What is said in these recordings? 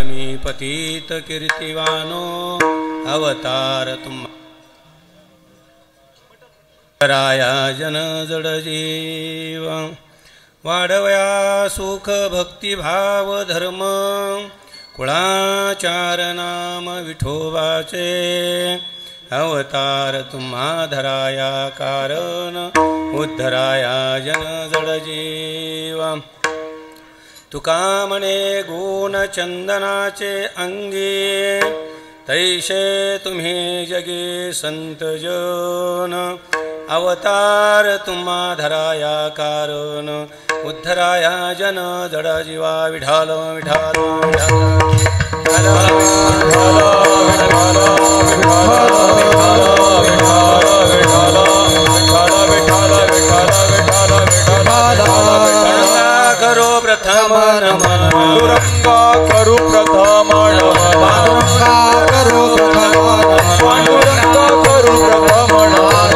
कायमी पतित कीर्तिवानो अवतार तुम्हाराया जन जड जीव वाढवया सुख भक्तिभाव धर्म कुळाचार नाम विठोबाचे अवतार तुम्हा धराया कारण उद्धराया जन जड जीव तुका म्हणे गुण चंदनाचे अंगी तैसे तुम्ही जगे संत जन अवतार तुम्हा धराया कारण उद्धराया जन जड जीवा विठाल विठाल करो प्रथम नमन पांडुरंगा करू प्रथम नमन पांडुरंगा करू प्रथम नमन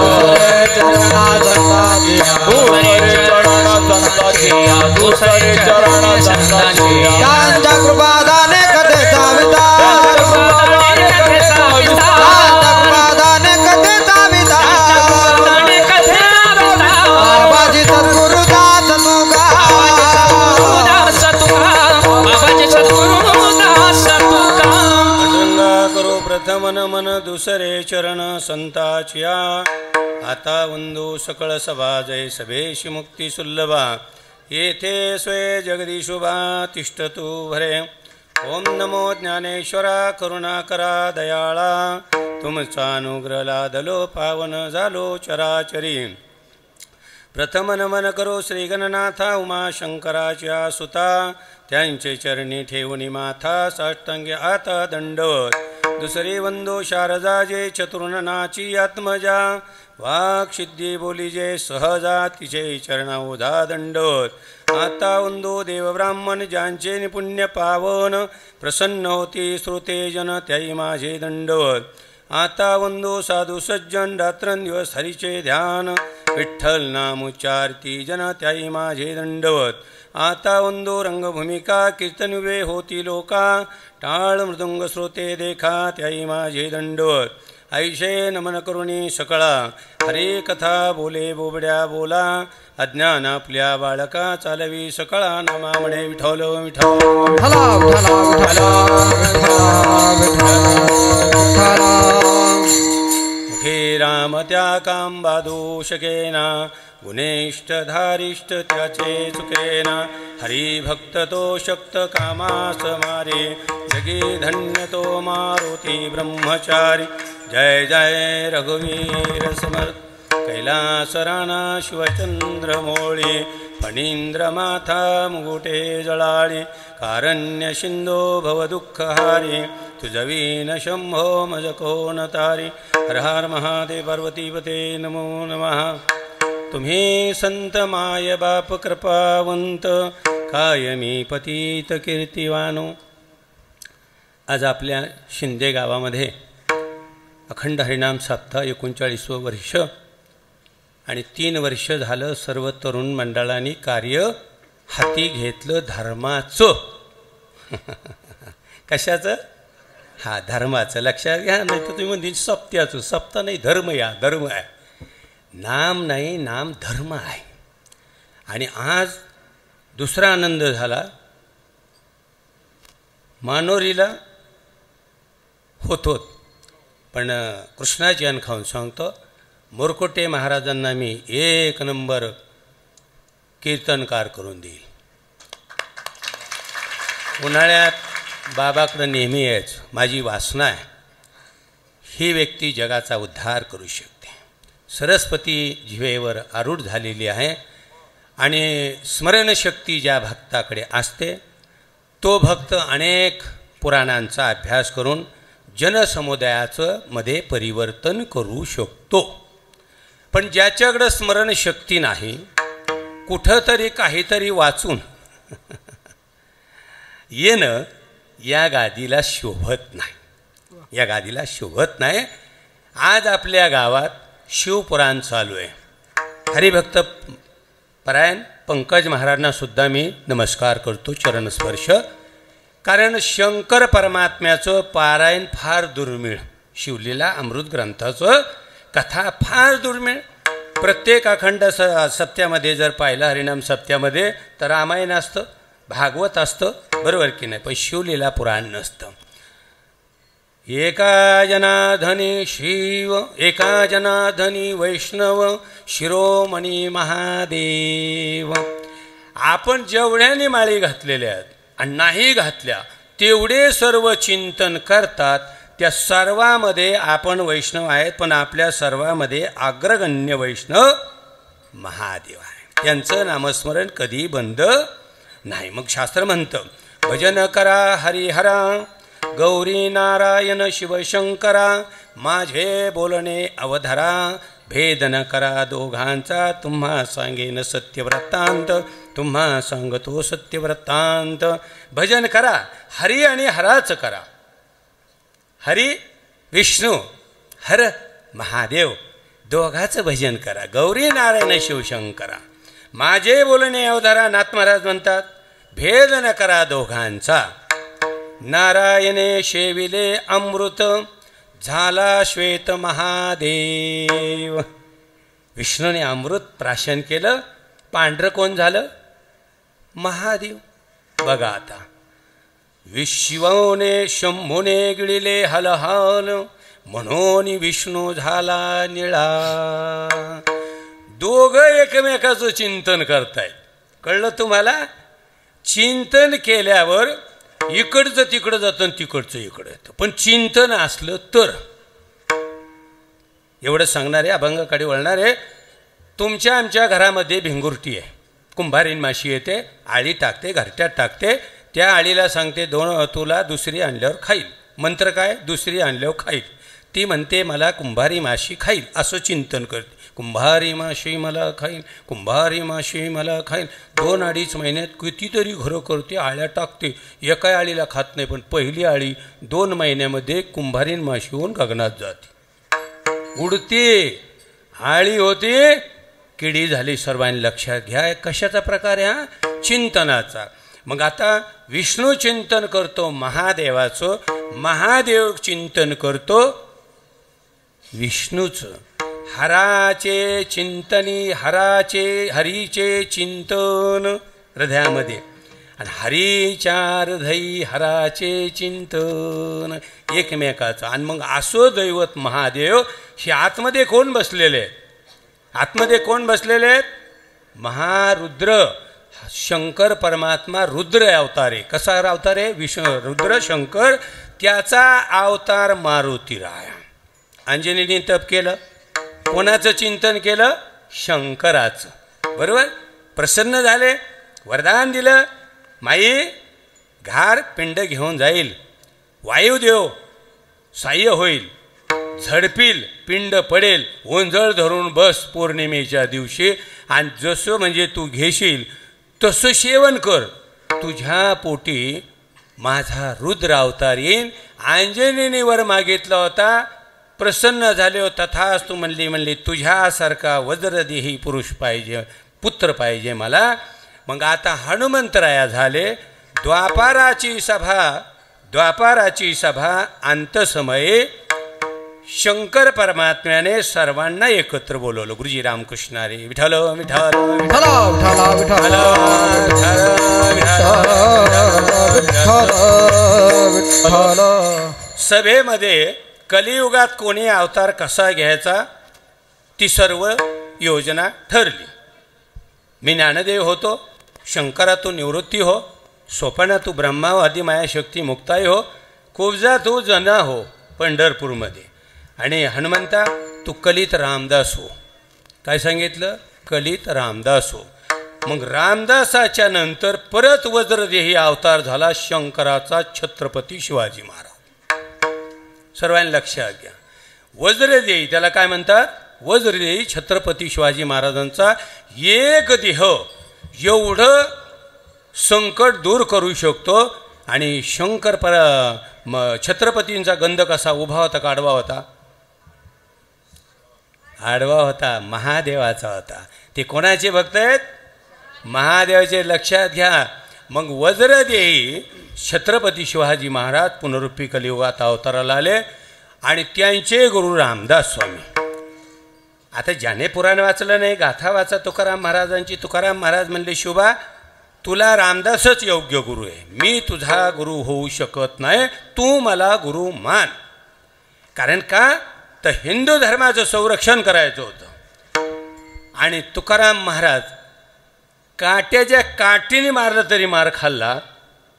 दुसरे चरण संताची त्यांच्या कृपादाने कथे साविता कृपादाने कथे साविता बाबाजी सद्गुरु दास तुका करो प्रथम नमन दुसरे चरण संताचिया आता वंदो सकळ सभा जय सभेशी मुक्ती सुलभा येथे स्वय जगदीशुभा तिष्ठतु भरे ओम नमो ज्ञानेश्वरा करुणाकरा दयाळा तुमचा अनुग्रह लादलो पावन झालो चराचरी प्रथम नमन करो श्री गणनाथा उमाशंकराच्या सुता त्यांचे चरणी ठेवणी माथा साष्टांगे आता दंडवत दुसरी वंदो शारदा जे चतुर्णनाची आत्मजा वाक् सिद्धी बोली जे सहजा तिचे चरणा उधा दंडवत आता वंदो देव ब्राह्मण ज्यांचे निपुण्य पावन प्रसन्न होती श्रुते जन त्याई माझे दंडवत आता वंदो साधू सज्जन रात्रंदिवस हरीचे ध्यान विठ्ठल नाम उच्चारती जन त्याई माझे दंडवत आता वंदो रंगभूमिका कीर्तनवे होती लोका टाळ मृदुंग श्रोते देखा त्याई माझे दंडवत ऐशे नमन करुणी सकळा हरे कथा बोले बोबड्या बोला अज्ञान आपल्या बाळका चालवी सकळा नामा म्हणे विठ्ठल विठ्ठल मुखे राम त्या कांबा दोषकेना गुणेष्ट धारिष्ट त्याचे चुकेना हरिभक्त तो शक्त कामास मारे जगी धन्य तो मारुती ब्रह्मचारी जय जय रघुवीर समर्थ कैलास राणा शिवचंद्र मोळी फणींद्र माथा मुगुटे जळाळी कारण्य शिंदो भवदुःखहारी तुझवीन शंभो मज कोण तारी हर हर महादेव पार्वतीपते नमो नमः तुम्ही संत माय बाप कृपावंत कायमी पतित कीर्तिवानो आज आपल्या शिंदे गावामध्ये अखंड हरिनाम सप्ताह 39वं वर्ष आणि 3 वर्ष झालं सर्व तरुण मंडळांनी कार्य हाती घेतलं धर्माचं कशाचं हा धर्माचं लक्षात घ्या नाही तर तुम्ही म्हणतील सप्त्याचं सप्ताह नाही धर्म या धर्म आहे नाम नाही नाम धर्म आहे आणि आज दुसरा आनंद झाला मानोरीला होत पण कृष्णाची अन्न खाऊन सांगतो मोरकोटे महाराजांना मी 1 नंबर कीर्तनकार करून देईल उन्हाळ्यात बाबाकडे नेहमी यायचं माझी वासना आहे ही व्यक्ती जगाचा उद्धार करू शकते सरस्वती जिव्हेवर आरूढ झालेली आहे आणि स्मरणशक्ती ज्या भक्ताकडे असते तो भक्त अनेक पुराणांचा अभ्यास करून जनसमुदायाचं मध्ये परिवर्तन करू शकतो पण ज्याच्याकडे स्मरणशक्ती नाही कुठंतरी काहीतरी वाचून येणं या गादीला शोभत नाही या गादीला शोभत नाही आज आपल्या गावात शिवपुराण चालू आहे हरिभक्त परायण पंकज महाराजांना सुद्धा मी नमस्कार करतो चरणस्पर्श कारण शंकर परमात्म्याचं पारायण फार दुर्मिळ, शिवलीला अमृत ग्रंथाचं कथा फार दुर्मिळ. प्रत्येक अखंड सप्त्यामध्ये जर पाहिलं हरिनाम सप्त्यामध्ये तर रामायण असतं, भागवत असतं, बरोबर की नाही, पण शिवलीला पुराण नसतं. एका जनाधनी शिव एका जनाधनी वैष्णव शिरोमणी महादेव. आपण जेवढ्याने माळी घातलेल्या आहेत आणि नाही घातल्या तेवढे सर्व चिंतन करतात, त्या सर्वामध्ये आपण वैष्णव आहेत, पण आपल्या सर्वामध्ये अग्रगण्य वैष्णव महादेव आहे. त्यांचं नामस्मरण कधी बंद नाही. मग शास्त्र म्हणतं भजन करा हरिहरा गौरी नारायण शिवशंकरा, माझे बोलणे अवधरा, भेद न करा दोघांचा, तुम्हा सांगेन सत्यव्रतांत, तुम्हा सांगतो सत्यव्रतांत. भजन करा, हरी आणि हराच करा. हरी विष्णू, हर महादेव, दोघाचं भजन करा. गौरी नारायण शिवशंकरा, माझे बोलणे अवधरा. नाथ महाराज म्हणतात भेद न करा दोघांचा. नारायणे शेविले अमृत, झाला श्वेत महादेव. विष्णूने अमृत प्राशन केलं, पांढरं कोण झालं? महादेव. बघा आता विश्वने शंभूने गिळले हलहाल, म्हणून विष्णू झाला निळा. दोघं एकमेकाचं चिंतन करतायत. कळलं तुम्हाला? चिंतन केल्यावर इकडचं तिकडं जातं, तिकडचं इकडं येतं. पण चिंतन असलं तर एवढं सांगणारे अभंगाकडे वळणारे. तुमच्या आमच्या घरामध्ये भिंगुरटी आहे, कुंभारीन माशी येते, आळी टाकते, घरट्यात टाकते. त्या आळीला सांगते तुला दुसरी आणल्यावर खाईल. मंत्र काय? दुसरी आणल्यावर खाईल. ती म्हणते मला कुंभारी माशी खाईल, असं चिंतन करते. कुंभारी माशी मला खाईल, कुंभारी माशी मला खाईल. 2-2.5 महिन्यात कितीतरी घरं करते, आळ्या टाकते, एका आळीला खात नाही. पण पहिली आळी 2 महिन्यामध्ये कुंभारीन माशी होऊन गगनात जाते, उडते. आळी होते, किडी झाली. सर्वांनी लक्षात घ्या, कशाचा प्रकार आहे हा? चिंतनाचा. मग आता विष्णू चिंतन करतो महादेवाचं, महादेव चिंतन करतो विष्णूचं. हराचे चिंतनी, हरीचे चिंतन हृदयामध्ये, आणि हरीच्या हृदयी हराचे चिंतन एकमेकाचं. आणि मग असो दैवत महादेव. हे आतमध्ये कोण बसलेले आहेत? आतमध्ये कोण बसलेले आहेत? महारुद्र. शंकर परमात्मा रुद्र अवतार आहे. कसा अवतार आहे? रुद्र शंकर. त्याचा अवतार मारुतीराया. अंजनीने तप केलं, कोणाचं चिंतन केलं? शंकराचं. बरोबर. प्रसन्न झाले, वरदान दिलं, माई घार पिंड घेऊन जाईल, वायुदेव साह्य होईल, झडपील, पिंड पडेल, ओंजळ धरून बस पौर्णिमेच्या दिवशी, आणि जसं म्हणजे तू घेशील तसं सेवन कर. तुझ्या पोटी माझा रुद्र अवतार येईन. अंजनीने वर मागितला होता, प्रसन्न झाले हो. तथास्तु म्हणली तुझ्यासारखा वज्रदेही पुरुष पाहिजे, पुत्र पाहिजे मला. मग आता हनुमंतराया झाले. द्वापाराची सभा अंतसमये शंकर परमात्म्याने सर्वांना एकत्र बोलवलं. गुरुजी रामकृष्ण हरी. विठ्ठल विठ्ठल विठ्ठल विठ्ठल. सभेमध्ये कलियुगात कोणी अवतार कसा घ्यायचा ती सर्व योजना ठरली. मी ज्ञानदेव होतो, शंकरा तू निवृत्ती हो, सोपाना तू ब्रह्मा हो, आदिमाया शक्ती मुक्ताई हो, कुब्जा तू जना हो पंढरपूरमध्ये, आणि हनुमंता तू कलित रामदास हो. काय सांगितलं? कलित रामदास हो. मग रामदासाच्या नंतर परत वज्रदेही अवतार झाला शंकराचा छत्रपती शिवाजी महाराज. सर्वांनी लक्षात घ्या. वज्रदेही त्याला काय म्हणतात? वज्रदेही छत्रपती शिवाजी महाराजांचा एक देह एवढं संकट दूर करू शकतो. आणि शंकर छत्रपतींचा गंध कसा उभा होता का आडवा होता? आडवा होता, महादेवाचा होता. ते कोणाचे भक्त आहेत? महादेवाचे. लक्षात घ्या. मग वज्रदेही छत्रपती शिवाजी महाराज पुनरुत्पी कलियुगात अवताराला आले आणि त्यांचे गुरु रामदास स्वामी. आता ज्याने पुराण वाचलं नाही, गाथा वाचा तुकाराम महाराजांची. तुकाराम महाराज म्हणले, शिवबा तुला रामदासच योग्य गुरु आहे, मी तुझा गुरु होऊ शकत नाही, तू मला गुरु मान. कारण का तर हिंदू धर्माचं संरक्षण करायचं होतं. आणि तुकाराम महाराज काट्याच्या काठीने मारलं तरी मार खाल्ला.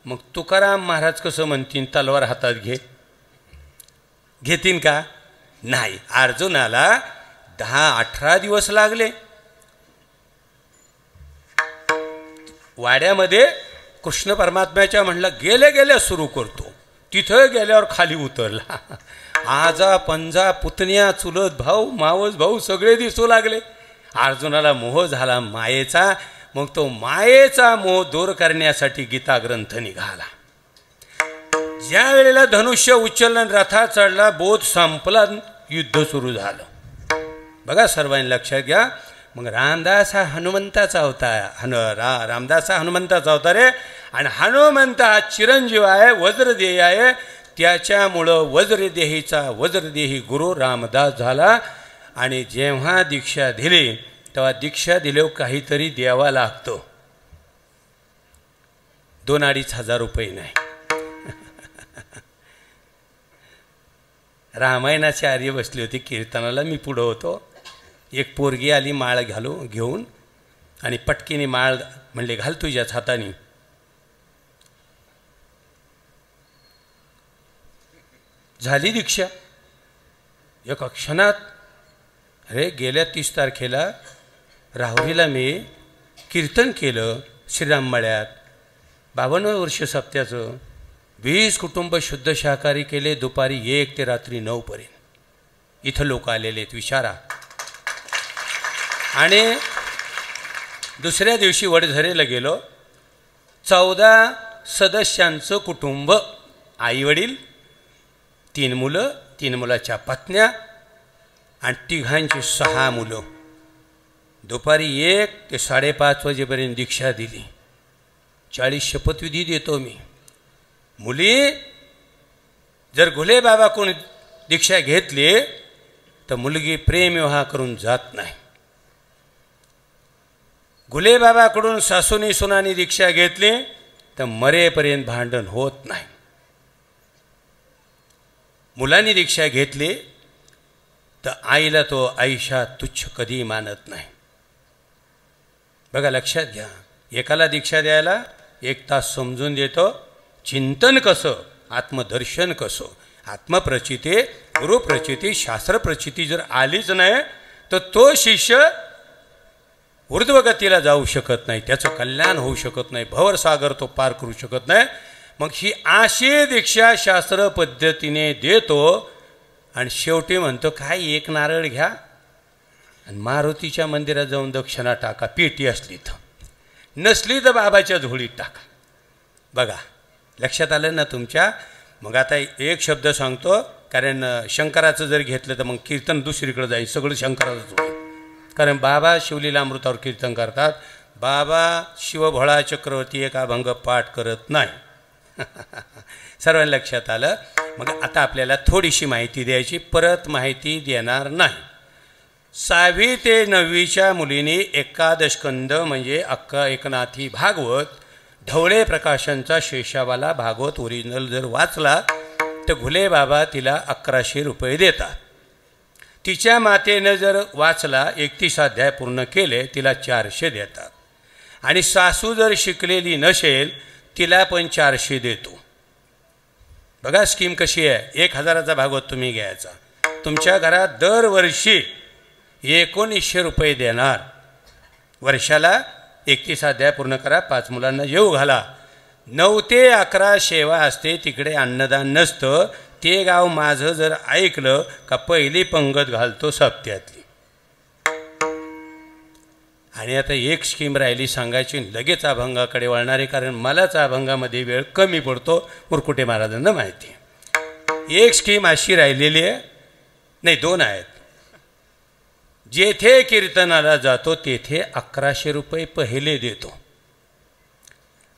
मग तुकाराम महाराज कसं म्हणतील तलवार हातात घे, घेतीन का? नाही. अर्जुनाला 10-18 दिवस लागले. वाड्यामध्ये कृष्ण परमात्म्याच्या म्हणलं गेले गेल्या सुरू करतो. तिथं गेल्यावर खाली उतरला. आजा पंजा पुतण्या चुलत भाऊ मावस भाऊ सगळे दिसू लागले. अर्जुनाला मोह झाला मायेचा. मग तो मायेचा मोह दूर करण्यासाठी गीता ग्रंथ निघाला. ज्या वेळेला धनुष्य उचललं, रथा चढला, बोध संपला, युद्ध सुरू झालं. बघा सर्वांनी लक्षात घ्या. मग रामदास हा हनुमंताचा अवतार, रामदास हा हनुमंताचा अवतार आहे. आणि हनुमंत हा चिरंजीव आहे, वज्रदेही आहे. त्याच्यामुळं वज्रदेहीचा वज्रदेही गुरु रामदास झाला. आणि जेव्हा दीक्षा दिली तेव्हा दीक्षा दिल्यावर काहीतरी द्यावा लागतो. 2-2.5 हजार रुपये नाही. रामायणाची आर्य बसली होती कीर्तनाला, मी पुढं होतो. एक पोरगी आली माळ घेऊन आणि पटकीने माळ म्हणले घाल तुझ्याच हाताने. झाली दीक्षा एका क्षणात. अरे गेल्या 30 तारखेला राहुरीला मी कीर्तन केलं श्रीराम मळ्यात, 52 वर्ष सप्त्याचं. 20 कुटुंब शुद्ध शाकाहारी केले. दुपारी 1 ते रात्री 9 पर्यंत इथं लोक आलेले आहेत, विचारा. आणि दुसऱ्या दिवशी वडझरेला गेलो. 14 सदस्यांचं कुटुंब, आईवडील, 3 मुलं, 3 मुलाच्या पत्न्या आणि तिघांची 6 मुलं. दुपारी 1 ते 5:30 वाजेपर्यंत दीक्षा दिली. 40 शपथविधी देतो मी. मुली जर घुले बाबा कोणी दीक्षा घेतली तर मुलगी प्रेमविवाह करून जात नाही. घुले बाबाकडून सासूनी सुनानी दीक्षा घेतली तर मरेपर्यंत भांडण होत नाही. मुलांनी दीक्षा घेतली तर आईला तो आयुष्यात तुच्छ कधी मानत नाही. बघा लक्षात घ्या. एकाला दीक्षा द्यायला 1 तास समजून देतो. चिंतन कसं, आत्मदर्शन कसं, आत्मप्रचिती, गुरुप्रचिती, शास्त्रप्रचिती जर आलीच नाही तर तो शिष्य ऊर्ध्वगतीला जाऊ शकत नाही, त्याचं कल्याण होऊ शकत नाही, भवसागर तो पार करू शकत नाही. मग ही अशी दीक्षा शास्त्र पद्धतीने देतो आणि शेवटी म्हणतो काय 1 नारळ घ्या आणि मारुतीच्या मंदिरात जाऊन दक्षिणा टाका, पेटी असली तर, नसली तर बाबाच्या झोळीत टाका. बघा लक्षात आलं ना तुमच्या. मग आता एक शब्द सांगतो, कारण शंकराचं जर घेतलं तर मग कीर्तन दुसरीकडे जाईल, सगळं शंकराचंच होईल. कारण बाबा शिवलीला अमृतावर कीर्तन करतात. बाबा शिवभोळा चक्रवर्ती एक अभंग पाठ करत नाही. सर्वांना लक्षात आलं. मग आता आपल्याला थोडीशी माहिती द्यायची, परत माहिती देणार नाही. 6वी ते 9वीच्या मुलीने एकादशकंद म्हणजे अक्का एकनाथी भागवत, ढवळे प्रकाशनचा शेषावाला भागवत ओरिजिनल जर वाचला तर घुले बाबा तिला 1100 रुपये देतात. तिच्या मातेनं जर वाचला 31 अध्याय पूर्ण केले तिला 400 देतात. आणि सासू जर शिकलेली नसेल तिला पण 400 देतो. बघा स्कीम कशी आहे. 1000चा भागवत तुम्ही घ्यायचा, तुमच्या घरात दरवर्षी 1900 रुपये देणार. वर्षाला 31 अध्याय पूर्ण करा, 5 मुलांना जेव घाला. 9 ते 11 सेवा असते, तिकडे अन्नदान नसतं. ते गाव माझं जर ऐकलं का पहिली पंगत घालतो सप्त्यातली. आणि आता एक स्कीम राहिली सांगायची, लगेच अभंगाकडे वळणारे, कारण मलाच अभंगामध्ये वेळ कमी पडतो, मुरकुटे महाराजांना माहिती आहे. एक स्कीम अशी राहिलेली आहे, नाही 2 आहेत. जेथे कीर्तनाला जातो तेथे 1100 रुपये पहिले देतो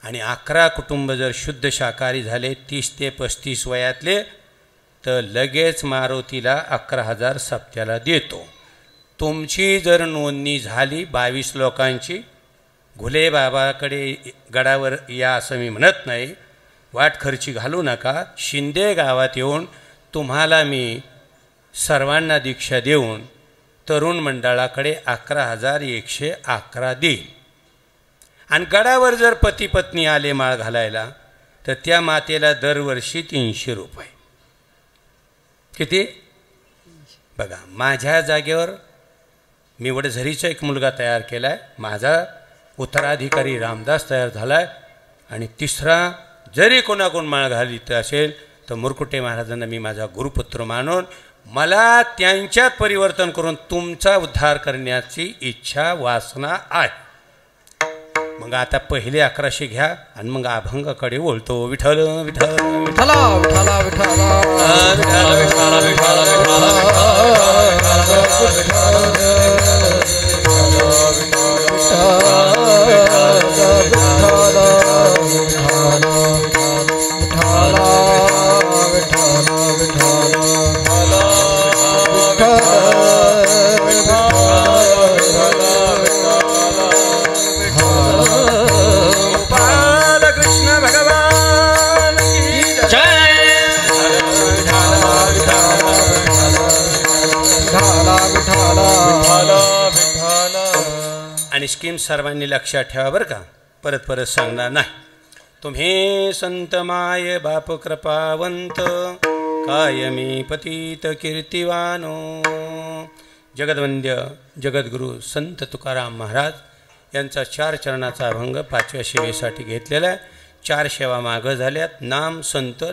आणि 11 कुटुंब जर शुद्ध शाकाहारी झाले 30 ते 35 वयातले तर लगेच मारुतीला 11,000 सप्त्याला देतो. तुमची जर नोंदणी झाली 22 लोकांची, घुले बाबाकडे गडावर या असं मी म्हणत नाही, वाट खर्ची घालू नका. शिंदे गावात येऊन तुम्हाला मी सर्वांना दीक्षा देऊन तरुण मंडळाकडे 11,111 देईन. आणि गडावर जर पती पत्नी आले माळ घालायला तर त्या मातेला दरवर्षी 300 रुपये. किती बघा, माझ्या जागेवर मी वडझरीचा एक मुलगा तयार केला आहे, माझा उत्तराधिकारी रामदास तयार झाला आहे, आणि तिसरा जरी कोणाकोण माळ घालीत असेल तर मुरकुटे महाराजांना मी माझा गुरुपुत्र मानून मला त्यांच्यात परिवर्तन करून तुमचा उद्धार करण्याची इच्छा वासना आहे. मग आता पहिले 1100 घ्या आणि मग अभंगाकडे वळतो. विठ्ठल विठ्ठल विठ्ठला विठ्ठला विठ्ठला आणि स्कीम सर्वांनी लक्षात ठेवा बरं का, परत परत सांगणार नाही. तुम्ही संत माय बाप कृपावंत कायमी पतित कीर्तिवानो. जगदवंद्य जगद्गुरू संत तुकाराम महाराज यांचा 4 चरणाचा अभंग 5व्या सेवेसाठी घेतलेला आहे. 4 सेवा मागं झाल्यात. नाम संत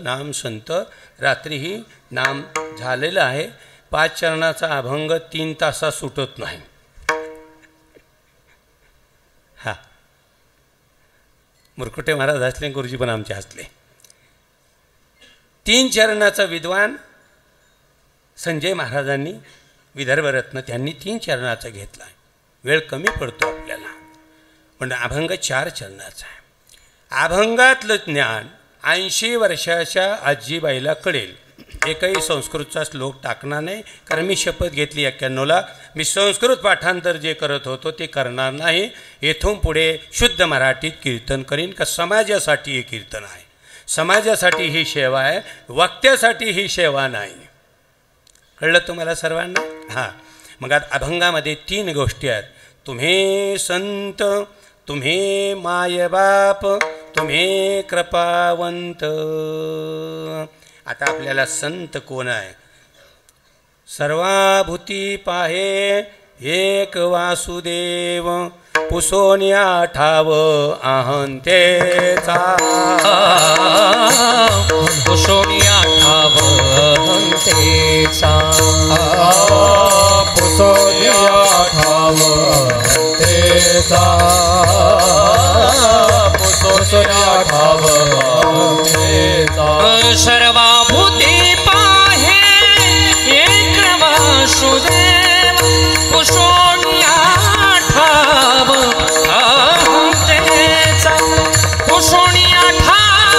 रात्रीही नाम झालेलं आहे. 5 चरणाचा अभंग 3 तासात सुटत नाही. हा, मुरकुटे महाराज हसले, गुरुजी पण आमचे हसले. 3 चरणाचा विद्वान संजय महाराजांनी विदर्भरत्न त्यांनी 3 चरणाचा घेतला. वेळ कमी पडतो आपल्याला, पण अभंग 4 चरणाचा आहे. अभंगातलं ज्ञान 80 वर्षाच्या आजीबाईला कळेल. एकही संस्कृतचा श्लोक टाकणार नाही, कारण मी शपथ घेतली 91ला मी संस्कृत पाठांतर जे करत होतो ते करणार नाही. येथून पुढे शुद्ध मराठीत कीर्तन करीन. का समाजासाठी हे कीर्तन आहे, समाजासाठी ही सेवा आहे, वक्त्यासाठी ही सेवा नाही. कळलं तुम्हाला सर्वांना? हां, मग आता अभंगामध्ये 3 गोष्टी आहेत. तुम्ही संत, तुम्ही मायबाप, तुम्ही कृपावंत. आता आपल्याला संत कोण आहे? सर्वाभूती पाहे एक वासुदेव, पुसोनिया ठाव अहंतेचा. पुसोनिया ठाव अहंतेचा. पुसोनिया ठाव अहंतेचा. पुसोनिया ठाव अहंतेचा. सर्वाभूती पाहे एक वासुदेव, पुसोनिया ठाव अहंतेचा. पुसोनिया ठाव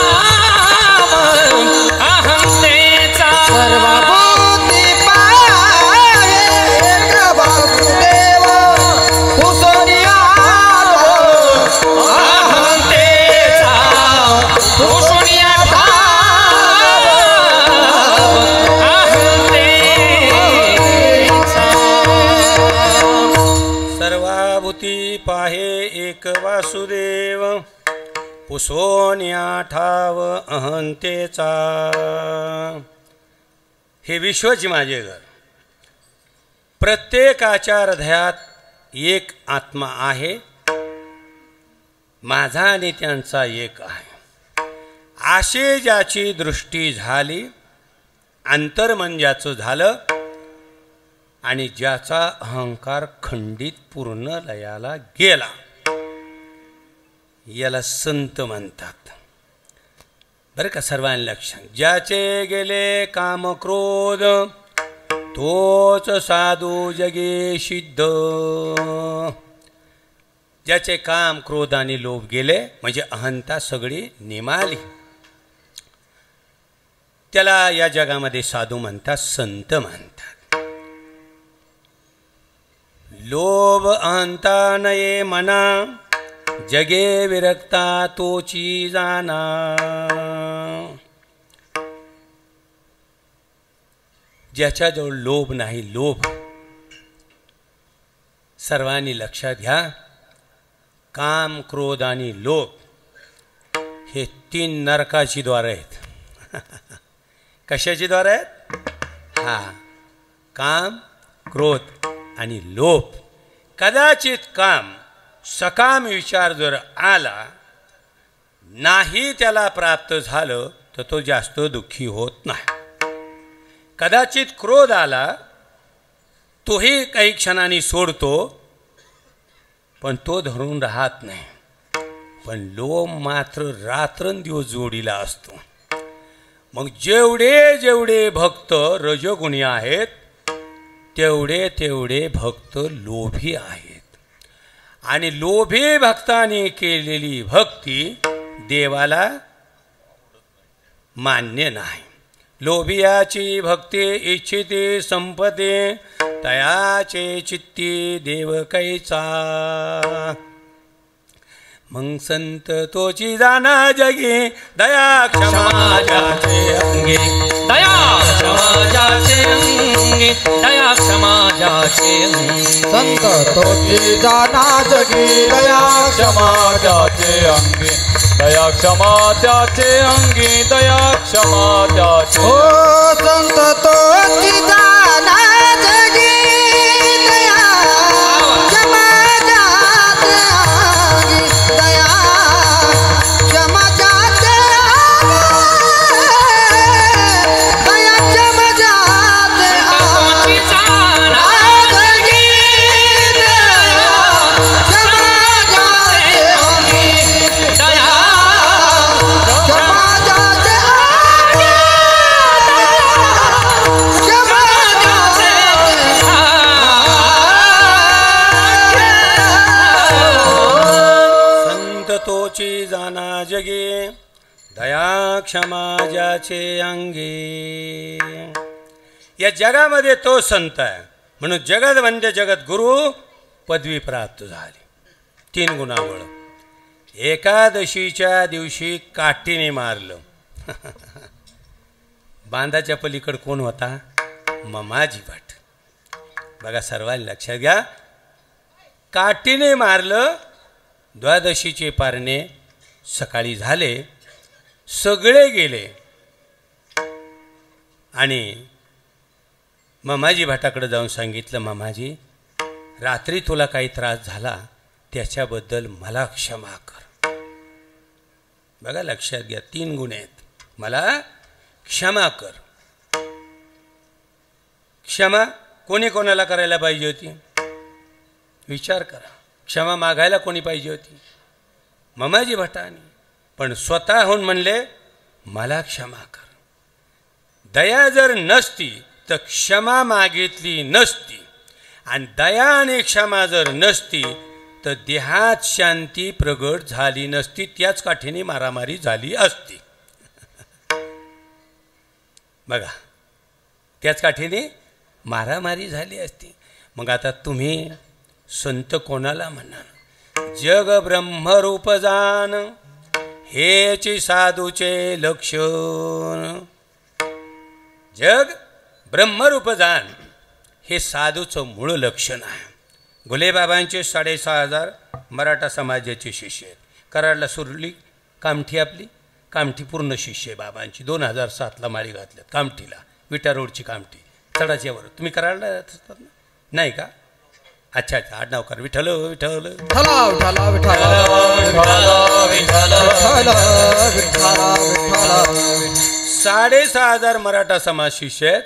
अहंतेचा. सर्वभूती पाहे एक वासुदेव, पुसोनिया अहंतेचा. पुसोनिया पाहे एक वासुदेव, पुसोनिया ठाव अहंतेचा. हे विश्वच माझे घर. प्रत्येकाच्या हृदयात एक आत्मा आहे, माझा आणि त्यांचा एक आहे. अशी ज्याची दृष्टी झाली, अंतर्मन ज्याचं झालं आणि ज्याचा अहंकार खंडित पूर्ण लयाला गेला, याला संत म्हणतात बरं का. सर्वांनी लक्षात. ज्याचे गेले काम क्रोध, तोच साधू जगे सिद्ध. ज्याचे काम क्रोध आणि लोभ गेले म्हणजे अहंता सगळी निमाली, त्याला या जगामध्ये साधू म्हणतात, संत म्हणतात. लोभ अहंता नये मना, जगे विरक्ता तोची जाना. ज्याच्याजवळ लोभ नाही, लोभ सर्वांनी लक्षात घ्या. काम क्रोध आणि लोभ हे 3 नरकाची द्वार आहेत. कशाची द्वार आहेत? काम क्रोध आणि लोभ. कदाचित काम सकाम विचार जर आला नाही त्याला प्राप्त झालं तर तो जास्त दुःखी होत नाही. कदाचित क्रोध आला तोही काही क्षणांनी सोडतो पण तो धरून राहत नाही. पण लोभ मात्र रात्रंदिवस जोडीला असतो. मग जेवढे जेवढे भक्त रजोगुणी आहेत तेवढे तेवढे भक्त लोभी आहेत. आणि लोभी भक्तांनी केलेली भक्ती देवाला मान्य नाही. लोभियाची भक्ती इच्छिते संपते, तयाचे चित्ती देव कैचा. मग संत तोची जाना जगी, दया क्षमा ज्याचे अंगी. दया क्षमा ज्याचे अंगी, दया क्षमा ज्याचे अंगी. संत तोची जाना जगी, दया क्षमा ज्याचे अंगी. दया क्षमा त्याचे अंगी, दया क्षमा त्याचे. ओ संत तोची जाना जगी, दया क्षमा ज्याचे अंगी. दया क्षमा ज्याचे अंगी, दया क्षमा ज्याचे अंगी. जगी दया क्षमा ज्याचे अंगी. दया तोची जाना जगे, दया क्षमा ज्याचे अंगी. या जगामध्ये तो संत आहे म्हणून जगदवंद्य जगद्गुरु पदवी प्राप्त झाली. 3 गुणावळ. एकादशीच्या दिवशी काठीने मारलं. बांधाच्या पलीकड कोण होता? ममाजी भट. बघा सर्वांनी लक्षात घ्या. काठीने मारलं. द्वादशीचे पारणे सकाळी झाले, सगळे गेले आणि ममाजी भटाकडे जाऊन सांगितलं, ममाजी रात्री तुला काही त्रास झाला त्याच्याबद्दल मला क्षमा कर. बघा लक्षात घ्या 3 गुण आहेत. मला क्षमा कर. क्षमा कोणी कोणाला करायला पाहिजे होती? विचार करा. क्षमा मागायला कोणी पाहिजे होती? ममाजी भटानी. पण स्वतःहून म्हणले मला क्षमा कर. दया जर नसती तर क्षमा मागितली नसती. आणि दया आणि क्षमा जर नसती तर देहात शांती प्रगट झाली नसती. त्याच काठीने मारामारी झाली असती. बघा त्याच काठीने मारामारी झाली असती. मग आता तुम्ही संत कोणाला म्हणा? जग ब्रह्मरूप जान, हेची साधूचे लक्षण. जग ब्रह्मरूप जान हे साधूचं मूळ लक्षण आहे. घुलेबाबांचे 6,500 मराठा समाजाचे शिष्य आहेत. कराडला सुरली कामठी, आपली कामठी पूर्ण शिष्य आहे बाबांची. 2007ला माळी घातल्यात कामठीला, विटा रोडची कामठी चढाच्यावर. तुम्ही कराडला राहतात ना? नाही का? अच्छा अच्छा. आडनाव कर. विठ्ठल विठ्ठल विठ्ठल विठ्ठल विठ्ठल विठ्ठल. 6,500 मराठा समाज शिष्य आहेत.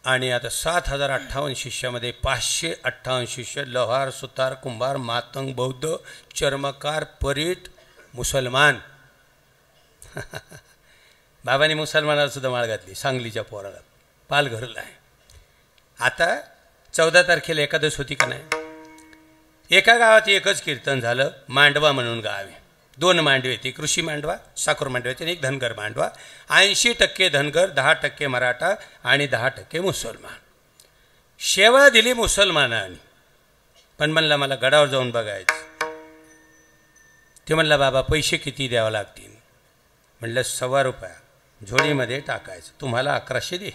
आणि आता 7,058 शिष्यामध्ये 558 शिष्य लोहार, सुतार, कुंभार, मातंग, बौद्ध, चर्मकार, परीट, मुसलमान. बाबांनी मुसलमानाला सुद्धा माळ घातली सांगलीच्या पोराला, पालघरला आहे. आता 14 तारखेला एकादश होती का नाही? एका गावात एकच कीर्तन झालं. मांडवा म्हणून गाव आहे. 2 मांडवे, ती कृषी मांडवा, साखर मांडव्याचे आणि एक धनगर मांडवा. 80% धनगर, 10% मराठा आणि 10% मुसलमान. शेवा दिली मुसलमानांनी, पण म्हणला मला गडावर जाऊन बघायचं. ते म्हणला बाबा पैसे किती द्यावं लागतील? म्हणलं ₹1.25 झोळीमध्ये टाकायचं. तुम्हाला 1100 दे.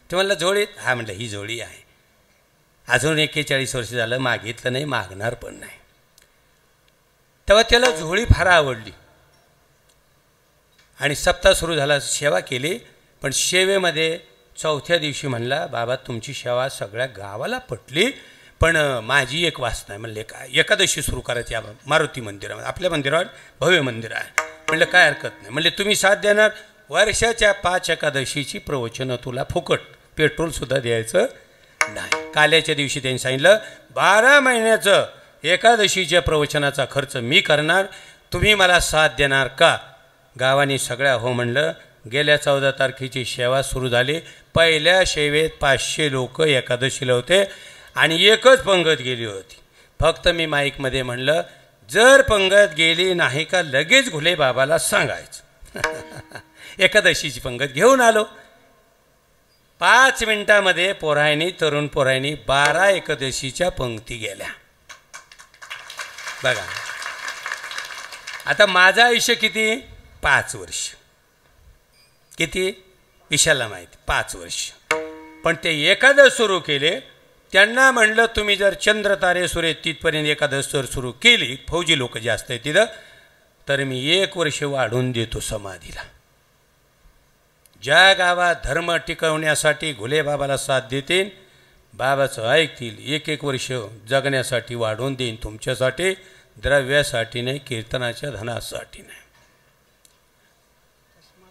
ते म्हणलं झोळीत? हा म्हणलं ही झोळी आहे. अजून 41 वर्ष झालं मागितलं नाही, मागणार पण नाही. तेव्हा त्याला झोळी फार आवडली आणि सप्ताह सुरू झाला. सेवा केली. पण सेवेमध्ये 4थ्या दिवशी म्हणला बाबा तुमची सेवा सगळ्या गावाला पटली, पण माझी एक वासना आहे. म्हणले काय? एकादशी सुरू करायची या मारुती मंदिरामध्ये. आपल्या मंदिरावर भव्य मंदिर आहे. म्हणलं काय हरकत नाही. म्हणले तुम्ही साथ देणार? वर्षाच्या 5 एकादशीची प्रवचनं तुला फुकट, पेट्रोलसुद्धा द्यायचं नाही. काल्याच्या दिवशी त्यांनी सांगितलं 12 महिन्याचं एकादशीच्या प्रवचनाचा खर्च मी करणार, तुम्ही मला साथ देणार का? गावाने सगळ्या हो म्हणलं. गेल्या 14 तारखेची सेवा सुरू झाली. पहिल्या सेवेत 500 लोक एकादशीला होते आणि एकच पंगत गेली होती. फक्त मी माईकमध्ये म्हणलं जर पंगत गेली नाही का लगेच घुले बाबाला सांगायचं. एकादशीची पंगत घेऊन आलो. 5 मिनिटामध्ये तरुण पोरायनी 12 एकादशीच्या पंक्ती गेल्या. बघा आता माझं आयुष्य किती? 5 वर्ष. किती? विशाला माहिती, 5 वर्ष. पण ते एकादश सुरू केले. त्यांना म्हणलं तुम्ही जर चंद्र तारे सुरे तिथपर्यंत एकादश जर सुरू केली, फौजी लोक जास्त आहे तिथं, तर मी 1 वर्ष वाढून देतो समाधीला. ज्या गावात धर्म टिकवण्यासाठी घुले बाबाला साथ देतील, बाबाचं ऐकतील, 1-1 वर्ष जगण्यासाठी वाढवून देईन तुमच्यासाठी, द्रव्यासाठी नाही, कीर्तनाच्या धनासाठी नाही.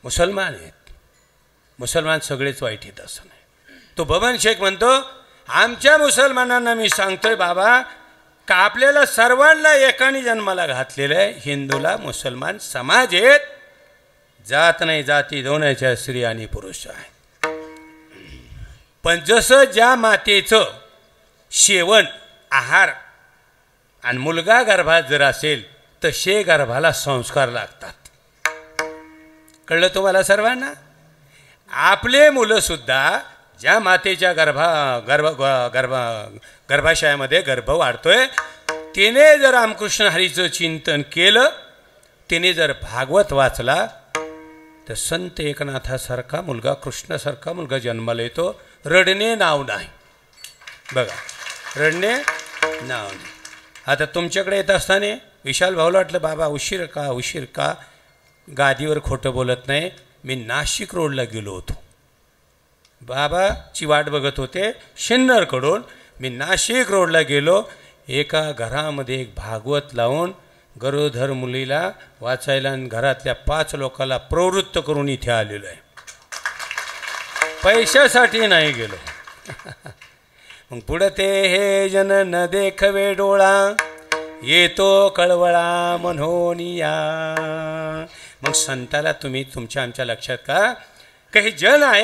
मुसलमान आहेत. मुसलमान सगळेच वाईट आहेत असं नाही. तो बबन शेख म्हणतो आमच्या मुसलमानांना मी सांगतोय बाबा का आपल्याला सर्वांना एकाने जन्माला घातलेलं आहे. हिंदूला मुसलमान समाज आहेत. जात नाही, जाती दोन्हीच्या स्त्री आणि पुरुष आहे. पण जसं ज्या मातेचं सेवन आहार आणि मुलगा गर्भात जर असेल तसे गर्भाला संस्कार लागतात. कळलं तुम्हाला सर्वांना? आपले मुलंसुद्धा ज्या मातेच्या गर्भाशयामध्ये गर्भ वाढतोय, तिने जर रामकृष्ण हरीचं चिंतन केलं, तिने जर भागवत वाचला, तर संत एकनाथासारखा मुलगा, कृष्णासारखा मुलगा जन्माला येतो. रडणे नाव नाही. बघा, रडणे नाव नाही. आता तुमच्याकडे येत असताना विशाल भाऊला वाटलं बाबा उशीर का? गादीवर खोटं बोलत नाही. मी नाशिक रोडला गेलो होतो. बाबाची वाट बघत होते शिन्नरकडून. मी नाशिक रोडला गेलो. एका घरामध्ये एक भागवत लावून गरोदर मुलीला वाचायला आणि घरातल्या 5 लोकांना प्रवृत्त करून इथे आलेलो आहे. पैशासाठी नाही गेलो. मग पुढं ते हे जन न देखवे डोळा, येतो कळवळा मनोनिया. मग संताला तुम्ही तुमच्या आमच्या लक्षात का काही जन आहे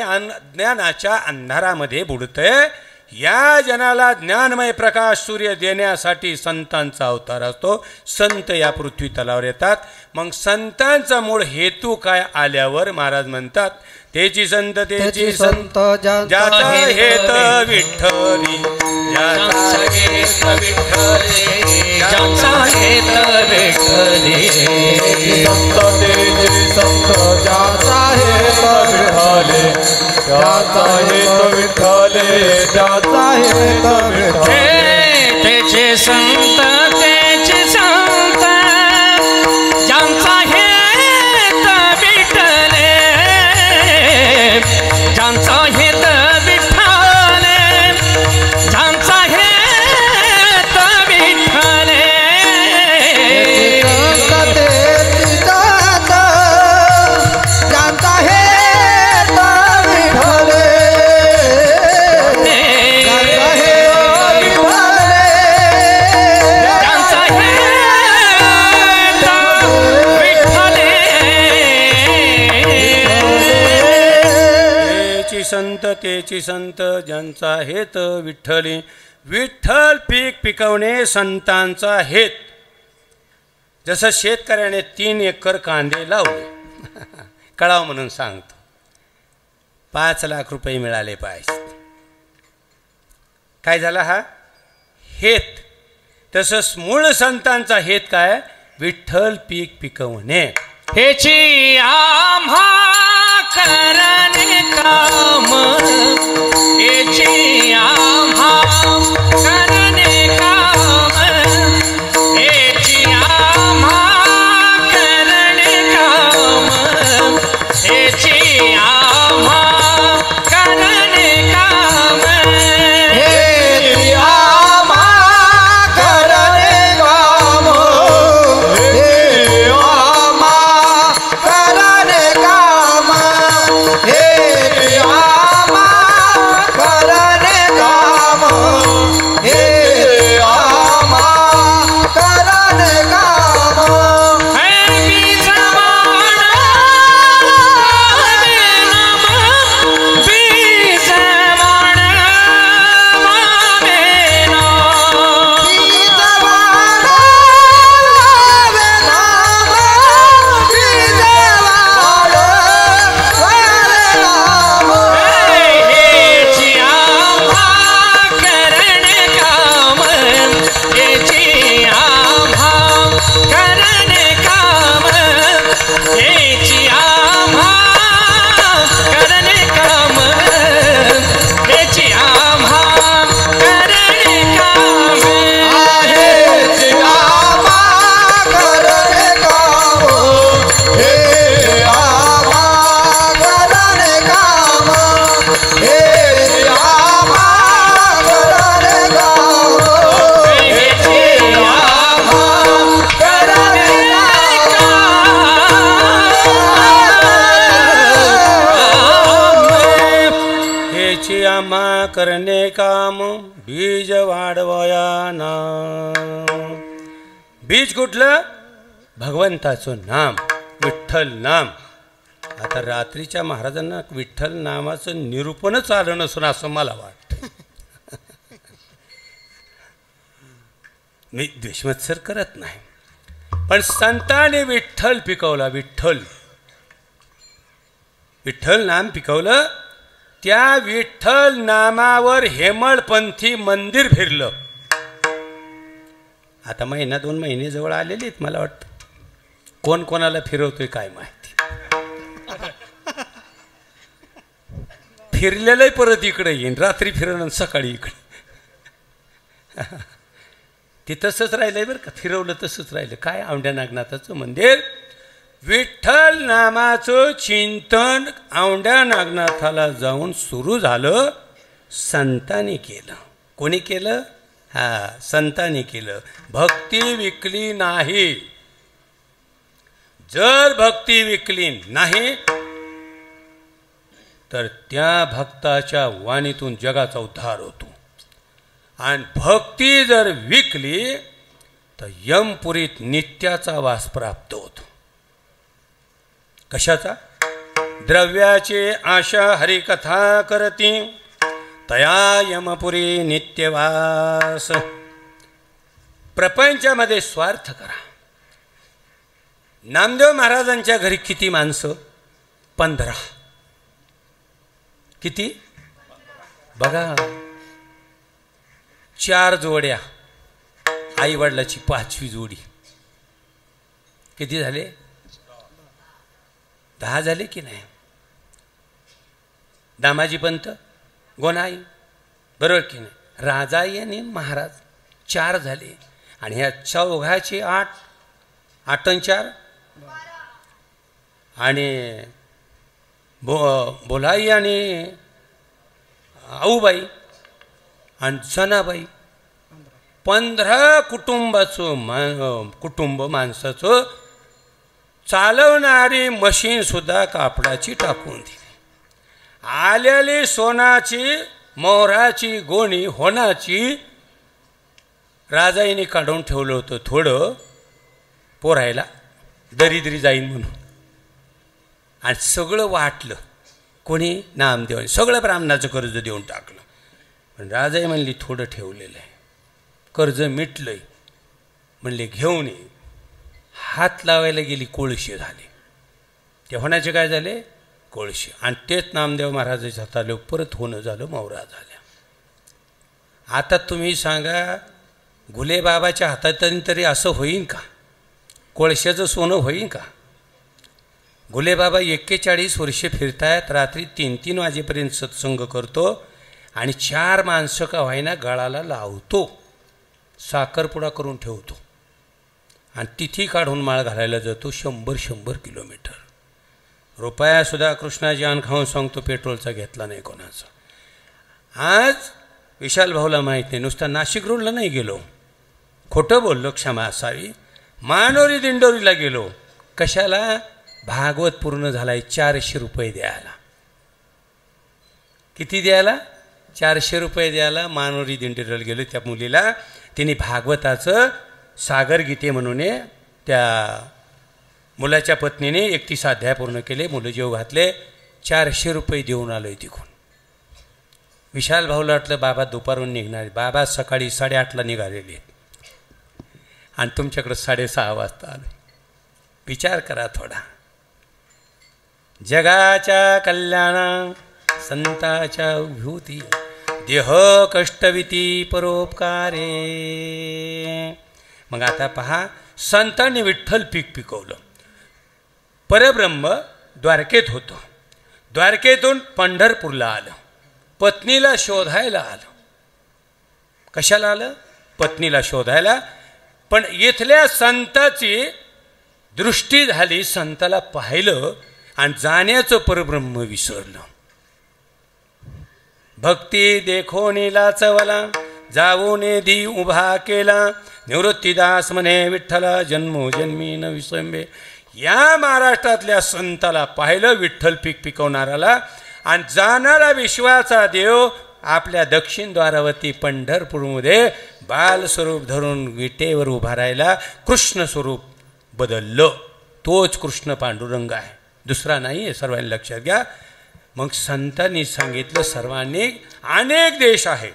ज्ञानाच्या अंधारामध्ये बुडतंय. या जनाला ज्ञानमय प्रकाश सूर्य देण्यासाठी संतांचा अवतार असतो. संत या पृथ्वी तलावर येतात. मग संतांचा मूळ हेतू काय आल्यावर महाराज म्हणतात तेची संत ज्याचा हेत विठ्ठली, ज्याचा हेत विठ्ठली, ज्याचा हेत विठ्ठली. संत तेची संत ज्याचा हेत विठ्ठली, ज्याचा हेत विठ्ठली, ज्याचा हेत विठ्ठली. तेचे संत ज्यांचा हेत विठ्ठले, ज्यांचा हेत विठ्ठले, ज्यांचा हेत विठ्ठले. संत तेची संत ज्यांचा हेत विठ्ठली, विठ्ठल पीक पिकवणे संतांचा हेत. जसं शेतकऱ्याने 3 एकर कांदे लावले कळाव म्हणून सांगतो, 5 लाख रुपये मिळाले पाहिजे. काय झाला हा हेत. तसंच मूळ संतांचा हेत काय, विठ्ठल पीक पिकवणे. हेची आम्हा करणे काम, हेची आम्हा करणे काम, हेची आम्हा करणे काम, हेची आम्हा करणे काम, हेची आम्हा करणे काम, हे आम्हा करणे काम, हेची आम्हा करणे काम, हे आम्हा करणे काम. हे बीज करणे काम बीज वाढवयाना. बीज कुठलं? भगवंताचं नाम, विठ्ठल नाम. आता रात्रीच्या महाराजांना विठ्ठल नामाचं निरूपणच आलं नसून असं मला वाटतं. मी द्वेषमत्सर करत नाही, पण संतांनी विठ्ठल पिकवला. विठ्ठल विठ्ठल नाम पिकवलं. त्या विठ्ठल नामावर हेमळपंथी मंदिर फिरलं. आता 1-2 महिने जवळ आलेले आहेत. मला वाटतं कोण कोणाला फिरवतोय काय माहिती. फिरलेलंही परत इकडे येईन, रात्री फिरवलं सकाळी इकडे. ते तसंच राहिलंय बरं का, फिरवलं तसंच राहिलं. काय औंढ्या नागनाथाचं मंदिर. विठ्ठल नामाचं चिंतन औंढ्या नागनाथाला जाऊन सुरू झालं. संतांनी केलं. कोणी केलं? संतांनी केलं. भक्ती विकली नाही. जर भक्ती विकली नाही तर त्या भक्ताच्या वाणीतून जगाचा उद्धार होतो. आणि भक्ती जर विकली तर यमपुरीत नित्याचा वास प्राप्त होतो. कशाचा? द्रव्याचे आशा हरिकथा करती, तया यमपुरी नित्यवास. प्रपंचामध्ये स्वार्थ करा. नामदेव महाराजांच्या घरी किती माणसं? 15. किती? बघा, 4 जोड्या. आई वडिलाची 5वी जोडी. किती झाले? 10 झाले की नाही? दामाजी पंत, गोनाई, बरोबर की नाही? राजाई आणि महाराज 4 झाले. आणि ह्या चौघाचे 8 आणि 4 आणि बोलाई आणि आऊबाई आणि जनाबाई 15 कुटुंब माणसाचं चालवणारी मशीन सुद्धा कापडाची टाकून दिली. आलेली सोनाची मोहराची गोणी होणाची राजाईने काढून ठेवलं होतं थोडं पोरायला दरिद्री जाईन म्हणून. आणि सगळं वाटलं कोणी? नामदेवाने. सगळं ब्राह्मणाचं कर्ज देऊन टाकलं. पण राजाई म्हणली थोडं ठेवलेलं आहे, कर्ज मिटलंय, म्हणले घेऊन ये. हात लावायला गेली, कोळशे झाले. ते होण्याचे काय झाले? कोळशे. आणि तेच नामदेव महाराजाच्या हाताले परत होणं झालं, मौरा झाल्या. आता तुम्ही सांगा, घुलेबाबाच्या हातात तरी असं होईन का? कोळशाचं सोनं होईन का? घुलेबाबा 41 वर्षे फिरतायत, रात्री 3-3 वाजेपर्यंत सत्संग करतो आणि 4 माणसं का व्हायना गळाला लावतो, साखरपुडा करून ठेवतो आणि तिथी काढून माळ घालायला जातो 100 किलोमीटर. रुपयासुद्धा कृष्णाजी अन्न खाऊन सांगतो पेट्रोलचा घेतला नाही कोणाचा. आज विशाल भाऊला माहीत नाही, नुसता नाशिक रोडला नाही गेलो, खोटं बोललो, क्षमा असावी. मानोरी दिंडोरीला गेलो. कशाला? भागवत पूर्ण झालाय, 400 रुपये द्यायला. किती द्यायला? 400 रुपये द्यायला. मानोरी दिंडोरीला गेलो. त्या मुलीला तिने भागवताचं सागर गीते म्हणून त्या मुलाच्या पत्नीने 31 अध्याय पूर्ण केले, मुलं जेव घातले. 400 रुपये देऊन आलोय तिकून. विशाल भाऊला वाटलं बाबा दुपारून निघणार. बाबा सकाळी 8:30ला निघालेले आणि तुमच्याकडं 6:30 वाजता आलो. विचार करा थोडा. जगाच्या कल्याणा संताच्या विभूती, देह कष्टविती परोपकारे. मग आता पहा, संतांनी विठ्ठल पीक पिकवलं. परब्रह्म द्वारकेत होतं, द्वारकेतून पंढरपूरला आलं, पत्नीला शोधायला आलं. कशाला आलं? पत्नीला शोधायला. पण इथल्या संताची दृष्टी झाली, संताला पाहिलं आणि जाण्याचं परब्रह्म विसरलं. भक्ती देखोनी लाचवला, जाऊन धी उभा केला. निवृत्तीदास म्हणे विठ्ठला जन्मोजन्मी न विसंबे. या महाराष्ट्रातल्या संताला पाहिलं, विठ्ठल पीक पिकवणाराला, आणि जाणारा विश्वाचा देव आपल्या दक्षिण द्वारावरती पंढरपूरमध्ये बालस्वरूप धरून विटेवर उभा राहिला. कृष्ण स्वरूप बदललं. तोच कृष्ण पांडुरंग आहे, दुसरा नाही आहे, सर्वांनी लक्षात घ्या. मग संतांनी सांगितलं, सर्वांनी अनेक देश आहेत,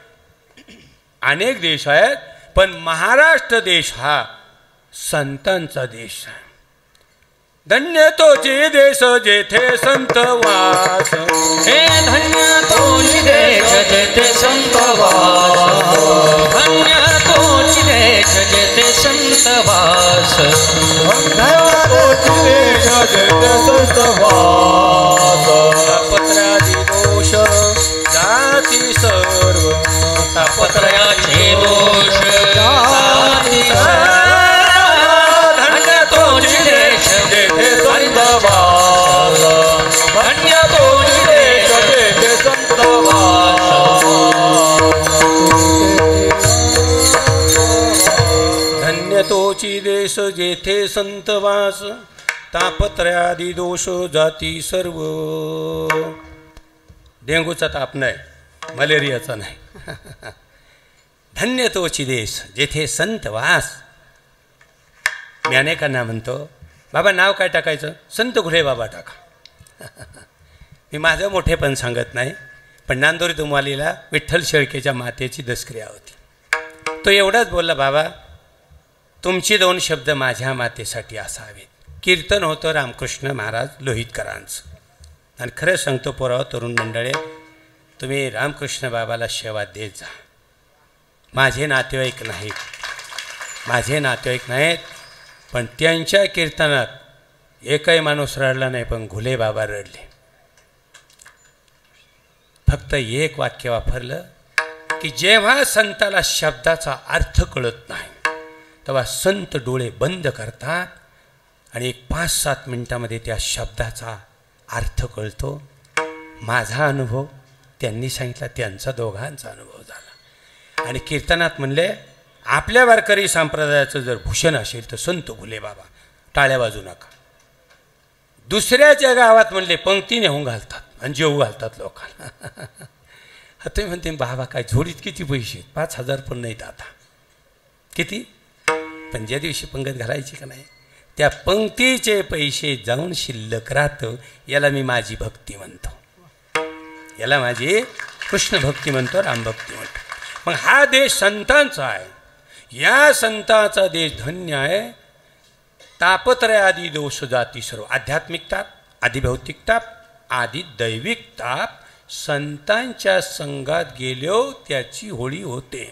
अनेक देश आहेत, पण महाराष्ट्र देश हा संतांचा देश आहे. धन्य तोची देश जेथे संत वास, हे धन्य तोची देश जेथे संत वास, धन्य तोची देश जेथे संत वास, धन्य तोची देश जेथे संत वास. तापत्रादी दोष जाती सर्व, तापत्रयाचे दोष जाती सर्व. धन्य तोची देश जेथे संत वास, धन्य तोची देश जेथे संत वास. धन्य तोची देश जेथे संत वास, तापत्रयादी दोष जाती सर्व. डेंगूचा ताप नाही, मलेरियाचा नाही. धन्य तोची देश जेथे संत वास. मी अनेकांना म्हणतो, बाबा नाव काय टाकायचं? संत घुले बाबा टाका. मी माझं मोठेपण सांगत नाही, पण नांदोरी तुमालीला विठ्ठल शेळकेच्या मातेची दसक्रिया होती. तो एवढाच बोलला, बाबा तुमची 2 शब्द माझ्या मातेसाठी असावेत. कीर्तन होतं रामकृष्ण महाराज लोहितकरांचं. आणि खरं सांगतो पोराव, तरुण मंडळे, तुम्ही रामकृष्ण बाबाला सेवा देत जा. माझे नातेवाईक नाहीत, माझे नातेवाईक नाहीत, पण त्यांच्या कीर्तनात एकही माणूस रडला नाही, पण घुले बाबा रडले. फक्त एक वाक्य वापरलं की जेव्हा संताला शब्दाचा अर्थ कळत नाही तेव्हा संत डोळे बंद करतात आणि एक 5-7 मिनिटामध्ये त्या शब्दाचा अर्थ कळतो. माझा अनुभव त्यांनी सांगितला, त्यांचा दोघांचा अनुभव झाला. आणि कीर्तनात म्हणले, आपल्या वारकरी संप्रदायाचं जर भूषण असेल तर संत घुले बाबा, टाळ्या वाजू नका. दुसऱ्याच्या गावात म्हणले पंक्तीने होऊन घालतात आणि जेवू घालतात लोकांना. तुम्ही म्हणते बाबा काय झोडीत किती पैसे? 5,000 पण नाहीत आता. किती? पण ज्या दिवशी पंगत घालायची का नाही, त्या पंक्तीचे पैसे जाऊन शिल्लक राहतं. याला मी माझी भक्ती म्हणतो, याला माझी कृष्ण भक्ती म्हणतो, राम भक्ती म्हणतो. मग हा देश संतांचा आहे. या संतांचा देश धन्य आहे. तापत्रय आदी दोष जाती सर्व, आध्यात्मिक ताप, आधी भौतिक ताप, आधी दैविक ताप संतांच्या संगात गेलो त्याची होळी होते.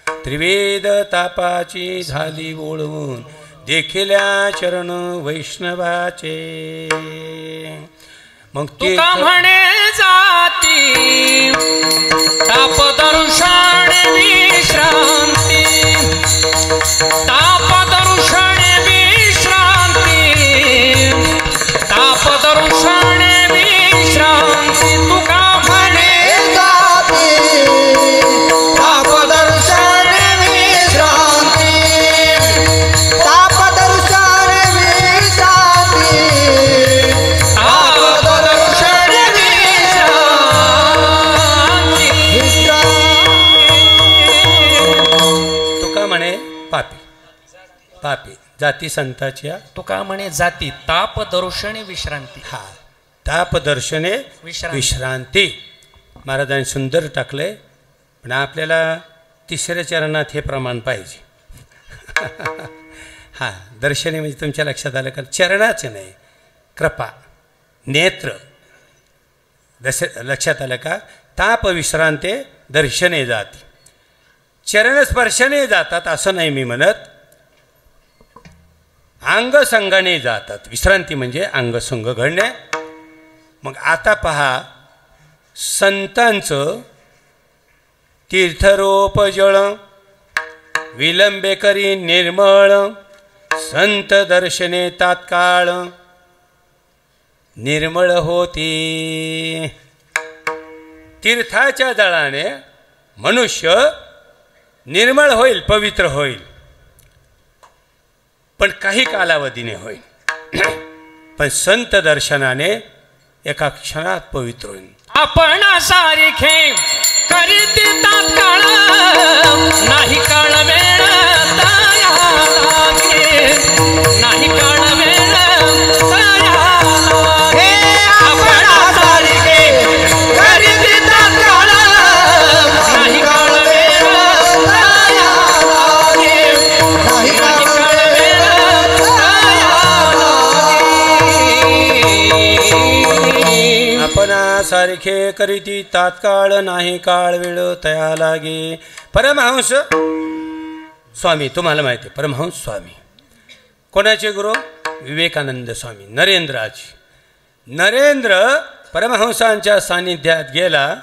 त्रिवेद तापाची झाली ओळवून देखिल्या चरण वैष्णवाचे. मग तुका म्हणे जाती ताप दर्शन विश्रांती, ताप दर्शन विश्रांती, ताप दर्शन विश्रांती. तुका म्हणे जाती ताप दर्शन विश्रांती, ताप दर्शन विश्रांती, ताप दर्शन विश्रांती. तुका म्हणे पापी, पापी जाती संताच्या. तुका म्हणे जाती ताप दर्शन विश्रांती. हा, ताप दर्शने विश्रांती. विश्रांती. महाराजांनी सुंदर टाकले. पण आपल्याला तिसऱ्या चरणात हे प्रमाण पाहिजे. हां, दर्शने म्हणजे तुमच्या लक्षात आलं का, चरणाचं नाही, कृपा नेत्र. लक्षात आलं का. ताप विश्रांते दर्शने जाती, चरणस्पर्शने जातात असं नाही मी म्हणत, अंगसंगाने जातात. विश्रांती म्हणजे अंगसंग घडणे. मग आता पहा, संतांचं तीर्थरोप जळ विलंबे करी निर्मळ, संत दर्शने तात्काळ निर्मळ होती. तीर्थाच्या जळाने मनुष्य निर्मळ होईल, पवित्र होईल, पण काही कालावधीने होईल. पण संत दर्शनाने एका क्षणात पवित्र होईल. आपण सारखे करीत तात्काळ, नाही काळ वेळ तया लागे, नाही काळ वेळ तया लागे. आपण सारखे करीत तात्काळ, नाही काळ वेळ तया लागे, नाही काळ वेळ तया लागे. आपण सारखे करीती तात्काळ, नाही काळ वेळ तया लागे. परमहंस स्वामी, तुम्हाला माहिती आहे परमहंस स्वामी कोणाचे गुरु? विवेकानंद स्वामी, नरेंद्राची. नरेंद्र परमहंसांच्या सानिध्यात गेला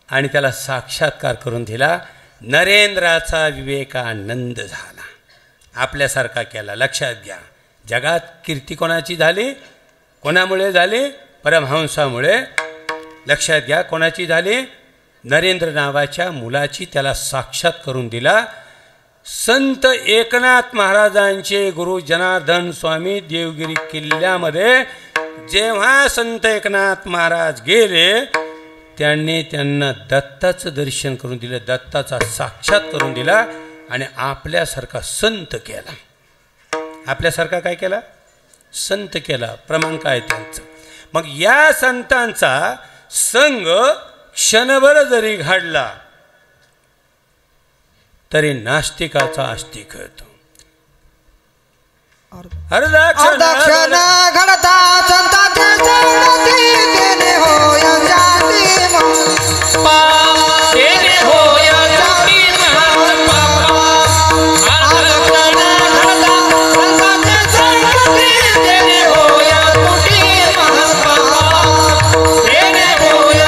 आणि त्याला साक्षात्कार करून दिला. नरेंद्राचा विवेकानंद झाला, आपल्यासारखा केला. लक्षात घ्या, जगात कीर्ती कोणाची झाली? कोणामुळे झाली? परमहंसामुळे. लक्षात घ्या, कोणाची झाली? नरेंद्र नावाच्या मुलाची. त्याला साक्षात करून दिला. संत एकनाथ महाराजांचे गुरु जनार्दन स्वामी देवगिरी किल्ल्यामध्ये जेव्हा संत एकनाथ महाराज गेले, त्यांनी त्यांना दत्ताचं दर्शन करून दिलं, दत्ताचा साक्षात करून दिला आणि आपल्यासारखा संत केला. आपल्यासारखा काय केला? संत केला. प्रमाण काय त्यांचं? मग या संतांचा संग क्षणभर जरी घडला तरी नास्तिकाचा आस्तिक होतो. अर्धक्षण घडता संतांचे चरणाती, तेने होय जाती तेने होय जाती महापापा. अर्धक्षण घडता संतांचे चरणाती, तेने होय तुटी महापापा. तेने होय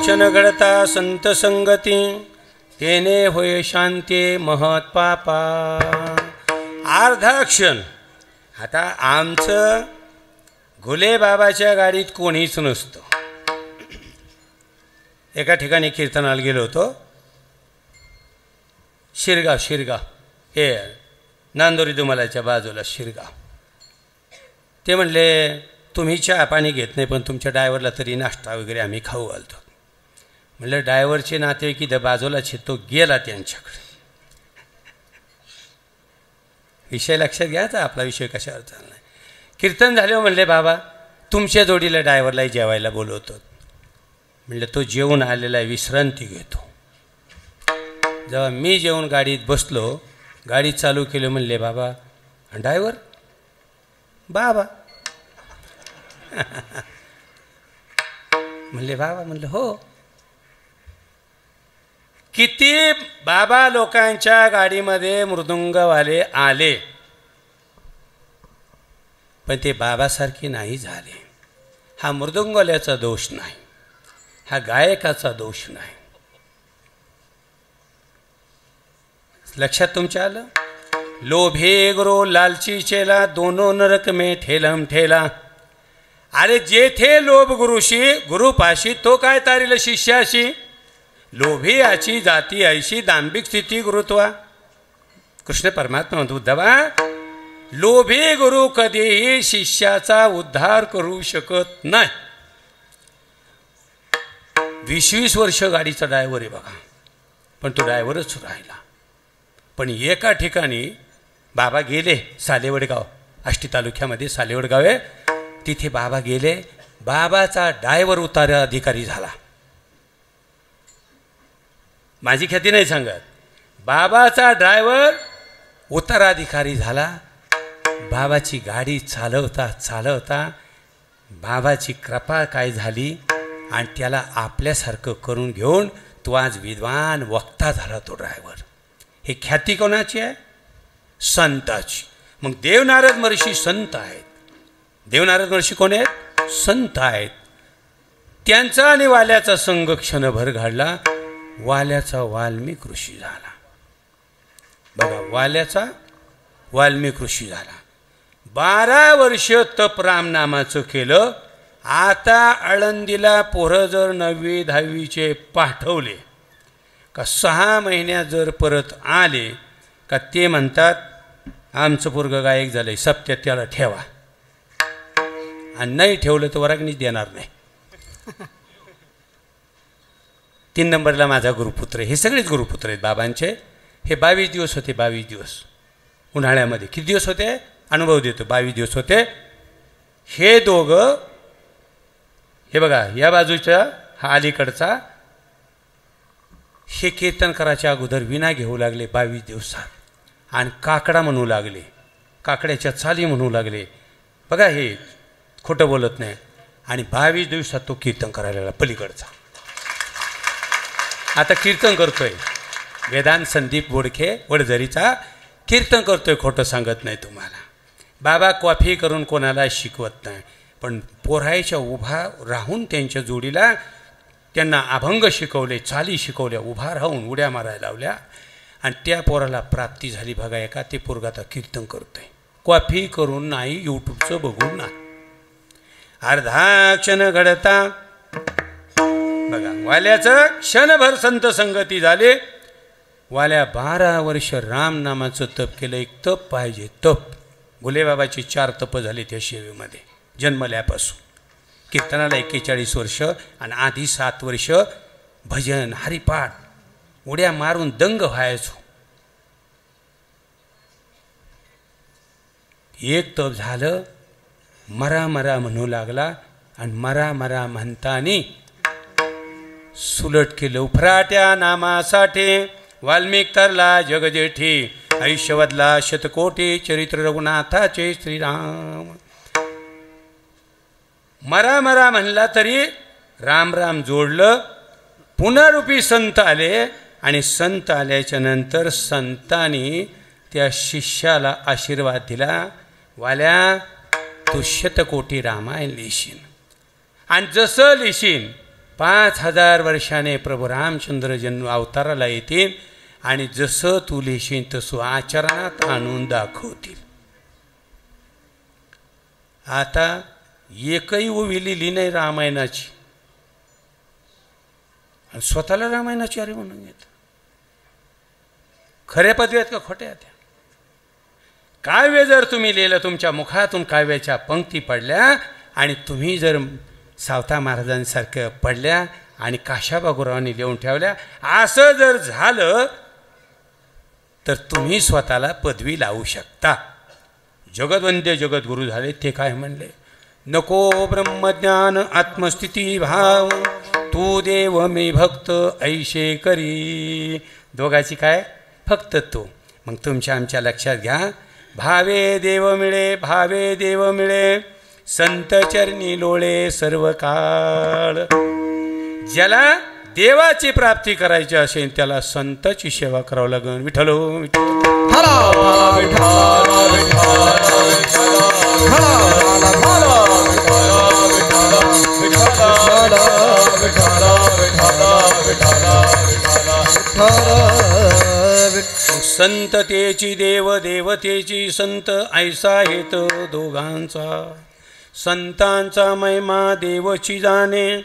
क्षण घडता संत संगती, तेने होय शांती महत पापा. अर्धा क्षण. आता आमचं घुले बाबाच्या गाडीत कोणीच नसतं. एका ठिकाणी कीर्तनाला गेलो होतो, शिरगाव हे नांदोरी दुमालाच्या बाजूला शिरगाव. ते म्हणले तुम्ही चहा पाणी घेत नाही, पण तुमच्या ड्रायव्हरला तरी नाश्ता वगैरे आम्ही खाऊ घालतो. म्हणलं ड्रायव्हरचे नातेवाईक इथं बाजूला तो गेला त्यांच्याकडे. विषय लक्षात घ्यायचा, आपला विषय कशावर चालला. कीर्तन झाल्यावर म्हणले बाबा तुमच्या जोडीला ड्रायव्हरला जेवायला बोलवतो. म्हणलं तो जेवून आलेला विश्रांती घेतो. जेव्हा मी जेवून गाडीत बसलो, गाडी चालू केली, म्हणले बाबा ड्रायव्हर बाबा. म्हणले बाबा. म्हणलं हो. किती बाबा लोकांच्या गाडीमध्ये मृदुंगवाले आले, पण ते बाबासारखे नाही झाले. हा मृदुंगवाल्याचा दोष नाही, हा गायकाचा दोष नाही. लक्षात तुमच्या आलं. लोभे गुरु लालची चेला दोनों नरक में ठेलम ठेला. अरे जेथे लोभ गुरुशी गुरुपाशी तो काय तारील शिष्याशी. लोभी याची जाती ऐशी दांभिक स्थिती गुरुत्वा. कृष्ण परमात्मा म्हणतो उद्धवा लोभी गुरु कधीही शिष्याचा उद्धार करू शकत नाही. 20-20 वर्ष गाडीचा ड्रायव्हर आहे बघा, पण तो ड्रायव्हरच राहिला. पण एका ठिकाणी बाबा गेले, सालेवडगाव आष्टी तालुक्यामध्ये सालेवडगाव आहे, तिथे बाबा गेले. बाबाचा ड्रायव्हर उत्तराधिकारी झाला. माझी ख्याती नाही सांगत, बाबाचा ड्रायव्हर उत्तराधिकारी झाला. बाबाची गाडी चालवता चालवता बाबाची कृपा काय झाली आणि त्याला आपल्यासारखं करून घेऊन तो आज विद्वान वक्ता झाला तो ड्रायव्हर. हे ख्याती कोणाची आहे? संताची. मग देवनारद महर्षी संत आहेत. देवनारद महर्षी कोण आहेत? संत आहेत. त्यांचा आणि वाल्याचा संग क्षणभर घडला. वाल्याचा वाल्मिक ऋषी झाला. बघा वाल्याचा वाल्मिक ऋषी झाला. 12 वर्ष तप राम नामाचं केलं. आता आळंदीला पोरं जर 9वी 10वीचे पाठवले का 6 महिन्यात जर परत आले का ते म्हणतात आमचं पोरगं गायक झालंय, सप्त्यात त्याला ठेवा. आणि नाही ठेवलं तर वर्गणीच देणार नाही. 3 नंबरला माझा गुरुपुत्र. हे सगळेच गुरुपुत्र आहेत बाबांचे. हे 22 दिवस होते. 22 दिवस उन्हाळ्यामध्ये. किती दिवस होते? अनुभव देतो. 22 दिवस होते. हे दोघं, हे बघा या बाजूच्या हा अलीकडचा, हे कीर्तन करायच्या अगोदर विना घेऊ लागले 22 दिवसात. आणि काकडा म्हणू लागले, काकड्याच्या चाली म्हणू लागले. बघा हे खोटं बोलत नाही. आणि 22 दिवसात तो कीर्तन करायला लागला पलीकडचा. आता कीर्तन करतोय. वेदांत संदीप बोडखे वडझरीचा कीर्तन करतोय, खोटं सांगत नाही तुम्हाला. बाबा कॉफी करून कोणाला शिकवत नाही, पण पोरायच्या उभा राहून त्यांच्या जोडीला त्यांना अभंग शिकवले, चाली शिकवल्या, उभा राहून उड्या मारायला लावल्या. आणि त्या पोराला प्राप्ती झाली. बघा एका ते पोरगा आता कीर्तन करतोय, कॉफी करून नाही, यूट्यूबचं बघून नाही. अर्धा क्षण घडता बघा वाल्याचं क्षणभर संत संगती झाले. वाल्या 12 वर्ष राम नामाचं तप केलं. एक तप पाहिजे, तप. गुलेबाबाची 4 तप झाली त्या सेवेमध्ये जन्मल्यापासून. कीर्तनाला 41 वर्ष आणि आधी 7 वर्ष भजन हरिपाठ उड्या मारून दंग व्हायचो. एक तप झालं, मरा मरा म्हणू लागला. आणि मरा मरा म्हणतानी सुलट केलं. उफराट्या नामासाठी वाल्मिक तरला जगजेठी, ऐश्वदला शतकोटी चरित्र रघुनाथाचे श्रीराम. मरा मरा म्हणला तरी राम राम जोडलं. पुनरुपी संत आले आणि संत आल्याच्या नंतर संतांनी त्या शिष्याला आशीर्वाद दिला, वाल्या तू शतकोटी रामायण लिहिशील. आणि जसं लिहिशील 5000 वर्षाने प्रभू रामचंद्र जन्म अवताराला येतील आणि जसं तू लिहिशील तसं आचरणात आणून दाखवतील. आता एकही उभी लिहिली नाही रामायणाची आणि स्वतःला रामायणाची अरे म्हणून घेत. खऱ्या पदवी आहेत का खोट्या आहेत? काव्य जर तुम्ही लिहिलं, तुमच्या मुखातून काव्याच्या पंक्ती पडल्या आणि तुम्ही जर सावता महाराजांसारखं पडल्या आणि काशाबागुरावांनी लिहून ठेवल्या, असं जर झालं तर तुम्ही स्वतःला पदवी लावू शकता. जगद्वंद्य जगद्गुरु झाले. ते काय म्हणले, नको ब्रह्मज्ञान आत्मस्थिती भाव, तू देव मी भक्त ऐशे करी. दोघाची काय, फक्त तू. मग तुमच्या आमच्या लक्षात घ्या, भावे देव मिळे, भावे देव मिळे, संत चरणी लोळे सर्व काळ. ज्याला देवाची प्राप्ती करायची असेल त्याला संताची सेवा करावं लागेल. विठ्ठल संततेची देव देवतेची संत ऐसा हेत दोघांचा. संतांचा महिमा देवची जाणे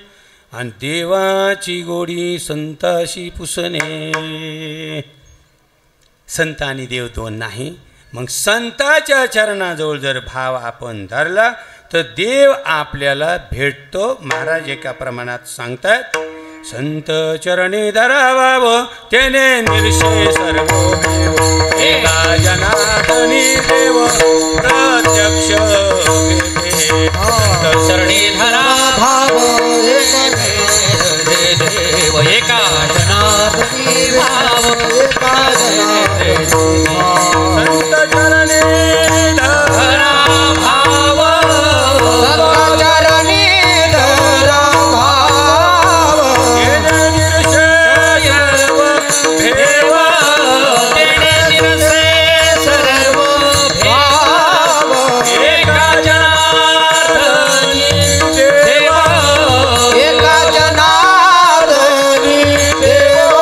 आणि देवाची गोडी संताशी पुसणे. संत आणि देव दोन नाही. मग संताच्या चरणाजवळ जर भाव आपण धरला तर देव आपल्याला भेटतो. महाराज एका प्रमाणात सांगतात, संत चरणी धरावाव त्याने निर्षय सर्व देव, एका जनार्दनी देव प्रत्यक्ष भेटे. संत चरणी धरा भाव देव, एका जनार्दनी भाव, एका जनार्दनी संत चरणी धरा भाव, संत चरणी धरा भाव, त्याने निर्षय सर्व भेव, तेने निरसे सर्व भाव, एका जनार्दनी देव, एका जनार्दनी देव,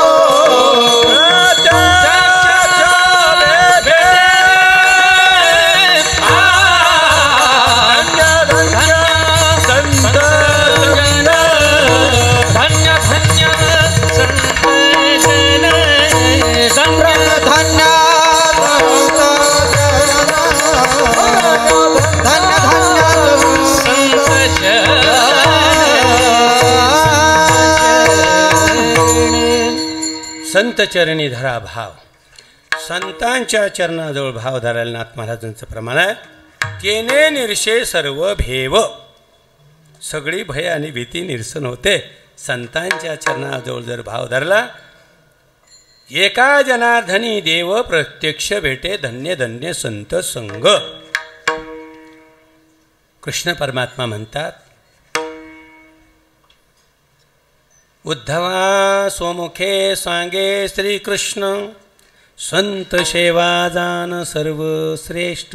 संत चरणी धरा भाव. संतांच्या चरणाजवळ भाव धरायला नाथ महाराजांचं प्रमाण आहे. केने निर्षे सर्व भेव, सगळी भय आणि भीती निरसन होते. संतांच्या चरणाजवळ जर भाव धरला, एका जनार्दनी देव प्रत्यक्ष भेटे, धन्य धन्य संत संग. कृष्ण परमात्मा म्हणतात, उद्धवा स्वमुखे सांगे श्रीकृष्ण, संत सेवा जान सर्व श्रेष्ठ.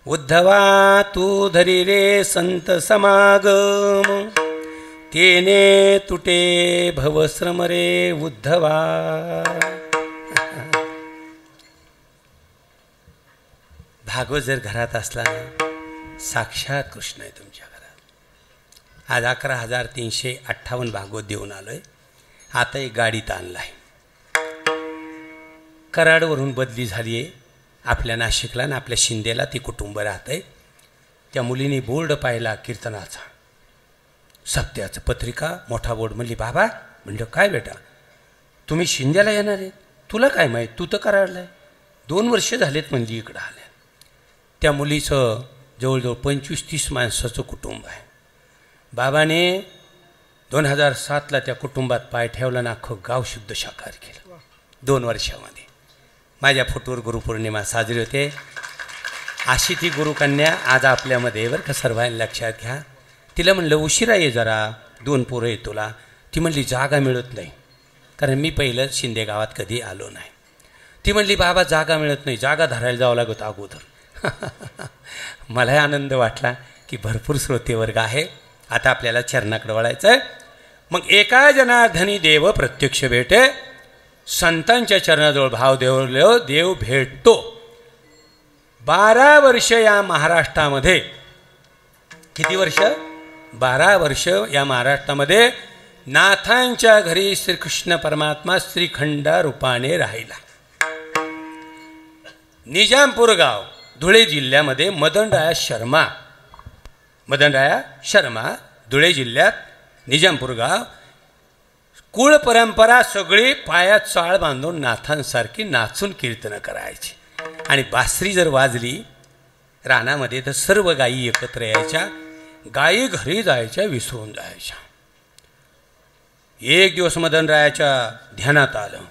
उद्धवा तू धरी रे संत समागम, तेने तुटे भवश्रम रे उद्धवा. भागवत जर घरात असला ना, साक्षात कृष्ण आहे तुमच्या घरात. आज 11,358 भागवत देऊन आलोय. आता एक गाडीत आणला आहे. कराडवरून बदली झाली आहे आपल्या नाशिकला, आणि आपल्या शिंदेला ती कुटुंब राहत आहे. त्या मुलीने बोर्ड पाहिला कीर्तनाचा, सप्त्याचं पत्रिका, मोठा बोर्ड. म्हणली बाबा, म्हणलं काय बेटा, तुम्ही शिंदेला येणार आहे, तुला काय माहीत, तू तर कराडला आहे. 2 वर्ष झालेत म्हणली इकडं आल्या. त्या मुलीचं जवळजवळ 25-30 माणसाचं कुटुंब आहे. बाबाने 2007ला त्या कुटुंबात पाय ठेवला ना, अख्खं गाव शुद्ध शाकाहारी केलं 2 वर्षामध्ये. माझ्या फोटोवर गुरुपौर्णिमा साजरी होते. अशी ती गुरुकन्या आज आपल्यामध्ये, बरं का, सर्वांनी लक्षात घ्या. तिला म्हणलं उशिरा ये जरा, 2 पोरं आहे तुला. ती म्हणली जागा मिळत नाही, कारण मी पहिलं शिंदे गावात कधी आलो नाही. ती म्हणली बाबा जागा मिळत नाही, जागा धरायला जावं लागत अगोदर. मलाही आनंद वाटला की भरपूर श्रोतेवर्ग आहे. आता आपल्याला चरणाकडे वळायचं आहे. मग एका जनार्दनी देव प्रत्यक्ष भेटे, संतांच्या चरणाजवळ भाव देव देव भेटतो. 12 वर्ष या महाराष्ट्रामध्ये, किती वर्ष, 12 वर्ष या महाराष्ट्रामध्ये नाथांच्या घरी श्रीकृष्ण परमात्मा श्रीखंडा रूपाने राहिला. निजामपूर गाव धुळे जिल्ह्यामध्ये मदनराया शर्मा धुळे जिल्ह्यात निजामपूर गाव. कुळ परंपरा सगळी पायात चाळ बांधून नाथांसारखी नाचून कीर्तन करायची. आणि बासरी जर वाजली रानामध्ये तर सर्व गायी एकत्र यायच्या, गायी घरी जायच्या विसरून जायच्या. एक दिवस मदनरायाच्या ध्यानात आलं,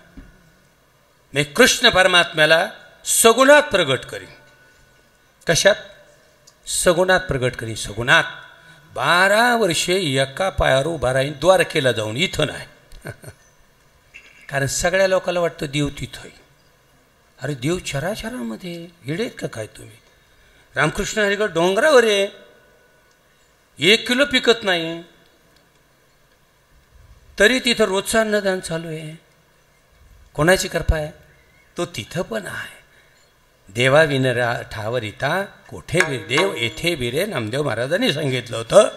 मी कृष्ण परमात्म्याला सगुणात प्रगट करीन. कशात? सगुणात प्रगट करीन. सगुणात 12 वर्षे एका पायावर उभा राहीन, द्वारकेला जाऊन, इथं नाही. कारण सगळ्या लोकांना वाटतं देव तिथं आहे. अरे देव चराचरामध्ये, येडेत का काय तुम्ही? रामकृष्ण हरिगड डोंगरावर आहे, 1 किलो पिकत नाही, तरी तिथं रोजचं अन्नदान चालू आहे. कोणाची कृपा आहे? तो तिथं पण आहे. देवा विनरा ठावरिता कोठे वीरदेव येथे वीरे, नामदेव महाराजांनी सांगितलं होतं.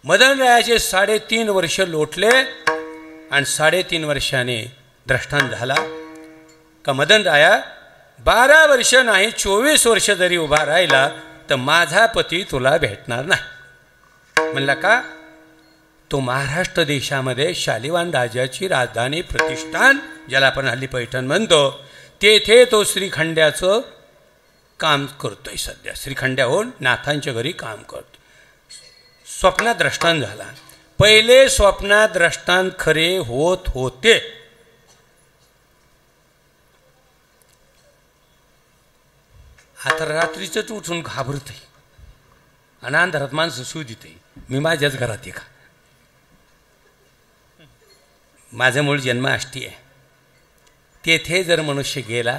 मदनरायाचे 3.5 वर्ष लोटले आणि 3.5 वर्षाने द्रष्टांत झाला का मदनराया 12 वर्ष नाही 24 वर्ष जरी उभा राहिला तर माझा पती तुला भेटणार नाही. म्हणला का? तो महाराष्ट्र देशामध्ये शालिवान राजाची राजधानी प्रतिष्ठान, ज्याला आपण हल्ली पैठण म्हणतो, तेथे तो श्रीखंड्याचं काम करतोय. सध्या श्रीखंड्याहून नाथांच्या घरी काम करतो. स्वप्नात द्रष्टांत झाला. पहिले स्वप्नात द्रष्टांत खरे होत होते. आता रात्रीच उठून घाबरत आहे आणि अंधारात माणसं शोधित आहे, मी माझ्याच घरात आहे का? माझं मूळ जन्म आष्टी आहे. तेथे जर मनुष्य गेला,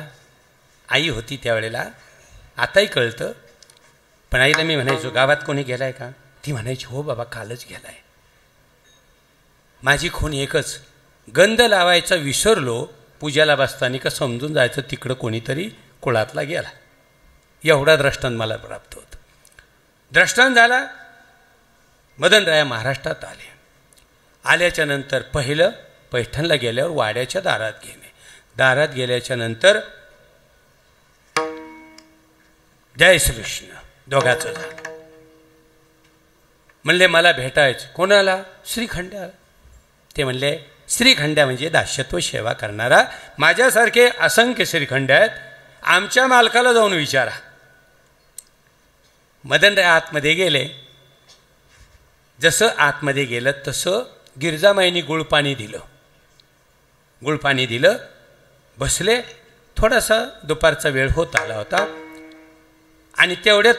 आई होती त्यावेळेला, आताही कळतं, पण आईला मी म्हणायचो गावात कोणी गेलाय का? ती म्हणायची हो बाबा कालच गेलाय. माझी खून एकच, गंध लावायचा विसरलो, पूजाला बसताना का समजून जायचं तिकडं कोणीतरी कुळातला गेला. एवढा द्रष्टांत मला प्राप्त होतं. द्रष्टांत झाला. मदनराया महाराष्ट्रात आले. आल्याच्या नंतर पहिलं पैठणला गेल्यावर वाड्याच्या दारात गेले. दारात गेल्याच्या नंतर जय श्रीकृष्ण दोघाचं झालं. म्हणले मला भेटायचं. कोणाला? श्रीखंड्या. ते म्हणले श्रीखंड्या म्हणजे दास्यत्व सेवा करणारा, माझ्यासारखे असंख्य श्रीखंड आहेत, आमच्या मालकाला जाऊन विचारा. मदनराय आतमध्ये गेले. जसं आतमध्ये गेलं तसं गिरजामाईंनी गुळपाणी दिलं. गुळपाणी दिलं, बसले. थोडासा दुपारचा वेळ होत आला होता आणि तेवढ्यात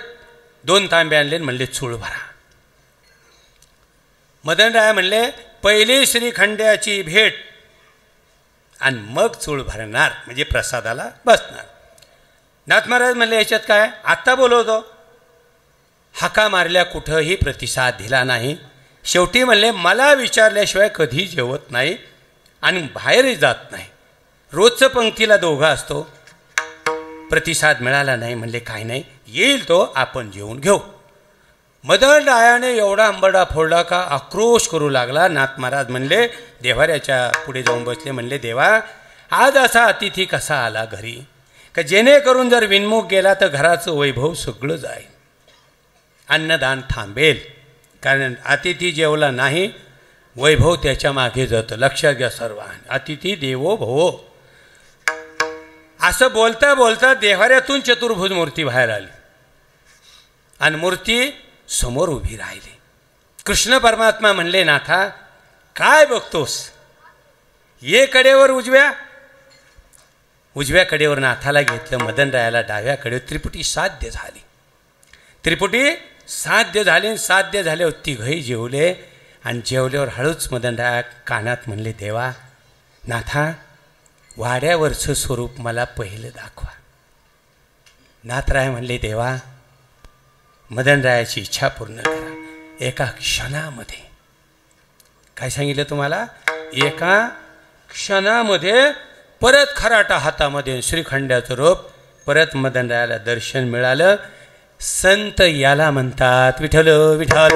2 तांबे आणले. म्हणले चूळ भरा. मदनराय म्हणले पहिली श्रीखंड्याची भेट आणि मग चूळ भरणार, म्हणजे प्रसादाला बसणार. नाथ महाराज म्हणले याच्यात काय, आत्ता बोलवतो. हाका मारल्या कुठंही प्रतिसाद दिला नाही. शेवटी म्हणले मला विचारल्याशिवाय कधी जेवत नाही आणि बाहेरही जात नाही. रोजचं पंक्तीला दोघं असतो. प्रतिसाद मिळाला नाही. म्हणले काय नाही, येईल तो, आपण जेवून घेऊ. मदनरायाने एवढा आंबरडा फोडला का आक्रोश करू लागला. नाथ महाराज म्हणले देव्हाऱ्याच्या पुढे जाऊन बसले. म्हणले देवा, आज असा अतिथी कसा आला घरी का जेणेकरून जर विनमुख गेला तर घराचं वैभव सगळं जाईल, अन्नदान थांबेल. कारण अतिथी जेवला नाही, वैभव त्याच्या मागे जातं. लक्षात घ्या सर्व. अतिथी देवो भवो. असं बोलता बोलता देव्हाऱ्यातून चतुर्भुज मूर्ती बाहेर आली आणि मूर्ती समोर उभी राहिली. कृष्ण परमात्मा म्हणले नाथा काय बघतोस? ये कडेवर उजव्या कडेवर नाथाला घेतलं. मदनरायाला डाव्या कडेवर. त्रिपुटी साध्य झाली. त्रिपुटी साध्य झाली. साध्य झाल्यावर तिघही जेवले आणि जेवल्यावर हळूच मदनराया कानात म्हणले देवा, नाथा वाड्यावरचं स्वरूप मला पहिलं दाखवा. नाथराय म्हणले देवा, मदनरायाची इच्छा पूर्ण करा. एका क्षणामध्ये काय सांगितलं तुम्हाला? एका क्षणामध्ये परत खराटा हातामध्ये श्रीखंड्याचं रूप. परत मदनरायाला दर्शन मिळालं. संत याला म्हणतात विठ्ठल विठ्ठल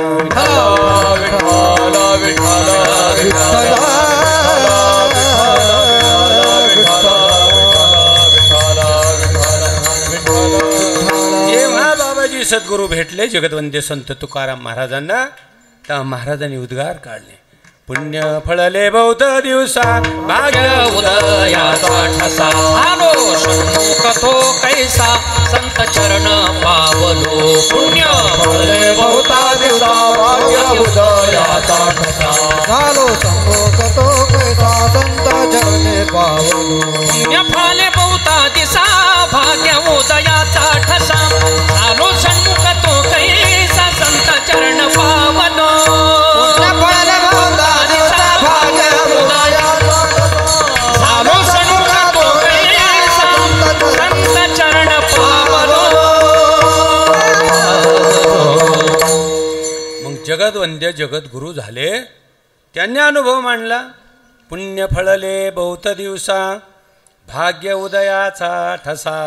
जेव्हा बाबाजी सद्गुरू भेटले जगतवंद्य संत तुकाराम महाराजांना, तेव्हा महाराजांनी उद्गार काढले. पुण्य फळले बहुत दिवसा भाग्य उदयाचा ठसा आलो सन्मुख तो कैसा संत चरण पावलो पुण्य फळले बहुता दिवसा भाग्य उदयाचा ठसा झालो संभोग तो कैसा संत चरणे पावलो पुण्य फळले बहुता दिसा भाग्य उदयाचा ठसा आलो सन्मुख तो कैसा संत चरण पावलो फळले बहुता दिवसा भाग्य उदयाचा झालो सन्मुख तो कैसा संत चरण पावलो मग जगदवंद्य जगद्गुरु झाले. त्यांनी अनुभव मांडला. पुण्य फळले बहुत दिवसा भाग्य उदयाचा ठसा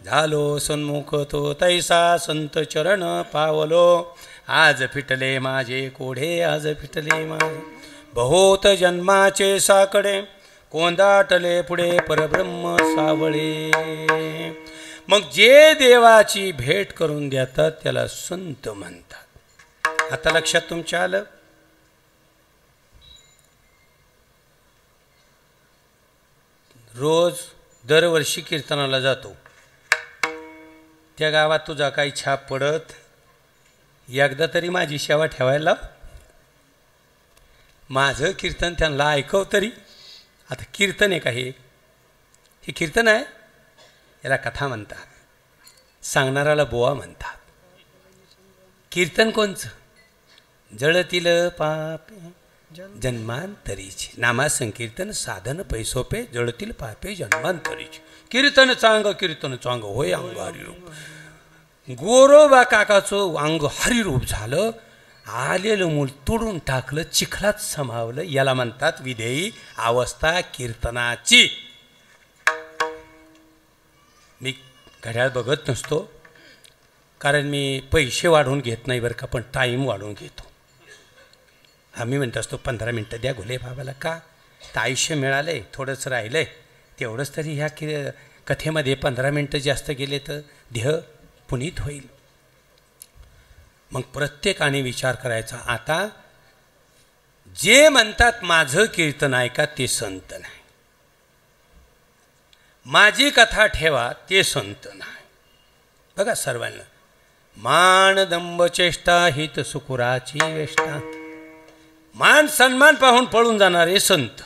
झालो सन्मुख तो तैसा संत चरण पावलो. आज फिटले माझे कोढे आज फिटले माझे बहुत जन्माचे साकडे कोंदाटले पुढे परब्रह्म सावळे. मग जे देवाची भेट करून देतात त्याला संत म्हणतात. आता लक्षात तुमच्या आलं. रोज दरवर्षी कीर्तनाला जातो. त्या गावात तुझा काही छाप पडत एकदा तरी माझी सेवा ठेवायला माझं कीर्तन त्यांना ऐकव तरी. आता कीर्तन आहे का हे कीर्तन आहे. याला कथा म्हणतात. सांगणाराला बोवा म्हणतात. कीर्तन कोणचं. जळतील पापे जन्मांतरीचे नामा संकीर्तन साधन पैसोपे जळतील पापे जन्मांतरीचे. कीर्तन चांग होय अंग हरिरूप. गोरोबा काकाचं अंग हरिरूप झालं. आलेलं मूल तोडून टाकलं चिखलात समावलं. याला म्हणतात विधेयी अवस्था कीर्तनाची. मी घड्याळ बघत नसतो कारण मी पैसे वाढवून घेत नाही बरं का, पण टाईम वाढवून घेतो. आम्ही म्हणत असतो 15 मिनटं द्या घुले बाबाला. का तर आयुष्य मिळालं आहे थोडंसं राहिलं आहे तेवढंच तरी ह्या कथेमध्ये 15 मिनटं जास्त गेले तर देह पुनीत होईल. मग प्रत्येकाने विचार करायचा. आता जे म्हणतात माझं कीर्तन ऐका ते संत नाही, माझी कथा ठेवा ते संत नाही. बघा सर्वांना मान दंभ चेष्टा हित सुकुराची वेष्टा. मान सन्मान पाहून पळून जाणारे संत.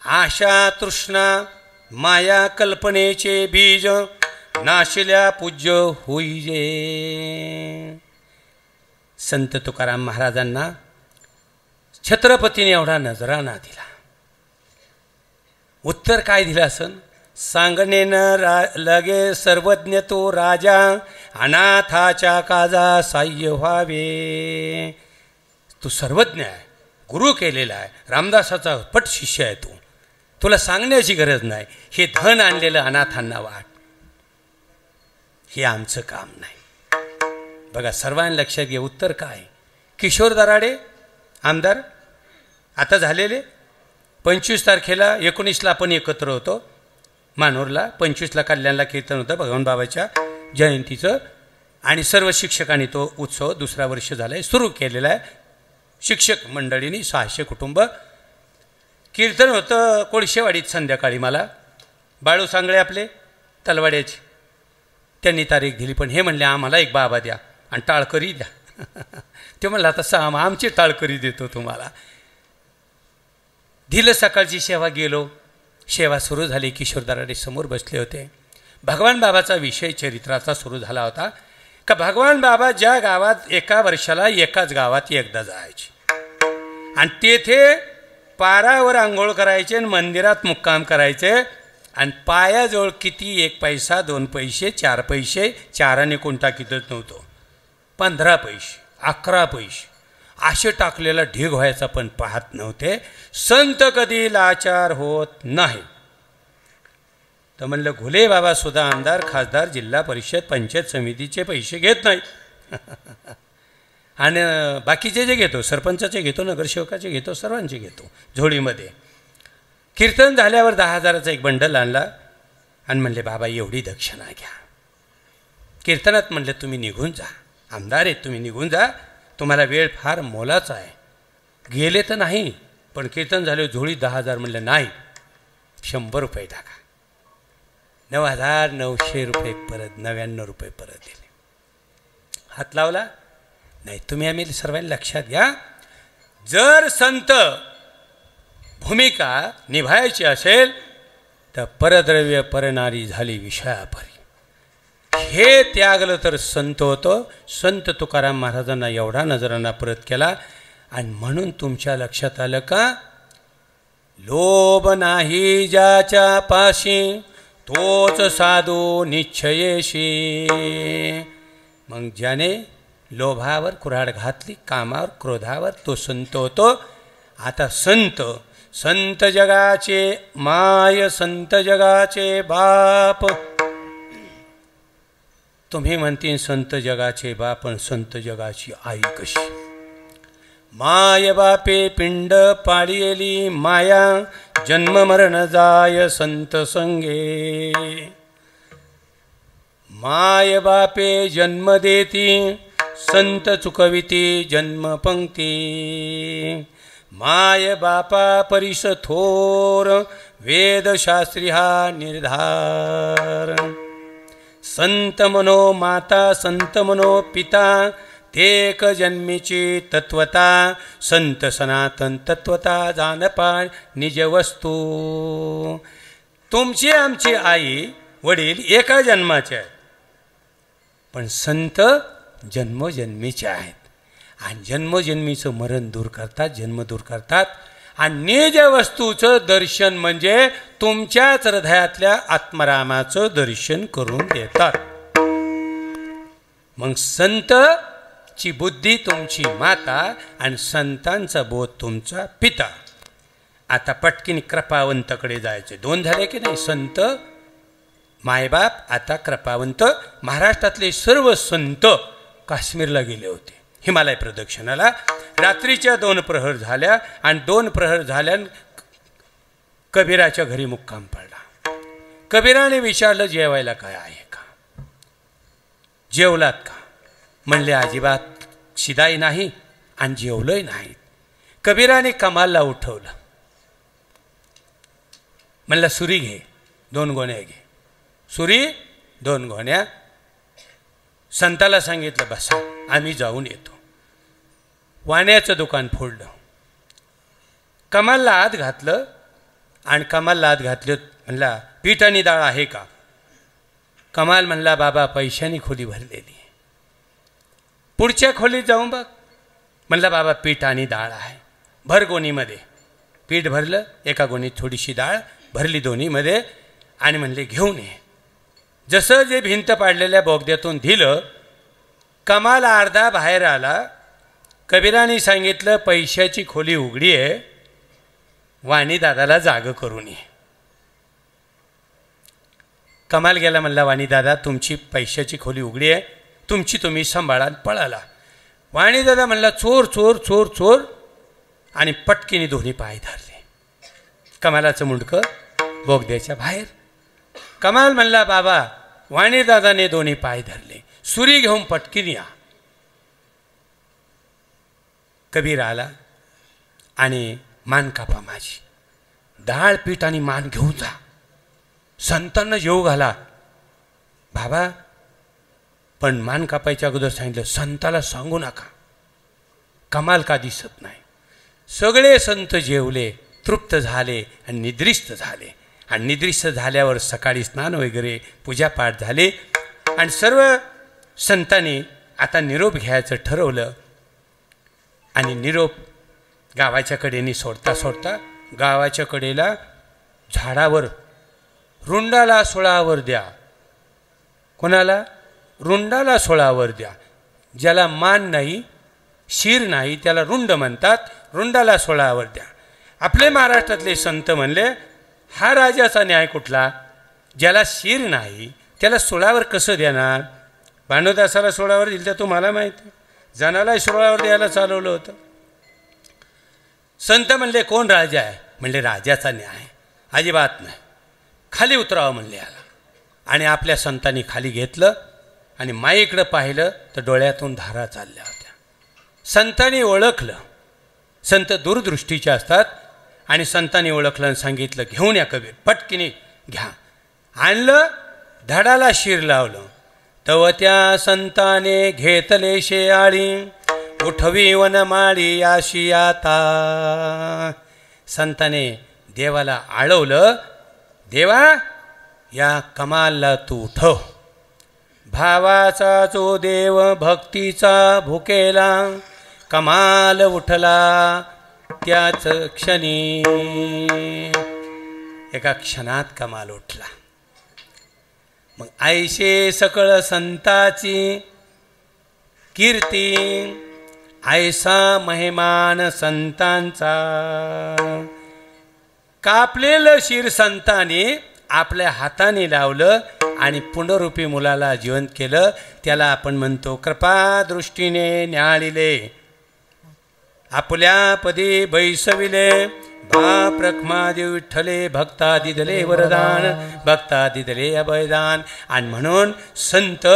आशा तृष्णा माया कल्पनेचे बीज नाशिल्या पूज्य होईजे. संत तुकाराम महाराजांना छत्रपतीने एवढा नजराणा दिला. उत्तर काय दिलं असन. सांगणे न लगे सर्वज्ञ तो राजा अनाथाच्या काजा साह्य व्हावे. तू सर्वज्ञ आहे, गुरु केलेला आहे, रामदासाचा पट शिष्य आहे. तुला सांगण्याची गरज नाही. हे धन आणलेलं अनाथांना वाट. हे आमचं काम नाही. बघा सर्वांनी लक्षात घे. उत्तर काय. किशोर दराडे आमदार आता झालेले 25 तारखेला 19ला आपण एकत्र होतो मानूरला. 25ला कल्याणला कीर्तन होतं भगवान बाबाच्या जयंतीचं. आणि सर्व शिक्षकांनी तो उत्सव दुसरा वर्ष झाला आहे सुरू केलेला आहे. शिक्षक मंडळींनी 600 कुटुंब. कीर्तन होतं कोळशेवाडीत संध्याकाळी. मला बाळू सांगळे आपले तलवाड्याचे त्यांनी तारीख दिली. पण हे म्हणले आम्हाला एक बाबा द्या आणि टाळकरी द्या. ते म्हणलं तसं आमची टाळकरी देतो तुम्हाला. दिलं. सकाळची सेवा गेलो. सेवा सुरू झाली. किशोर दराडे समोर बसले होते. भगवान बाबाचा विषय चरित्राचा सुरू झाला होता का भगवान बाबा ज्या गावात एका वर्षाला एकाच गावात एकदा जायचे आणि तेथे पारावर आंघोळ करायचे आणि मंदिरात मुक्काम करायचे. आणि पायाजवळ किती 1 पैसा 2 पैसे 4 पैसे 4 कोण टाकीतच नव्हतो. 15 पैसे 11 पैसे असे टाकलेला ढीग व्हायचा पण पाहत नव्हते. संत कधी लाचार होत नाही. तर म्हणलं घुले बाबा सुद्धा आमदार खासदार जिल्हा परिषद पंचायत समितीचे पैसे घेत नाही. आणि बाकीचे जे घेतो सरपंचाचे घेतो नगरसेवकाचे घेतो सर्वांचे घेतो झोळीमध्ये. कीर्तन झाल्यावर 10,000चा एक बंडल आणला आणि म्हणले बाबा एवढी दक्षिणा घ्या. कीर्तनात म्हणले तुम्ही निघून जा. आमदार आहेत तुम्ही निघून जा. तुम्हाला वेळ फार मोलाचा आहे. गेले तर नाही, पण कीर्तन झाले झोळी 10,000 म्हणलं नाही, 100 रुपये टाका. 9,900 रुपये परत, 99 रुपये परत दिले. हात लावला नाही. तुम्ही आम्ही सर्वांनी लक्षात घ्या, जर संत भूमिका निभायची असेल तर परद्रव्य परनारी झाली विषयापरी. हे त्यागलं तर संत होतं. संत तुकाराम महाराजांना एवढा नजरांना परत केला. आणि म्हणून तुमच्या लक्षात आलं का, लोभ नाही ज्याच्या पाशी तोच साधू निश्चयेशी. मग ज्याने लोभावर कुऱ्हाड घातली, कामावर क्रोधावर, तो संत होतो. आता संत, संत जगाचे माय, संत जगाचे बाप. तुम्ही म्हणतील संत जगाचे बाप, पण संत जगाची आई कशी? माय बापे पिंड पाळिली माया, जन्म मरण जाय संत संगे. माय बापे जन्म देती, संत चुकविती जन्म पंक्ती. माय बापा परिस थोर, वेदशास्त्री हा निर्धार. संत मनो माता, संत मनो पिता, तेक जन्मीची तत्वता. संत सनातन तत्वता जानपा निज वस्तू. तुमची आमची आई वडील एका जन्माचे आहेत, पण संत जन्मोजन्मीचे आहेत. आणि जन्मोजन्मीचं मरण दूर करतात, जन्म दूर करतात. आणि निज वस्तूचं दर्शन म्हणजे तुमच्याच हृदयातल्या आत्मरामाचं दर्शन करून देतात. मग संत ची बुद्धी तुमची माता आणि संतांचा बोध तुमचा पिता. आता पटकीने कृपावंताकडे जायचे. 2 झाले की नाही, संत मायबाप. आता कृपावंत. महाराष्ट्रातले सर्व संत काश्मीरला गेले होते हिमालय प्रदक्षिणाला. रात्रीच्या 2 प्रहर झाल्या आणि 2 प्रहर झाल्यान कबीराच्या घरी मुक्काम पडला. कबीराने विचारलं, जेवायला काय आहे का? जेवलात का? म्हणले अजिबात शिदाई नाही आणि जेवलोय नाही. कबीराने कमालला उठवलं. म्हणलं सुरी घे, 2 गोण्या घे. सुरी, 2 गोण्या. संताला सांगितलं बसा, आम्ही जाऊन येतो. वाण्याचं दुकान फोडलं. कमालला आत घातलं आणि कमालला आत घातलं. म्हणला पीठ आणि डाळ आहे का? कमाल म्हणला बाबा पैशानी खोली भरलेली. पुढच्या खोलीत जाऊन बघ. म्हणलं बाबा पीठ आणि डाळ आहे. भर गोणीमध्ये. पीठ भरलं, एका गोणीत थोडीशी डाळ भरली दोन्हीमध्ये आणि म्हणले घेऊन ये. जसं जे भिंत पाडलेल्या बोगद्यातून दिलं, कमाल अर्धा बाहेर आला. कबीराने सांगितलं पैशाची खोली उघडी आहे, वाणी दादाला जाग करून ये. कमाल गेला. म्हणला वाणी दादा तुमची पैशाची खोली उघडी आहे, तुमची तुम्ही सांभाळा. पळाला. वाणी दादा म्हणला चोर चोर चोर चोर आणि पटकीने दोन्ही पाय धरले. कमालाचं मुंडकं बोगद्याच्या बाहेर. कमाल म्हणला बाबा, वाणी दादाने दोन्ही पाय धरले. सुरी घेऊन पटकीने या. कबीर आला आणि मान कापा माझी. डाळ पीठ आणि मान घेऊन जा. संतांना जेव घाला. बाबा पण मान कापायच्या अगोदर सांगितलं संताला सांगू नका. कमाल का दिसत नाही. सगळे संत जेवले, तृप्त झाले आणि निद्रिस्त झाले. आणि निद्रिस्त झाल्यावर सकाळी स्नान वगैरे पूजापाठ झाले आणि सर्व संतांनी आता निरोप घ्यायचं ठरवलं. आणि निरोप गावाच्या कडेने सोडता सोडता गावाच्या कडेला झाडावर रुंडाला सोळावर द्या. कोणाला? रुंडाला सोळावर द्या. ज्याला मान नाही, शिर नाही, त्याला रुंड म्हणतात. रुंडाला सोळावर द्या. आपले महाराष्ट्रातले संत म्हणले हा राजाचा न्याय कुठला? ज्याला शिर नाही त्याला सोळावर कसं देणार? भानुदासाला सोळावर दिलं तर तुम्हाला माहिती, जनाला सोळावर द्यायला चालवलं होतं. संत म्हणले कोण राजा आहे? म्हणले राजाचा न्याय अजिबात नाही, खाली उतरावं म्हणले याला. आणि आपल्या संतांनी खाली घेतलं आणि माईकडं पाहिलं तर डोळ्यातून धारा चालल्या होत्या. संतांनी ओळखलं. संत दूरदृष्टीचे असतात आणि संतांनी ओळखलं आणि सांगितलं घेऊन या कबीर, पटकिनी घ्या. आणलं, धडाला शिर लावलं. तव त्या संताने घेतले शेआळी, उठवी वनमाळी आशी आता. संताने देवाला आळवलं, देवा या कमालला तू उठव. भावाचा जो देव भक्तीचा भुकेला, कमाल उठला त्याच क्षणी. एका क्षणात कमाल उठला. मग ऐशे सकळ संताची कीर्ती, ऐसा महिमान संतांचा. कापलेलं शिर संतांनी आपल्या हाताने लावलं आणि पुनरूपी मुलाला जिवंत केलं. त्याला आपण म्हणतो कृपा दृष्टीने न्याळिले, आपल्या पदी बैसविले. बाप रखमादेव विठ्ठले, भक्ता दिदले वरदान, भक्ता दिदले अभयदान. आणि म्हणून संत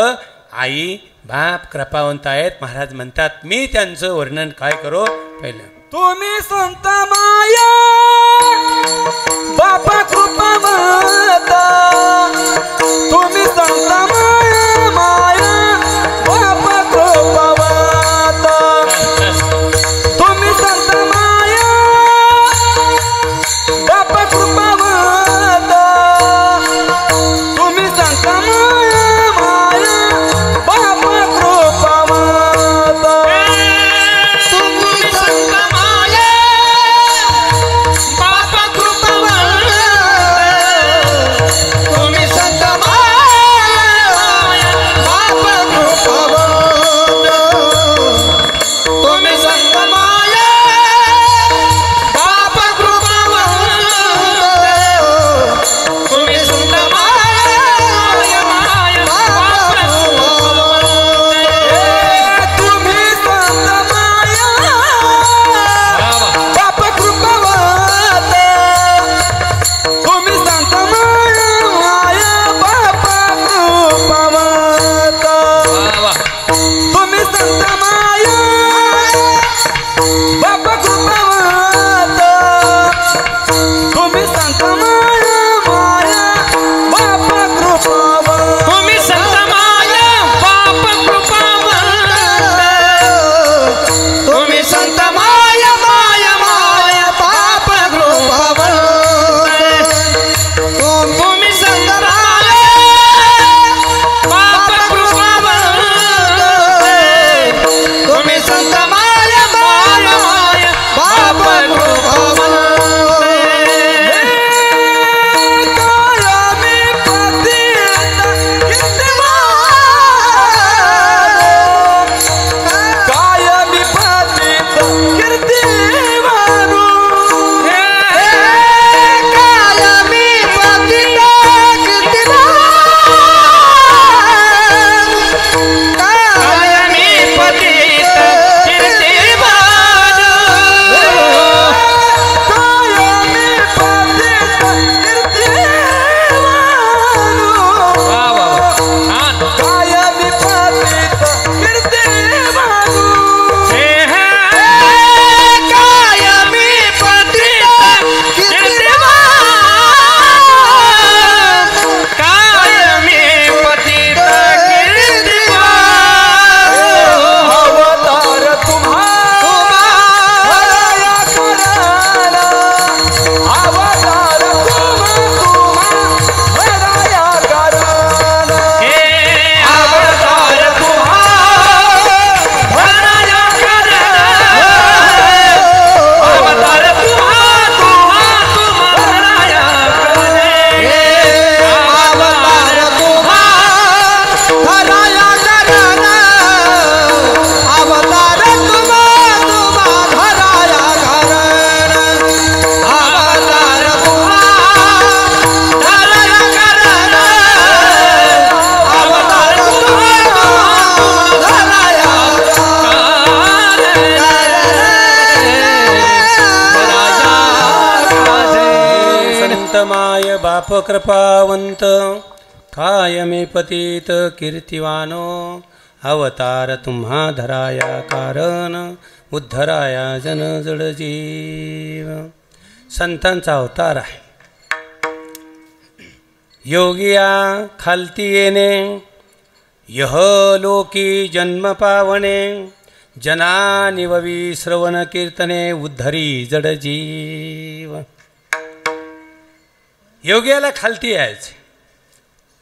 आई बाप कृपावंत आहेत. महाराज म्हणतात मी त्यांचं वर्णन काय करो. पहिलं तुम्ही संत माया बापा कृपावंत, तुम्ही संत माया माया बापा कृपावंत, तुम्ही संत माया बापा कृपावंत, तुम्ही संत माया माया बापा कृपावंत. तुम्ही संत माया बापा कृपावंत, तुम्ही संत माया बापा कृपावंत, तुम्ही संत माया बापा कृपावंत, तुम्ही संत माया माया बापा तुम्ही संत माया बाप कृपावंत, तुम्ही संत माया बाप कृपावंत, तुम्ही संत माया बाप कृपावंत, तुम्ही संत माया माया बाप कृपावंत. तुम्ही संत माया बाप कृपावंत, तुम्ही संत माया माया माया बाप कृपावंत, तुम्ही संत माया बाप कृपावंत, तुम्ही संत माया माया माया बाप कृपावंत. कायमी पतित कीर्तिवानो, कायमी पतित कीर्तिवान, कायमी पतित कीर्तिवान, कायमी पतित कीर्तिवानो, कायमी पतित कीर्तिवानो, कायमी पतित कीर्तिवान, कायमी पतित कीर्तिवान. अवतार तुम्हारा या कराना, अवतार तुम्हारा या कराना, हे अवतार तुम्हारा भराया करा, अवतार तुम्हारा भराया करे, अवतार तुम्हारा भराया करना, अवतार तुम्हारा भराया करना, अवतार तुम्हारा भराया करना, अवतार तुम्हारा भराया संत माय बाप कृपावंत, कायमे पतित कीर्तिवानो. अवतार तुम्हा धराया कारण, उद्धराया जन जड जीव. संतांचा अवतार आहे. योगिया खालती येणे यह लोकी जन्म पावणे जना निववी श्रवण कीर्तने उद्धरी जड जीव. योग्याला खालती यायचे.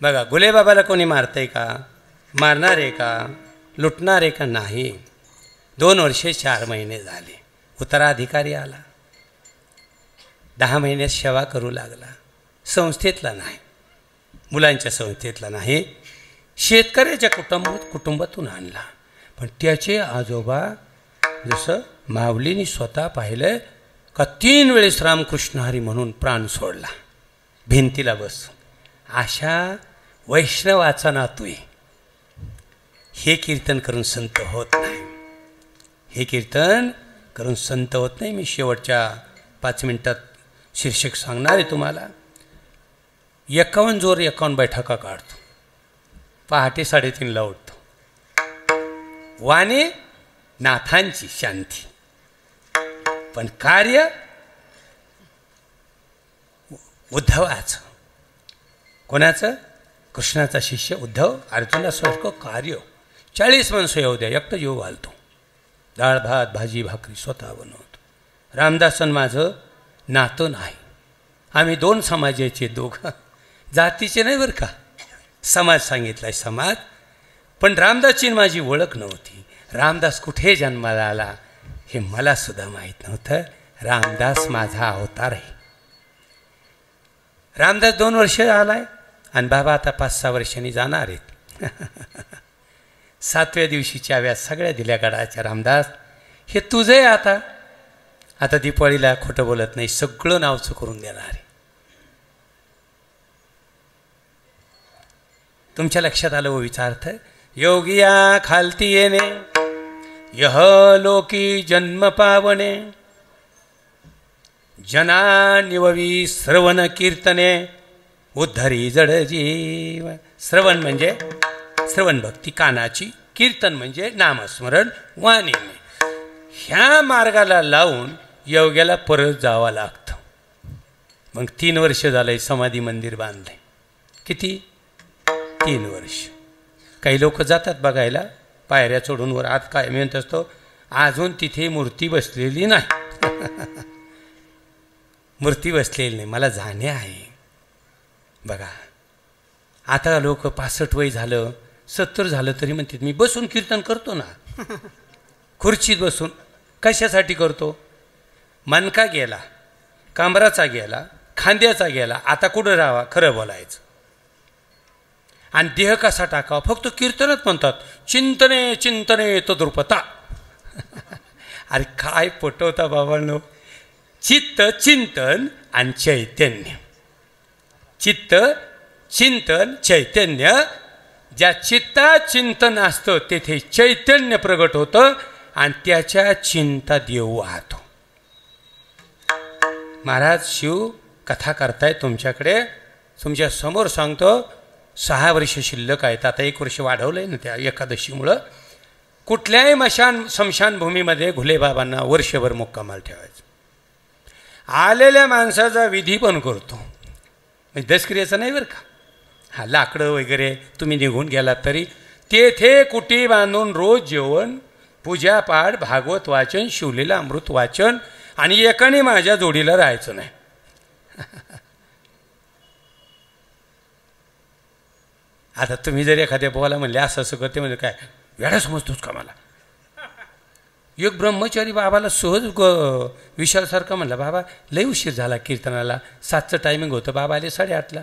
बघा गुलेबाबाला कोणी मारतंय का? मारणार आहे का? लुटणार आहे का? नाही. 2 वर्षे 4 महिने झाले. उत्तराधिकारी आला. 10 महिन्यात सेवा करू लागला. संस्थेतला नाही, मुलांच्या संस्थेतला नाही, शेतकऱ्याच्या कुटुंबातून आणला. पण त्याचे आजोबा जसं माऊलींनी स्वतः पाहिलं का 3 वेळेस रामकृष्ण हरी म्हणून प्राण सोडला भिंतीला बसून. अशा वैष्णवाचा नातू आहे. हे कीर्तन करून संत होत नाही. हे कीर्तन करून संत होत नाही. मी शेवटच्या 5 मिनिटात शीर्षक सांगणार आहे तुम्हाला. 51 जोर 51 बैठका काढतो. पहाटे 3:30ला उठतो. वाणी नाथांची शांती, पण कार्य उद्धवाचं. कोणाचं? कृष्णाचा शिष्य उद्धव. अर्जुनासारखं कार्य 40 माणसं येऊ द्या, एकटं जेव घालतो. डाळ भात भाजी भाकरी स्वतः बनवतो. रामदासन माझं नातं नाही. आम्ही 2 समाजाचे, दोघं जातीचे नाही बरं का. समाज सांगितलाय समाज. पण रामदासची माझी ओळख नव्हती. रामदास कुठे जन्माला आला हे मला सुद्धा माहीत नव्हतं. रामदास माझा अवतार आहे. रामदास 2 वर्ष आलाय आणि बाबा आता 5-6 वर्षांनी जाणार आहेत. 7व्या दिवशी चाव्या सगळ्या दिल्या गडाच्या. रामदास हे तुझं आहे. आता दिपावळीला खोटं बोलत नाही, सगळं नावचं करून देणार आहे. तुमच्या लक्षात आलं व विचारत. योगिया खालती येणे यह लोकी जन्म पावणे जना निववी श्रवण कीर्तने उद्धरी जड जीव. श्रवण म्हणजे श्रवण भक्ती कानाची, कीर्तन म्हणजे नामस्मरण वाणीने. ह्या मार्गाला लावून योग्याला परत जावं लागतं. मग 3 वर्ष झालंय समाधी मंदिर बांधलंय. किती? 3 वर्ष. काही लोक जातात बघायला, पायऱ्या चढून वर. आत काय म्हणत असतो, अजून तिथे मूर्ती बसलेली नाही. मूर्ती बसलेली नाही, मला जाणे आहे. बघा आता लोक 65 वय झालं, 70 झालं तरी म्हणतात मी बसून कीर्तन करतो ना. खुर्चीत बसून. कशासाठी करतो? मनका गेला, कांबराचा गेला, खांद्याचा गेला, आता कुठं राहावा? खरं बोलायचं. आणि देह कसा टाकावा? फक्त कीर्तनच म्हणतात. चिंतने चिंतने तद्रुपता. अरे काय पटवता बाबांनो. चित्त चिंतन आणि चैतन्य. चित्त चिंतन चैतन्य. ज्या चित्तात चिंतन असतं तेथे चैतन्य प्रगट होतं आणि त्याच्या चिंता देव वाहतो. महाराज शिव कथा करताय तुमच्याकडे, तुमच्या समोर सांगतो. 6 वर्ष शिल्लक आहेत. आता 1 वर्ष वाढवलं आहे ना त्या एकादशीमुळं. कुठल्याही स्मशानभूमीमध्ये घुलेबाबांना वर्षभर मुक्कामाल ठेवायचं. आलेल्या माणसाचा विधी पण करतो. म्हणजे दसक्रियेचं नाही बरं का. हा लाकडं वगैरे तुम्ही निघून गेलात तरी तेथे कुटी बांधून रोज जेवण, पूजापाठ, भागवत वाचन, शिवलीला अमृत वाचन आणि एकाने माझ्या जोडीला राहायचं नाही. आता तुम्ही जर एखाद्या बोला म्हणले असं असं करते म्हणजे काय वेळा समजतोच का मला. एक ब्रह्मचारी बाबाला सहज विशालसारखा म्हणला, बाबा लई उशीर झाला कीर्तनाला, 7चं टायमिंग होतं, बाबा आले 8:30ला.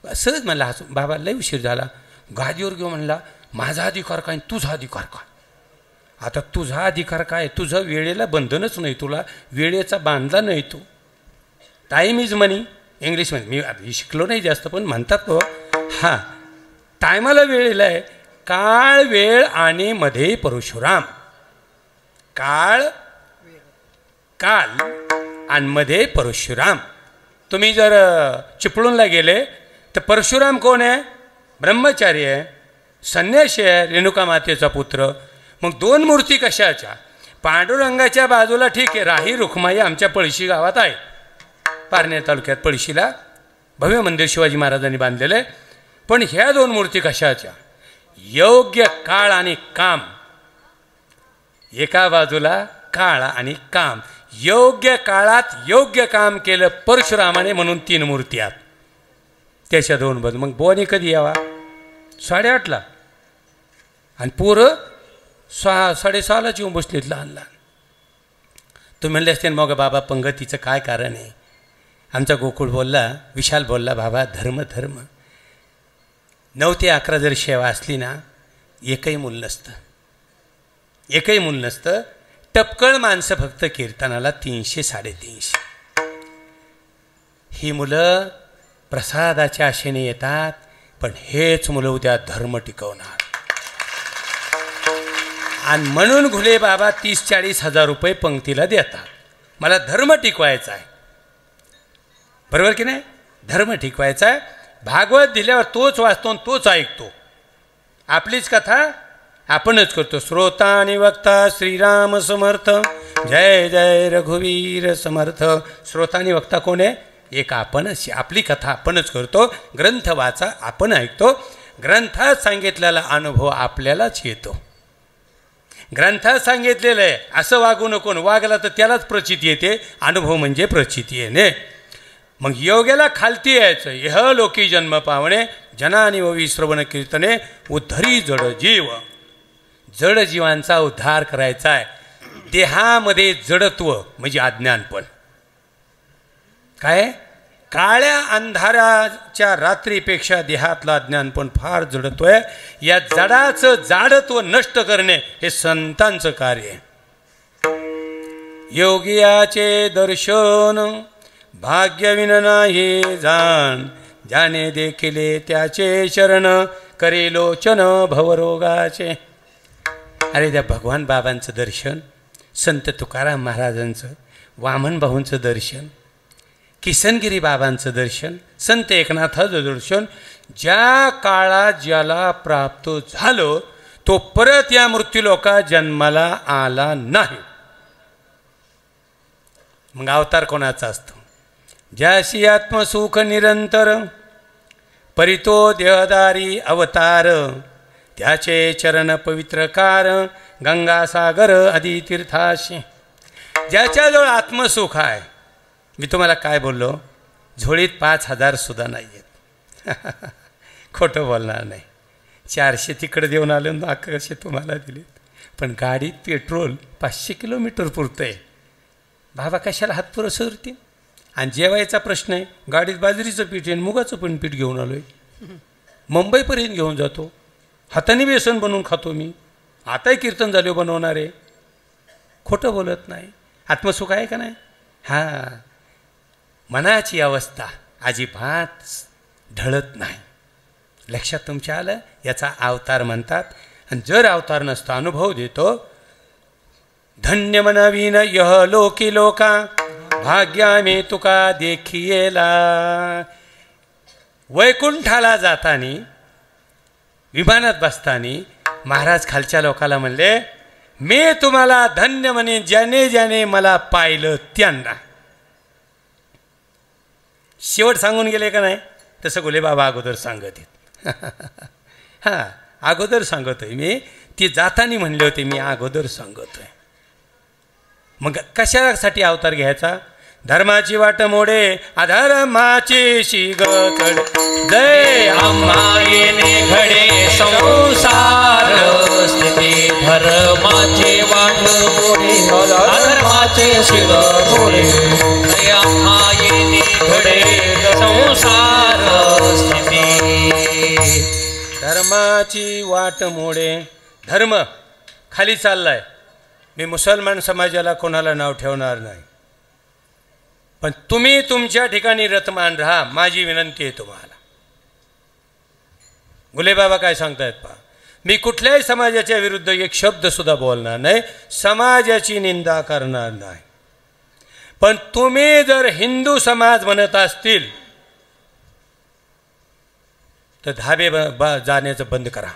सहज म्हणला हसून, बाबा लई उशीर झाला. गादीवर घेऊ म्हणला, माझा अधिकार काय तुझा अधिकार काय? आता तुझा अधिकार काय? तुझं वेळेला बंधनच नाही, तुला वेळेचा बांधला नाही तू. टाईम इज मनी इंग्लिशमध्ये. मी शिकलो नाही जास्त पण म्हणतात तो. हां, टायमाला वेळेला आहे. काळ वेळ आणि मध्ये परशुराम. काळ काल आणि मध्ये परशुराम. तुम्ही जर चिपळूणला गेले तर परशुराम कोण आहे? ब्रह्मचारी आहे, संन्यासी आहे, रेणुका मातेचा पुत्र. मग 2 मूर्ती कशाच्या? पांडुरंगाच्या बाजूला ठीक आहे, राही रुखमाई आमच्या पळशी गावात आहे, पारनेर तालुक्यात पळशीला भव्य मंदिर शिवाजी महाराजांनी बांधलेलं आहे. पण ह्या दोन मूर्ती कशाच्या? योग्य काळ आणि काम. एका बाजूला काळ आणि काम, योग्य काळात योग्य काम केलं परशुरामाने, म्हणून 3 मूर्ती आहेत. त्याच्या 2 बाजू. मग बोनी कधी यावा? 8:30ला. आणि पोरं 6:30लाच येऊन बसलेत लहान लहान. तुम्ही म्हणले असते मग बाबा पंगतीचं काय कारण आहे? आमचा गोकुळ बोलला, विशाल बोलला, बाबा धर्म धर्म. 9 ते 11 जर सेवा असली ना, एकही मूल नसतं, एकही मूल नसतं. टपकळ माणसं फक्त कीर्तनाला 300-350. ही मुलं प्रसादाच्या आशेने येतात, पण हेच मुलं उद्या धर्म टिकवणार. आणि म्हणून घुले बाबा 30-40 हजार रुपये पंक्तीला देतात. मला धर्म टिकवायचा आहे, बरोबर की नाही? धर्म टिकवायचा आहे. भागवत दिल्यावर तोच वाचतो आणि तोच ऐकतो. आपलीच कथा आपणच करतो. श्रोता आणि वक्ता श्रीराम समर्थ, जय जय रघुवीर समर्थ. श्रोता आणि वक्ता कोण आहे? एक आपणच. आपली कथा आपणच करतो. ग्रंथ वाचा, आपण ऐकतो. ग्रंथात सांगितलेला अनुभव आपल्यालाच येतो. ग्रंथात सांगितलेलं आहे असं वागू नको, वागला तर त्यालाच प्रचिती येते. अनुभव म्हणजे प्रचिती येणे. मग योग्याला खालती यायचं. यह लोकी जन्म पावणे, जनानी ववी श्रवण कीर्तने, उद्धरी जड जीव. जड जीवांचा उद्धार करायचा आहे. देहामध्ये जडत्व म्हणजे अज्ञानपण. काय? काळ्या अंधाराच्या रात्रीपेक्षा देहातला अज्ञानपण फार जडत्व आहे. या जडाचं जाडत्व नष्ट करणे हे संतांचं कार्य आहे. योगियाचे दर्शन भाग्यविन नाही जाण, जाणे देखिले त्याचे शरण, करे लोचन भवरोगाचे. अरे त्या भगवान बाबांचं दर्शन, संत तुकाराम महाराजांचं, वामन भाऊंचं दर्शन, किसनगिरी बाबांचं दर्शन, संत एकनाथाचं दर्शन, ज्या काळात ज्याला प्राप्त झालं तो परत या मृत्यूलोकात जन्माला आला नाही. मग अवतार कोणाचा असतो? ज्याशी आत्मसुख निरंतर, परितो देहदारी अवतार, त्याचे चरण पवित्रकार, गंगासागर आदी तीर्थाशी. ज्याच्याजवळ आत्मसुख आहे. मी तुम्हाला काय बोललो? झोळीत 5,000 सुद्धा नाही आहेत. खोटं बोलणार नाही. 400 तिकडे देऊन आले, 1100 तुम्हाला दिलेत. पण गाडीत पेट्रोल 500 किलोमीटर पुरतं आहे. बाबा कशाला हात पुरं उरतील? आणि जेवायचा प्रश्न आहे. गाडीत बाजरीचं पीठ आहे, मुगाचं पण पीठ घेऊन आलो आहे. मुंबईपर्यंत घेऊन जातो. हाताने बेसन बनवून खातो मी. आताही कीर्तन झाले बनवणार आहे. खोटं बोलत नाही. आत्मसुख आहे का नाही? हां, मनाची अवस्था अजिबात ढळत नाही. लक्षात तुमच्या आलं? याचा अवतार म्हणतात. आणि जर अवतार नसता अनुभव देतो. धन्य मनवीन यह लोकी लोका, भाग्यामे तुका देखियेला. वैकुंठाला जातानी विमानात बसतानी महाराज खालच्या लोकाला म्हणले, मी तुम्हाला धन्य म्हणे ज्याने ज्याने मला पाहिलं त्यांना. शेवट सांगून गेले का नाही? तसं गोले बाबा अगोदर सांगत आहेत. हां, अगोदर सांगतोय मी. ते जातानी म्हणले होते, मी अगोदर सांगतोय. मग कशासाठी अवतार घ्यायचा? धर्माची वाट मोडे अधर्माची शिग चढ, जय आम्हायेने घडे संसार स्थिती. धर्माचे वाट मोडे अधर्माचे शिग मोडे, जय आम्हायेने घडे संसार स्थिती. धर्माची वाट मोडे. धर्म खाली चाललाय. मी मुसलमान समाजाला कोणाला नाव ठेवणार नाही, पण तुम्ही तुमच्या ठिकाणी रतमान राहा. माझी विनंती आहे तुम्हाला. गुलेबाबा काय सांगतायत पहा. मी कुठल्याही समाजाच्या विरुद्ध एक शब्द सुद्धा बोलणार नाही, समाजाची निंदा करणार नाही. पण तुम्ही जर हिंदू समाज म्हणत असतील तर धाबे जाण्याचं बंद करा.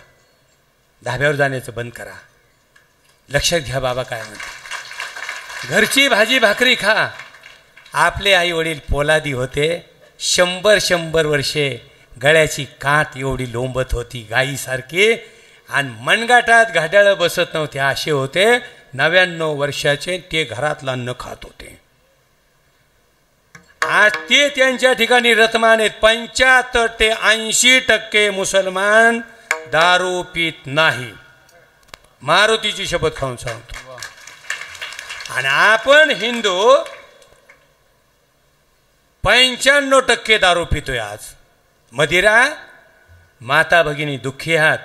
धाब्यावर जाण्याचं बंद करा. लक्षात घ्या बाबा काय म्हणतात. घरची भाजी भाकरी खा. आपले आई वडील पोलादी होते. 100 वर्षे गळ्याची काठ एवढी लोंबत होती गाईसारखी आणि मनगाटात घाटाळं बसत नव्हते असे होते. 99 वर्षाचे ते घरातलं अन्न खात होते. आज ते त्यांच्या ठिकाणी रतमान आहेत. 75 ते 80% मुसलमान दारू पित नाही. मारुतीची शपथ खाऊन सांगतो. आणि आपण हिंदू 95% दारू पितोय. आज मदिरा माता भगिनी दुःखी आहात.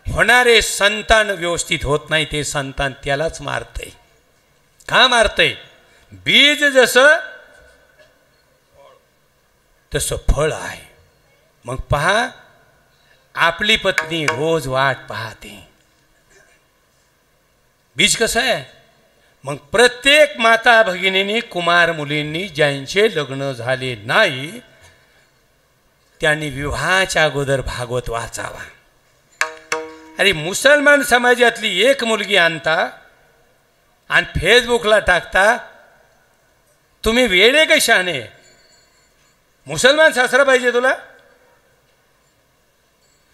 होणारे संतान व्यवस्थित होत नाही. ते संतान त्यालाच मारतय. का मारतय? बीज जसं तसं फळ आहे. मग पहा, आपली पत्नी रोज वाट पाहते. बीज कसं आहे? मग प्रत्येक माता भगिनींनी कुमार मुलींनी ज्यांचे लग्न झाले नाही त्यांनी विवाहाच्या अगोदर भागवत वाचावा. अरे मुसलमान समाजातली एक मुलगी आणता आणि फेसबुकला टाकता. तुम्ही वेडे कशाने? मुसलमान सासरा पाहिजे तुला?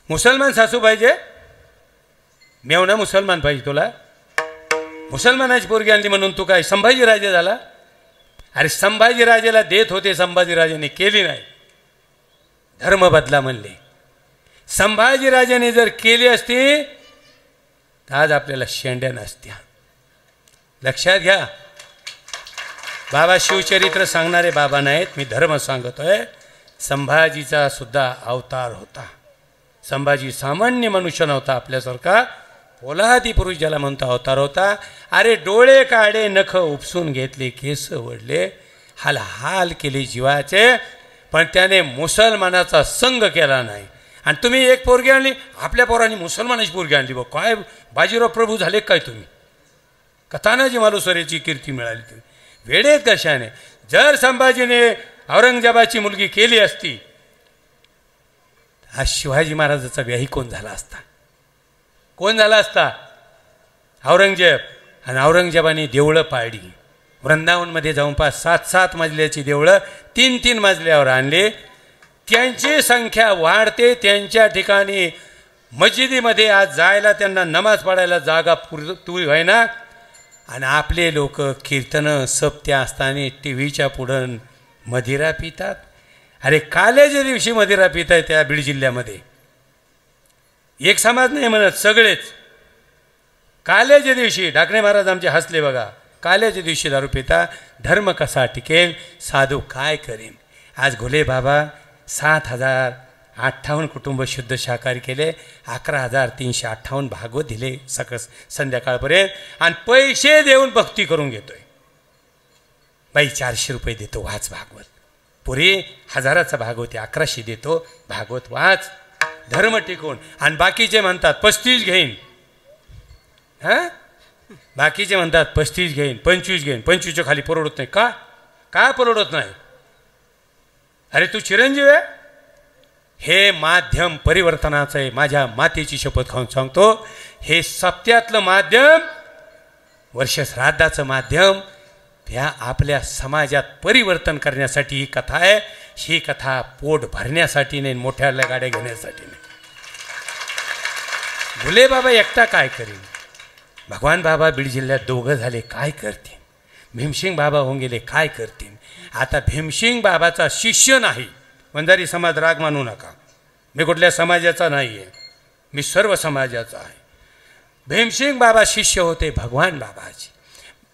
मुसलमान सासू पाहिजे? मेवना मुसलमान पाहिजे तुला? मुसलमानाची पोरगी आणली म्हणून तू काय संभाजीराजे झाला? अरे संभाजीराजेला देत होते, संभाजीराजेने केली नाही. धर्म बदला म्हणले. संभाजीराजाने जर केली असती तर आज आपल्याला शेंड्या नसत्या. लक्षात घ्या. बाबा शिवचरित्र सांगणारे बाबा नाहीत, मी धर्म सांगतोय. संभाजीचा सुद्धा अवतार होता. संभाजी सामान्य मनुष्य नव्हता आपल्यासारखा. पोलादी पुरुष ज्याला म्हणतो अवतार होता. अरे डोळे काढे, नख उपसून घेतले, केस वडले, हाल हाल केले जीवाचे, पण त्याने मुसलमानाचा संग केला नाही. आणि तुम्ही एक पोरगी आणली, आपल्या पोरांनी मुसलमानाची पोरगी आणली. बघ काय बाजीराव प्रभू झाले काय तुम्ही? कथानाजी मालुसरेची कीर्ती मिळाली. तुम्ही वेडेत कशाने? जर संभाजीने औरंगजेबाची मुलगी केली असती आज शिवाजी महाराजाचा व्याही कोण झाला असता? कोण झाला असता? औरंगजेब. आणि औरंगजेबाने देवळं पाडली. वृंदावनमध्ये जाऊन 7 मजल्याची देवळं 3 मजल्यावर आणले. त्यांची संख्या वाढते. त्यांच्या ठिकाणी मस्जिदीमध्ये आज जायला त्यांना नमाज पडायला जागा पुरती होईना. आणि आपले लोक कीर्तनं सप्त्या असताना टी व्हीच्या पुढं मदिरा पितात. अरे काल्याच्या दिवशी मदिरा पिताय त्या बीड जिल्ह्यामध्ये. एक समाज नाही म्हणत, सगळेच. काल्याच्या दिवशी डाकणे महाराज आमचे हसले बघा. काल्याच्या दिवशी दारू पिता. धर्म कसा टिकेल? साधू काय करेन? आज घुले बाबा 7,058 कुटुंब शुद्ध शाकाहारी केले. 11,358 भागवत दिले संध्याकाळपर्यंत. आणि पैसे देऊन भक्ती करून घेतोय. बाई 400 रुपये देतो, वाच भागवत. पुरी 1000चा भागवत 1100 देतो, भागवत वाच. धर्म टिकून. आणि बाकीचे म्हणतात 35 घेईन. हां, बाकीचे म्हणतात 35 घेईन, 25 घेईन. 25च्या खाली परवडत नाही. का? का परवडत नाही? अरे तू चिरंजीव आहे. हे माध्यम परिवर्तनाचं आहे. माझ्या मातेची शपथ खाऊन सांगतो. हे सप्त्यातलं माध्यम, वर्षश्राद्धाचं माध्यम, ह्या आपल्या समाजात परिवर्तन करण्यासाठी ही कथा आहे. ही कथा पोट भरण्यासाठी नाही, मोठ्या गाड्या घेण्यासाठी नाही. भुले बाबा एकटा काय करेल? भगवान बाबा बीड जिल्ह्यात 2 झाले, काय करतील? भीमसिंग बाबा होऊन गेले, काय करतील? आता भीमसिंग बाबाचा शिष्य नाही. वंजारी समाज राग मानू नका. मी कुठल्या समाजाचा नाही आहे, मी सर्व समाजाचा आहे. भीमसिंग बाबा शिष्य होते भगवान बाबाचे.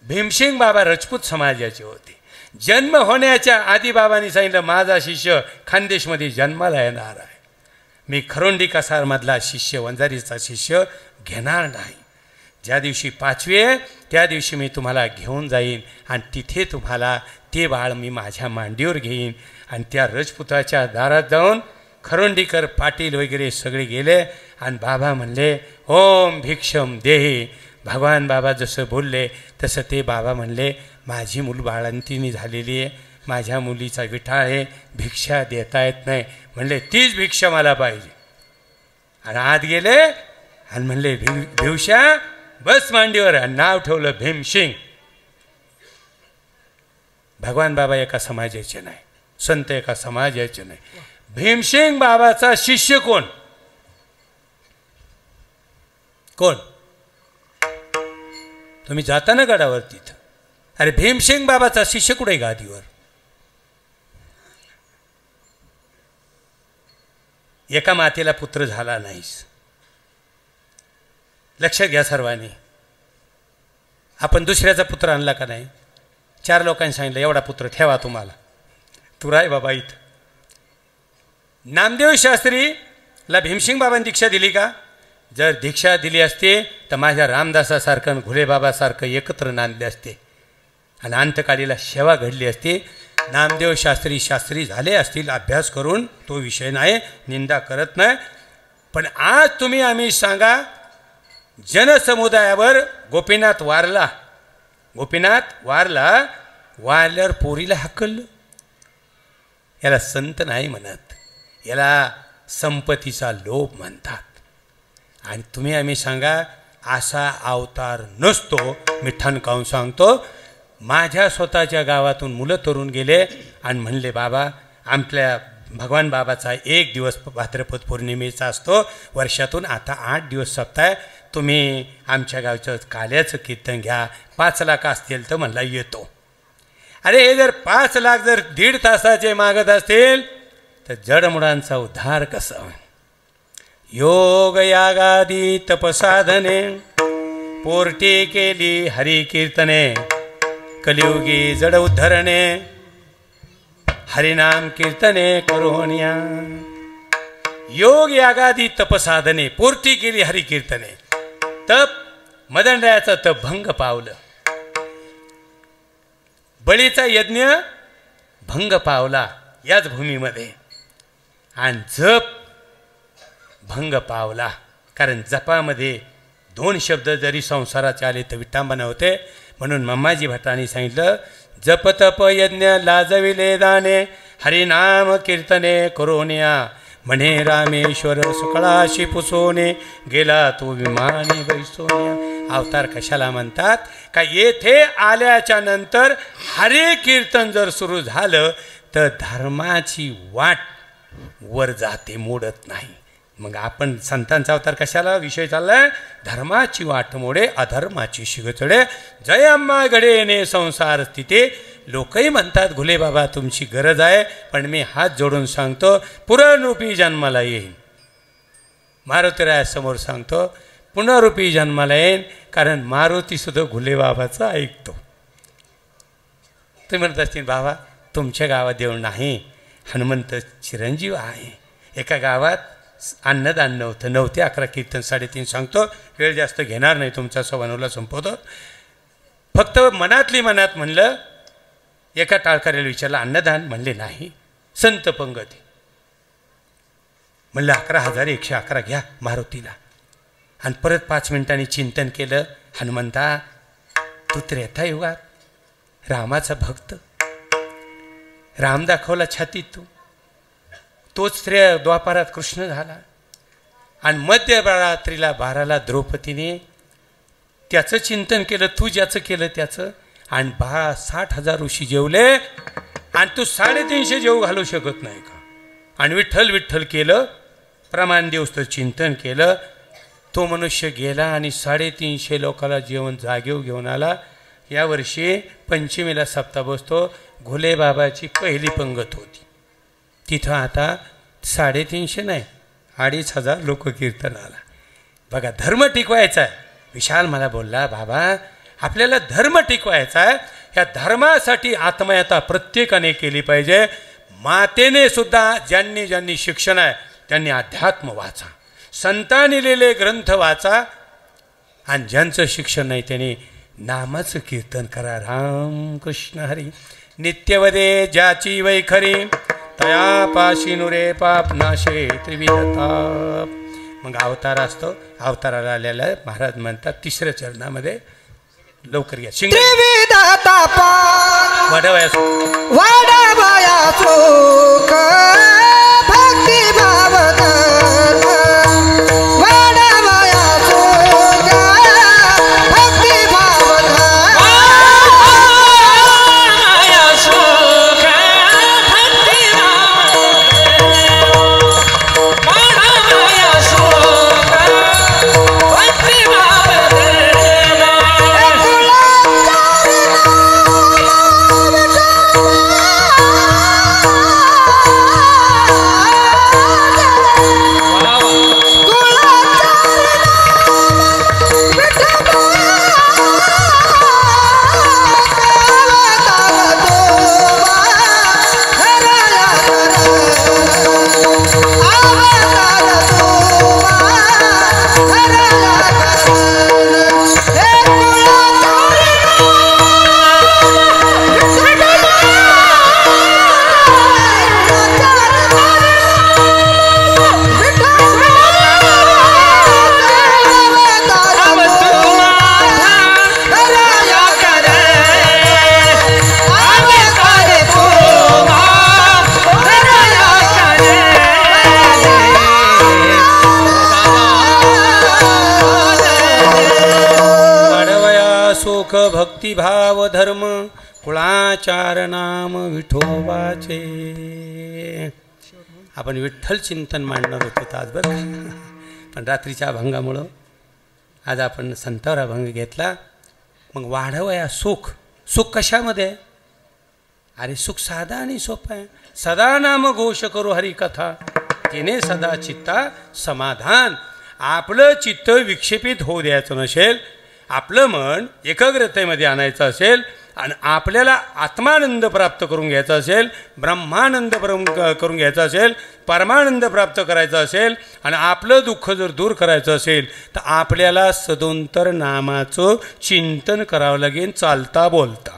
भीमसिंग बाबा राजपूत समाजाचे होते. जन्म होण्याच्या आधी बाबांनी सांगितलं माझा शिष्य खानदेशमध्ये जन्माला येणार आहे. मी खरोंडी कसारमधला शिष्य, वंजारीचा शिष्य घेणार नाही. ज्या दिवशी 5वी आहे त्या दिवशी मी तुम्हाला घेऊन जाईन आणि तिथे तुम्हाला ते बाळ मी माझ्या मांडीवर घेईन. आणि त्या राजपुताच्या दारात जाऊन खरोंडीकर पाटील वगैरे सगळे गेले आणि बाबा म्हणले ओम भिक्षम देही. भगवान बाबा जसं बोलले तसं ते बाबा म्हणले माझी मूल बाळंतीनी झालेली आहे, माझ्या मुलीचा विठाळ आहे, भिक्षा देता येत नाही. म्हणले तीच भिक्षा मला पाहिजे. आणि आत गेले आणि म्हणले भिवशा बस मांडीवर. आणि नाव ठेवलं भीमसिंग. भगवान बाबा एका समाजाचे नाही, संत एका समाजाचे नाही. भीमसेन बाबाचा शिष्य कोण कोण? तुम्ही जाता ना गडावर तिथं, अरे भीमसेन बाबाचा शिष्य कुठे गादीवर? एका मातेला पुत्र झाला नाहीस. लक्षात घ्या सर्वांनी. आपण दुसऱ्याचा पुत्र आणला का नाही? 4 लोकांनी सांगितलं एवढा पुत्र ठेवा तुम्हाला, तू राय बाबा इथं. नामदेव शास्त्रीला भीमसिंग बाबांनी दीक्षा दिली का? जर दीक्षा दिली असते तर माझ्या रामदासासारखं घुलेबाबासारखं एकत्र नांदले असते आणि अंतकालीला सेवा घडली असती. नामदेव शास्त्री झाले असतील अभ्यास करून, तो विषय नाही, निंदा करत नाही. पण आज तुम्ही आम्ही सांगा, जनसमुदायावर गोपीनाथ वारल्यावर पोरीला हकललं. याला संत नाही म्हणत, याला संपत्तीचा लोभ म्हणतात. आणि तुम्ही आम्ही सांगा असा अवतार नसतो. मी ठणकावून सांगतो, माझ्या स्वतःच्या गावातून मुलं तरुण गेले आणि म्हणले बाबा आपल्या भगवान बाबाचा 1 दिवस भाद्रपद पौर्णिमेचा असतो वर्षातून, आता 8 दिवस सप्ताह, तुम्ही आमच्या गावचं काल्याचं कीर्तन घ्या, 5 लाख असतील तर म्हणला येतो. अरे हे जर 5 लाख जर 1.5 तासाचे मागत असतील तर जडमुडांचा उद्धार कसा? योग यागादी तपसाधने पोरटी केली हरी कीर्तने, कलियुगी जड उद्धरणे हरिनाम कीर्तने करोनिया. योग यागादी तपसाधने पोरटी केली हरी कीर्तने. तप मदनरायाचं तप भंग पावलं, बळीचा यज्ञ भंग पावला याच भूमीमध्ये, आणि जप भंग पावला. कारण जपामध्ये 2 शब्द जरी संसाराचे आले तर विटंबना होते. म्हणून मम्माजी भट्टांनी सांगितलं, जप तप यज्ञ लाजविले दाने, हरिनाम कीर्तने करोनिया. म्हणे रामेश्वर सकळाशी पुसोने, गेला तो विमानी बैसोनिया. अवतार कशाला म्हणतात? का येथे आल्याच्या नंतर हरी कीर्तन जर सुरू झालं तर धर्माची वाट वर जाते, मोडत नाही. मग आपण संतांचा अवतार कशाला विषय चाललाय? धर्माची वाट मोडे अधर्माची शिगचडे, जय अम्मा घडेने संसार स्थिती. लोकही म्हणतात घुले बाबा तुमची गरज आहे, पण मी हात जोडून सांगतो पुनरूपी जन्माला येईन. मारुतीरायासमोर सांगतो पुनरूपी जन्माला येईन, कारण मारुती सुद्धा घुले बाबाचं ऐकतो. तुम्ही म्हणत असतील बाबा तुमच्या गावात देऊळ नाही, हनुमंत चिरंजीव आहे. एका गावात अन्नदान नव्हतं, 9 ते 11 कीर्तन 3:30 सांगतो, वेळ जास्त घेणार नाही तुमचा, 9:15 संपवतो. फक्त मनातली मनात म्हणलं, एका टाळकऱ्याला विचारलं अन्नदान, म्हणले नाही, संत पंगती. म्हणलं 11,111 घ्या मारुतीला. आणि परत 5 मिनिटांनी चिंतन केलं, हनुमंता तू त्रेता युगात रामाचा भक्त, राम दाखवला छातीत तोच द्वापारात कृष्ण झाला. आणि मध्यरात्रीला 12ला द्रौपदीने त्याचं चिंतन केलं, तू ज्याचं केलं त्याचं. आणि 60,000 ऋषी जेवले आणि तू 350 जेवू घालू शकत नाही का? आणि विठ्ठल विठ्ठल केलं, प्रमाण दिवस चिंतन केलं. तो मनुष्य गेला आणि 350 लोकांना जेवण जागेव घेऊन आला. यावर्षी पंचमीला सप्ताह बसतो. घुले बाबाची पहिली पंगत होती तिथं. आता 350 नाही 2,500 लोक कीर्तनाला. बघा धर्म टिकवायचा आहे. विशाल मला बोलला बाबा आपल्याला धर्म टिकवायचा आहे, या धर्मासाठी आत्महत्या प्रत्येकाने केली पाहिजे. मातेने सुद्धा ज्यांनी ज्यांनी शिक्षण आहे त्यांनी अध्यात्म वाचा, संतांनी लिहिलेले ग्रंथ वाचा, आणि ज्यांचं शिक्षण नाही त्यांनी नामाचं कीर्तन करा. राम कृष्ण हरी नित्यवदे ज्याची वैखरी, तया पाशी नुरे पाप नाशे त्रिविधता. मग अवतार असतो, अवताराला आलेला महाराज म्हणतात 3ऱ्या चरणामध्ये, लवकर घ्या शिंग वाढवाया सुख भक्ती भाव सुख सुख भक्तिभाव धर्म कुळाचार नाम विठोबाचे. आपण विठ्ठल चिंतन मांडणार होतो आज बरं, पण रात्रीच्या अभंगामुळं आज आपण संतावर अभंग घेतला. मग वाढवया सुख. सुख कशामध्ये? अरे सुख साधा आणि सोपं आहे. सदा नाम घोष करू हरिकथा तिने सदा चित्ता समाधान. आपलं चित्त विक्षेपित होऊ द्यायचं नसेल, आपलं मन एकाग्रतेमध्ये आणायचं असेल आणि आपल्याला आत्मानंद प्राप्त करून घ्यायचा असेल, ब्रह्मानंद करून घ्यायचा असेल, परमानंद प्राप्त करायचा असेल आणि आपलं दुःख जर दूर करायचं असेल तर आपल्याला सदोत्तर नामाचं चिंतन करावं लागेल, चालता बोलता.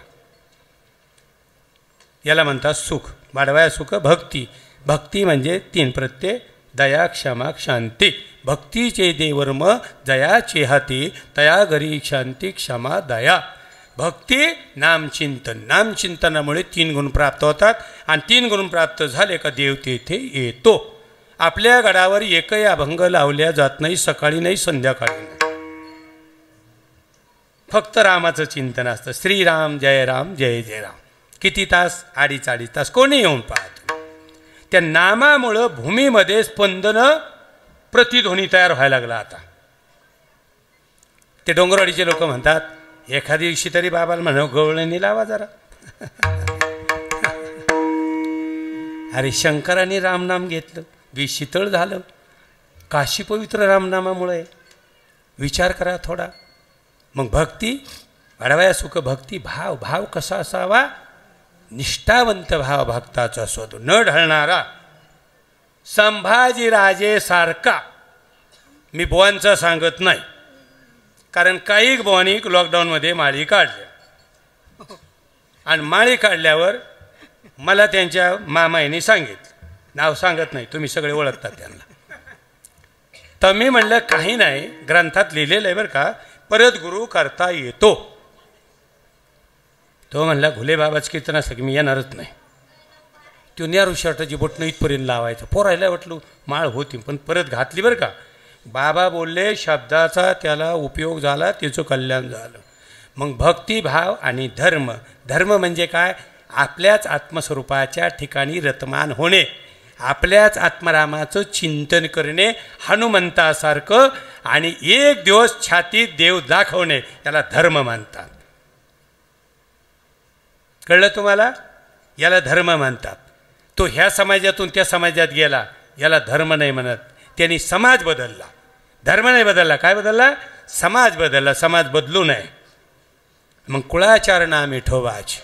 याला म्हणतात सुख. वाढवाया सुख भक्ती. भक्ती म्हणजे 3 प्रत्यय: दया क्षमा शांती. भक्तीचे देवर्म जयाचे हाती तया घरी शांती क्षमा दया. भक्ती नामचिंतन. नामचिंतनामुळे 3 गुण प्राप्त होतात आणि 3 गुण प्राप्त झाले का देव तेथे येतो. आपल्या गडावर एकही अभंग लावल्या जात नाही, सकाळी नाही संध्याकाळी नाही. फक्त रामाचं चिंतन असतं. श्रीराम जय राम जय जय राम. किती तास? 2.5 तास. कोणी येऊन पाहत. त्या नामामुळं भूमीमध्ये स्पंदन प्रतिध्वनी तयार व्हायला लागला. आता ते डोंगरवाडीचे लोक म्हणतात एखाद्या दिवशी तरी बाबाला म्हणा गवळणी लावा जरा. अरे शंकरांनी रामनाम घेतलं, विष शीतळ झालं. काशी पवित्र रामनामामुळे. विचार करा थोडा. मग भक्ती वाढवाया सुख भक्ती. भाव. भाव कसा असावा? निष्ठावंत भाव भक्ताचा असतो, न ढळणारा. संभाजीराजे सारखा. मी बुवांचा सांगत नाही, कारण काही बुवांनी लॉकडाऊनमध्ये माळी काढल्या आणि माळी काढल्यावर मला त्यांच्या मामाईने सांगितलं, नाव सांगत नाही, तुम्ही सगळे ओळखतात त्यांना. तर मी म्हणलं काही नाही, ग्रंथात लिहिलेलं आहे बरं का, परत गुरु करता येतो. तो म्हणला घुले बाबाच कीर्तन असलं की मी येणारच नाही. तो न्यारू शर्टाची बोटणं इथपर्यंत लावायचं. पोरायला वाटलं माळ होती, पण परत घातली बरं का. बाबा बोलले शब्दाचा त्याला उपयोग झाला, त्याचं कल्याण झालं. मग भक्तिभाव आणि धर्म. धर्म म्हणजे काय? आपल्याच आत्मस्वरूपाच्या ठिकाणी रतमान होणे, आपल्याच आत्मरामाचं चिंतन करणे हनुमंतासारखं, आणि एक दिवस छातीत देव दाखवणे, याला धर्म म्हणतात. कळलं तुम्हाला? याला धर्म म्हणतात. तो ह्या समाजातून त्या समाजात गेला, याला धर्म नाही म्हणत. त्यांनी समाज बदलला, धर्म नाही बदलला. काय बदलला? समाज बदलला. समाज बदलू नये. मग कुळाचार नाम विठोबाचे.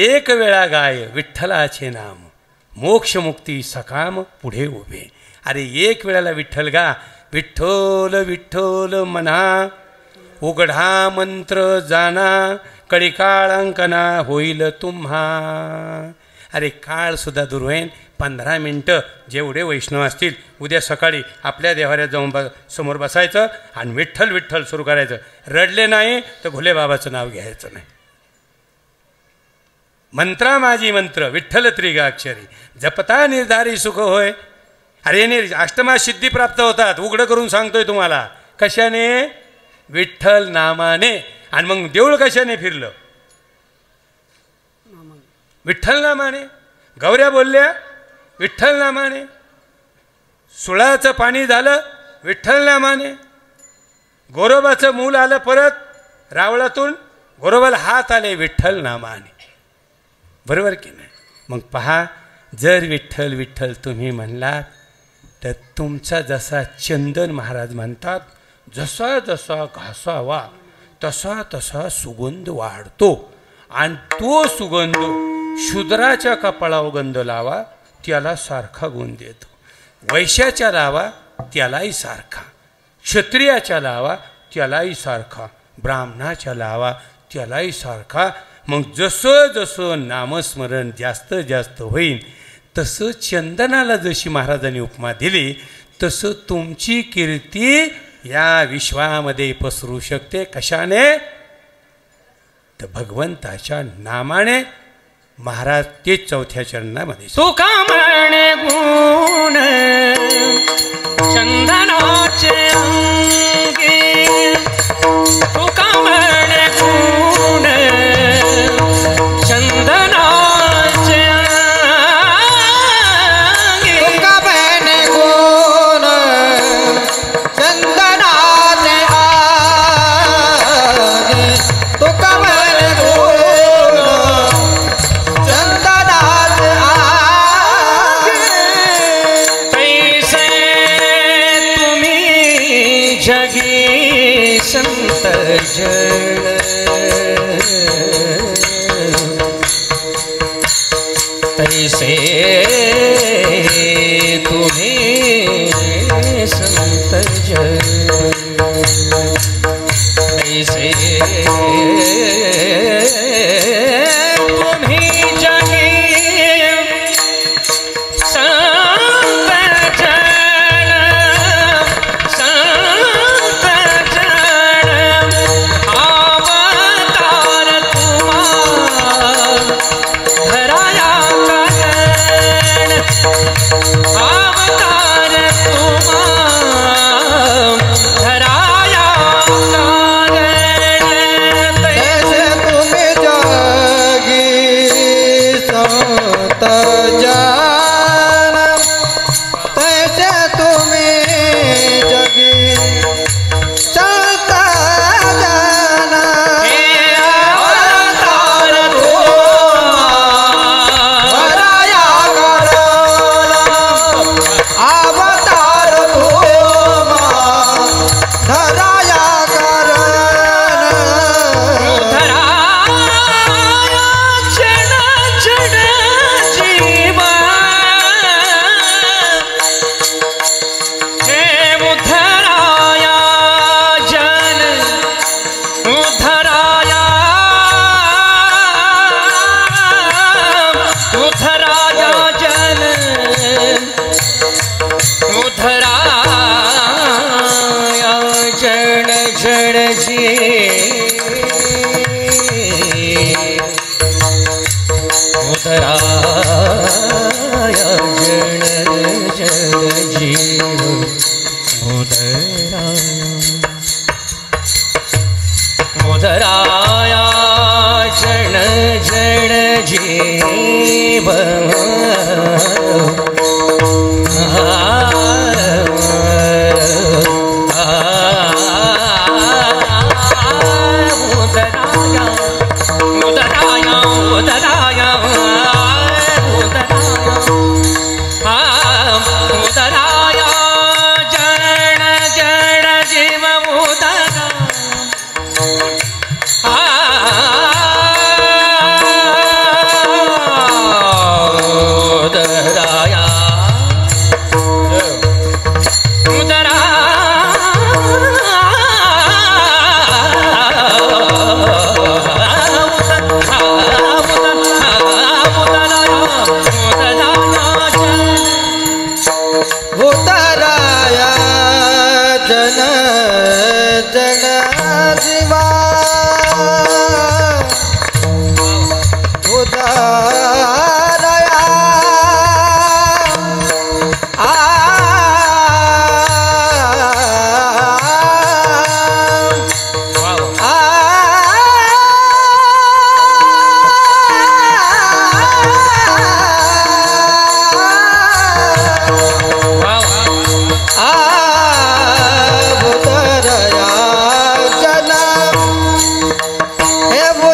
एक वेळा गाय विठ्ठलाचे नाम, मोक्षमुक्ती सकाम पुढे उभे. अरे एक वेळेला विठ्ठल गा. विठ्ठल विठ्ठल म्हणा, उघडा मंत्र जाना, कळीकाळांकना होईल तुम्हा. अरे काळसुद्धा दूर होईल. 15 मिनटं जेवढे वैष्णव असतील उद्या सकाळी आपल्या देवाऱ्यात जाऊन समोर बसायचं आणि विठ्ठल विठ्ठल सुरू करायचं. रडले नाही तर घुले बाबाचं नाव घ्यायचं नाही. मंत्रा माझी मंत्र विठ्ठल त्रिगाक्षरी, जपता निर्धारी सुख होय. अरे ने अष्टमा सिद्धी प्राप्त होतात. उघडं करून सांगतोय तुम्हाला. कशाने? विठ्ठल नामाने. आणि मग देऊळ कशाने फिरलं? विठ्ठल नामाने. गौऱ्या बोलल्या विठ्ठल नामाने. सुळाचं पाणी झालं विठ्ठल नामाने. गोरोबाचं मूल आलं परत रावळातून, गोरोबाला हात आले विठ्ठल नामाने. बरोबर की नाही? मग पहा, जर विठ्ठल विठ्ठल तुम्ही म्हणलात तर तुमचा जसा चंदन महाराज म्हणतात, जसा जसा घासावा तसा तसा सुगंध वाढतो. आणि तो सुगंध शूद्राच्या कपाळावर गंध लावा, त्याला सारखा गुण देतो. वैश्याच्या लावा, त्यालाही सारखा. क्षत्रियाच्या लावा, त्यालाही सारखा. ब्राह्मणाच्या लावा, त्यालाही सारखा. मग जसं जसं नामस्मरण जास्त जास्त होईल तसं चंदनाला जशी महाराजांनी उपमा दिली तसं तुमची कीर्ती या विश्वामध्ये पसरू शकते. कशाने? तर भगवंताच्या नामाने. महाराज तेच 4थ्या चरणामध्ये सुखामणे गुण चंदनाचे अंगी संत जन तैसे तुम्ही संत जन तैसे तुम्ही जगी संत जन अवतार तुम्हा धराया कारण अवतार तुम्हा धराया कारण तैसे तुम्ही जगी संत जन तैसे तुम्ही जगी संत जन अवतार तुम्हा धराया कारण अवतार तुम्हा धराया कारण धराया जन जन जीवा हे उधराया जन उधराया उधराया जन उधराया जन जन जी उधराया जन जन जीव उधराया जन जन जीव उधराया उधराया उधराया उधराया जन जन जीव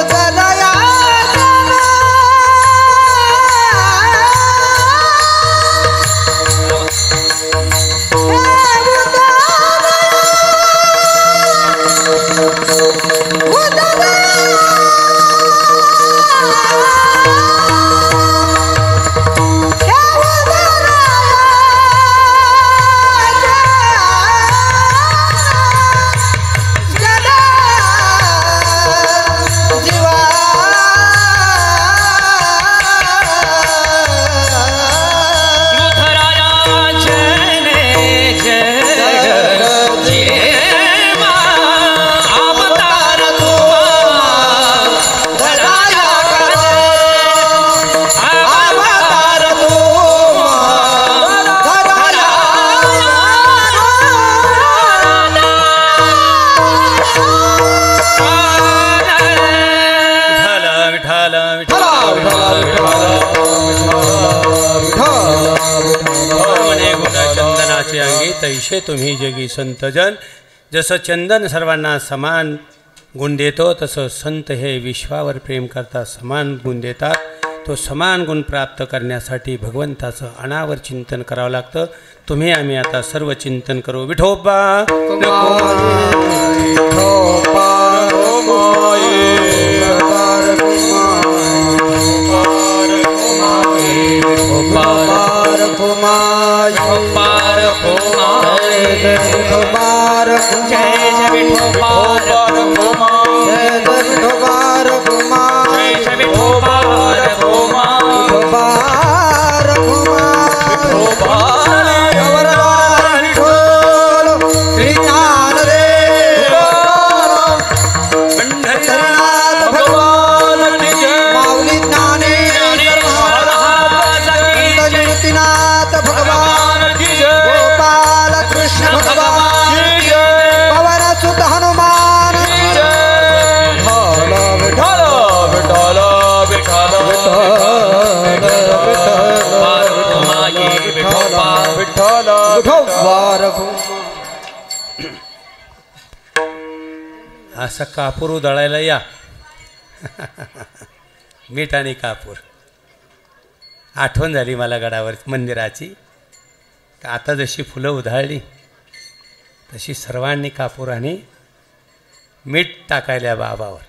उधराया उतराया जन जन जीवा उतराया चंदनाचे अंगी तैसे तुम्ही जगी संतजन. जसं चंदन सर्वांना समान गुण देतो तसं संत हे विश्वावर प्रेम करता समान गुण देतात. तो समान गुण प्राप्त करण्यासाठी भगवंताचं अनावर चिंतन करावं लागतं. तुम्ही आम्ही आता सर्व चिंतन करू. विठोबा असा कापूर उधळायला या. मीठ आणि कापूर. आठवण झाली मला गडावर मंदिराची. आता जशी फुलं उधळली तशी सर्वांनी कापूर आणि मीठ टाकायला बाबावर.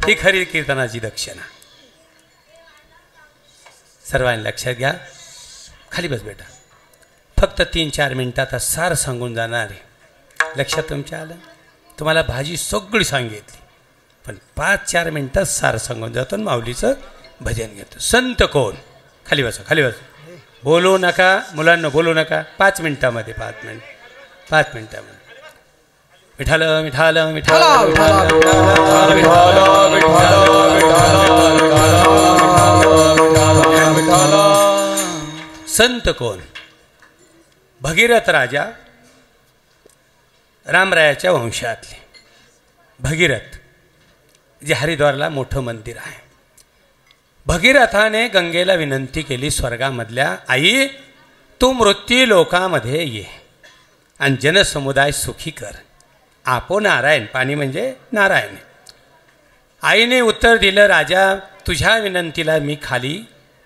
ही खरी कीर्तनाची दक्षिणा. सर्वांनी लक्षात घ्या. खाली बस बेटा. फक्त 3-4 मिनिटात सार सांगून जाणार आहे. लक्षात तुमच्या आलं. तुम्हाला भाजी सगळी सांगितली पण 5-4 मिनिटात सार सांगून जातो. माऊलीचं भजन घेतो. संत कोण? खाली बसा, खाली बसा. बोलू नका मुलांना, बोलू नका. 5 मिनिटामध्ये 5 मिनिटामध्ये. विठाल विठाल विठाल संत कोण? भगीरथ राजा, रामरायाच्या वंशातले भगीरथ, जे हरिद्वारला मोठं मंदिर आहे. भगीरथाने गंगेला विनंती केली स्वर्गामधल्या, आई तू मृत्यू लोकामध्ये ये आणि जनसमुदाय सुखी कर. आपो नारायण. पाणी म्हणजे नारायण. आईने उत्तर दिलं, राजा तुझ्या विनंतीला मी खाली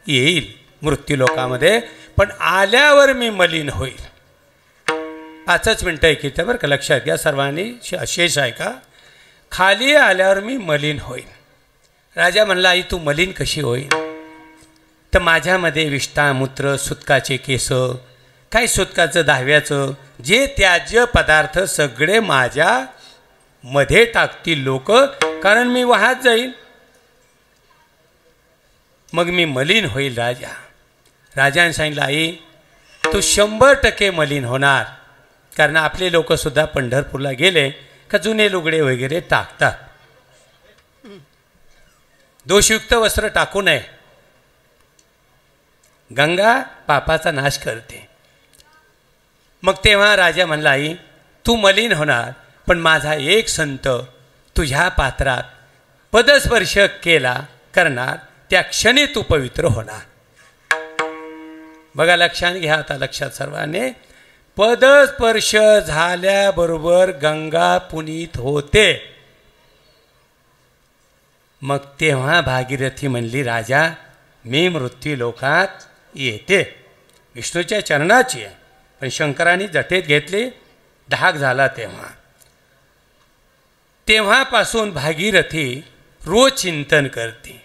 येईल मृत्यू लोकामध्ये, पण आल्यावर मी मलिन होईल. 5 मिनटं ऐकितं बरं का. लक्षात घ्या सर्वांनी. शेष आहे का? खाली आल्यावर मी मलिन होईल. राजा म्हणला, आई तू मलिन कशी होईल? तर माझ्यामध्ये विष्ठा, मूत्र, सुतकाचे केस, काय सुतकाचं दहाव्याचं जे त्याज्य पदार्थ सगळे माझ्या मध्ये टाकतील लोक, कारण मी वाहत जाईल. मग मी मलिन होईल राजा. राजाने सांगितलं, आई तू 100% मलिन होणार. कारण आपले लोकसुद्धा पंढरपूरला गेले का जुने लुगडे वगैरे टाकतात. दोषयुक्त वस्त्र टाकू नये. गंगा पापाचा नाश करते. मग तेव्हा राजा म्हणला, आई तू मलिन होणार, पण माझा एक संत तुझ्या पात्रात पदस्पर्श केला करणार, त्या क्षणी तू पवित्र होणार. बघा लक्षात घ्या आता. लक्षात सर्वांनी. पदस्पर्श झाल्याबरोबर गंगा पुनीत होते. मग तेव्हा भागीरथी म्हणली, राजा मी मृत्यू लोकात येते. विष्णूच्या चरणाची आहे, पण शंकरांनी जटेत घेतली, ढाक झाला. तेव्हापासून भागीरथी रोज चिंतन करते.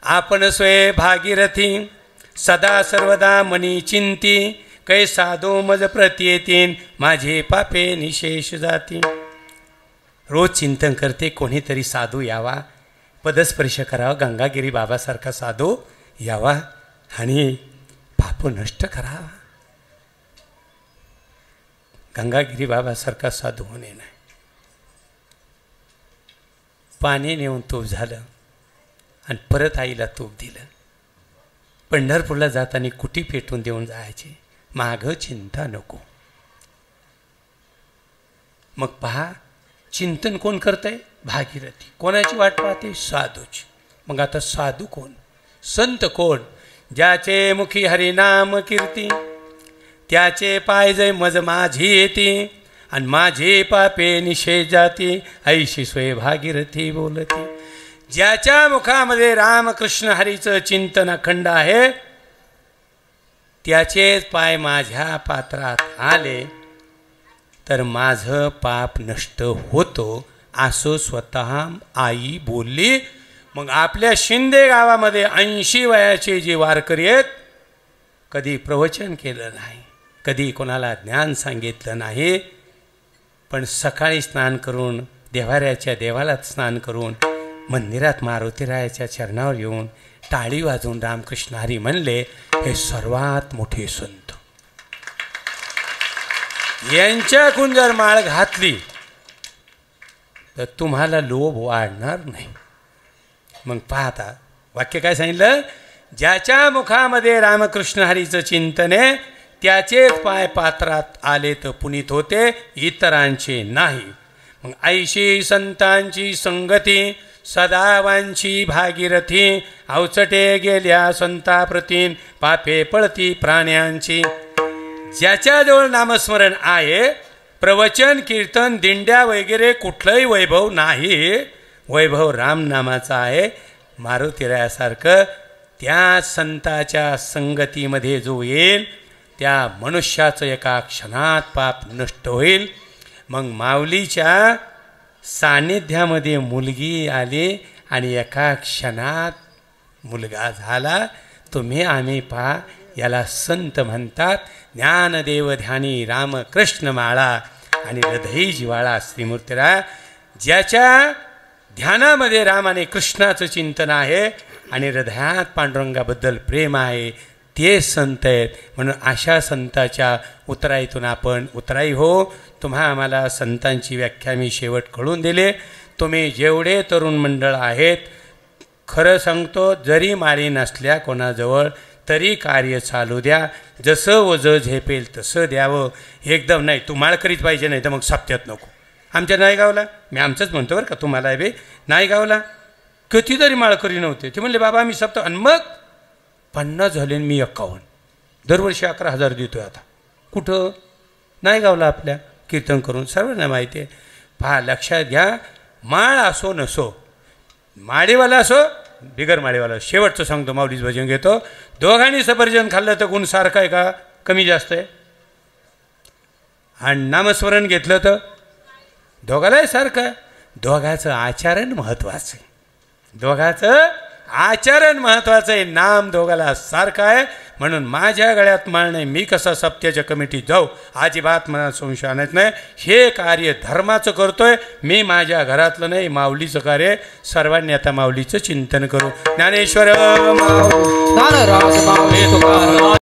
आपण स्वय भागीरथी सदा सर्वदा मनी चिंती, कै साधो मज प्रत्येतीन माझे पापे निशेष जाती. रोज चिंतन करते कोणीतरी साधू यावा, पदस्पर्श करावा, गंगागिरी बाबासारखा साधू यावा आणि पाप नष्ट करावा. गंगागिरी बाबासारखा साधू होणे नाही. पाणी नेऊन तूप झालं आणि परत आईला तूप दिलं. पंढरपूरला जाताना कुटी पेटून देऊन जायचे. मागं चिंता नको. मग पहा चिंतन कोण करतंय? भागीरथी. कोणाची वाट पाहते? साधूची. मग आता साधू कोण? संत कोण? ज्याचे मुखी हरिनाम कीर्ती, त्याचे पाय जय मज माझी येती, आणि माझे पापे निषेध जाती, ऐशी स्वय भागीरथी बोलती. ज्याच्या मुखामध्ये रामकृष्ण हरीचं चिंतन अखंड आहे, त्याचेच पाय माझ्या पात्रात आले तर माझं पाप नष्ट होतो असं स्वतः आई बोलली. मग आपल्या शिंदे गावामध्ये 80 वयाचे जे वारकरी आहेत, कधी प्रवचन केलं नाही, कधी कोणाला ज्ञान सांगितलं नाही, पण सकाळी स्नान करून देवाऱ्याच्या देवालात स्नान करून मंदिरात मारुतीरायाच्या चरणावर येऊन टाळी वाजवून रामकृष्ण हरी म्हणले, हे सर्वात मोठे संत. यांच्याकडून जर माळ घातली तर तुम्हाला लोभ वाढणार नाही. मग पाहता वाक्य काय सांगितलं, ज्याच्या मुखामध्ये रामकृष्ण हरीचं चिंतन आहे त्याचेच पाय पात्रात आले तर पुनीत होते, इतरांचे नाही. मग ऐशी संतांची संगती सदावांची भागीरथी, अवचटे गेल्या संताप्रतीन पापे पळती प्राण्यांची. ज्याच्याजवळ नामस्मरण आहे, प्रवचन कीर्तन दिंड्या वगैरे कुठलंही वैभव नाही, वैभव रामनामाचा आहे. मारुतीरायासारखं त्या संताच्या संगतीमध्ये जो येईल त्या मनुष्याचं एका क्षणात पाप नष्ट होईल. मग माऊलीच्या सान्निध्यामध्ये मुलगी आली आणि एका क्षणात मुलगा झाला. तुम्ही आम्ही पहा, याला संत म्हणतात. ज्ञानदेव ध्यानी रामकृष्ण माळा आणि हृदयी जिवाळा श्रीमूर्तीराय. ज्याच्या ध्यानामध्ये राम आणि कृष्णाचं चिंतन आहे आणि हृदयात पांडुरंगाबद्दल प्रेम आहे, ते संत आहेत. म्हणून अशा संताच्या उतराईतून आपण उतराई हो. तुम्हा आम्हाला संतांची व्याख्या मी शेवट कळून दिले. तुम्ही जेवढे तरुण मंडळ आहेत, खरं सांगतो, जरी माळी नसल्या कोणाजवळ तरी कार्य चालू द्या. जसं ओझं झेपेल तसं द्यावं. एकदम नाही तू माळकरीच पाहिजे, नाही तर मग सप्त्यात नको. आमच्या नायगावला, मी आमचंच म्हणतो बरं का, तुम्हाला बे नायगावला कितीतरी माळकरी नव्हते. ते म्हणले बाबा आम्ही सप्ताह, आणि मग 50 झाले मी 51. दरवर्षी 11,000 देतोय आता. कुठं? नायगावला आपल्या कीर्तन करून. सर्वांना माहिती आहे. पहा, लक्षात घ्या, माळ असो नसो, माळेवाला असो बिगर माळेवाला, शेवटचं सांगतो, माऊलीच भजन घेतो. दोघांनी सफरजन खाल्लं तर गुण सारखं आहे का कमी जास्त आहे? आणि नामस्मरण घेतलं तर दोघालाही सारखं आहे. दोघाचं आचरण महत्त्वाचं आहे. दोघाचं आचरण महत्त्वाचं आहे. नाम दोघाला सारखं आहे. म्हणून माझ्या गळ्यात माळ नाही, मी कसा सप्त्याच्या कमिटीत जाऊ, अजिबात मला संशय आणत नाही. हे कार्य धर्माचं करतोय मी, माझ्या घरातलं नाही, माऊलीचं कार्य. सर्वांनी आता माऊलीचं चिंतन करू. ज्ञानेश्वर ज्ञानराज माऊली तुकाराम.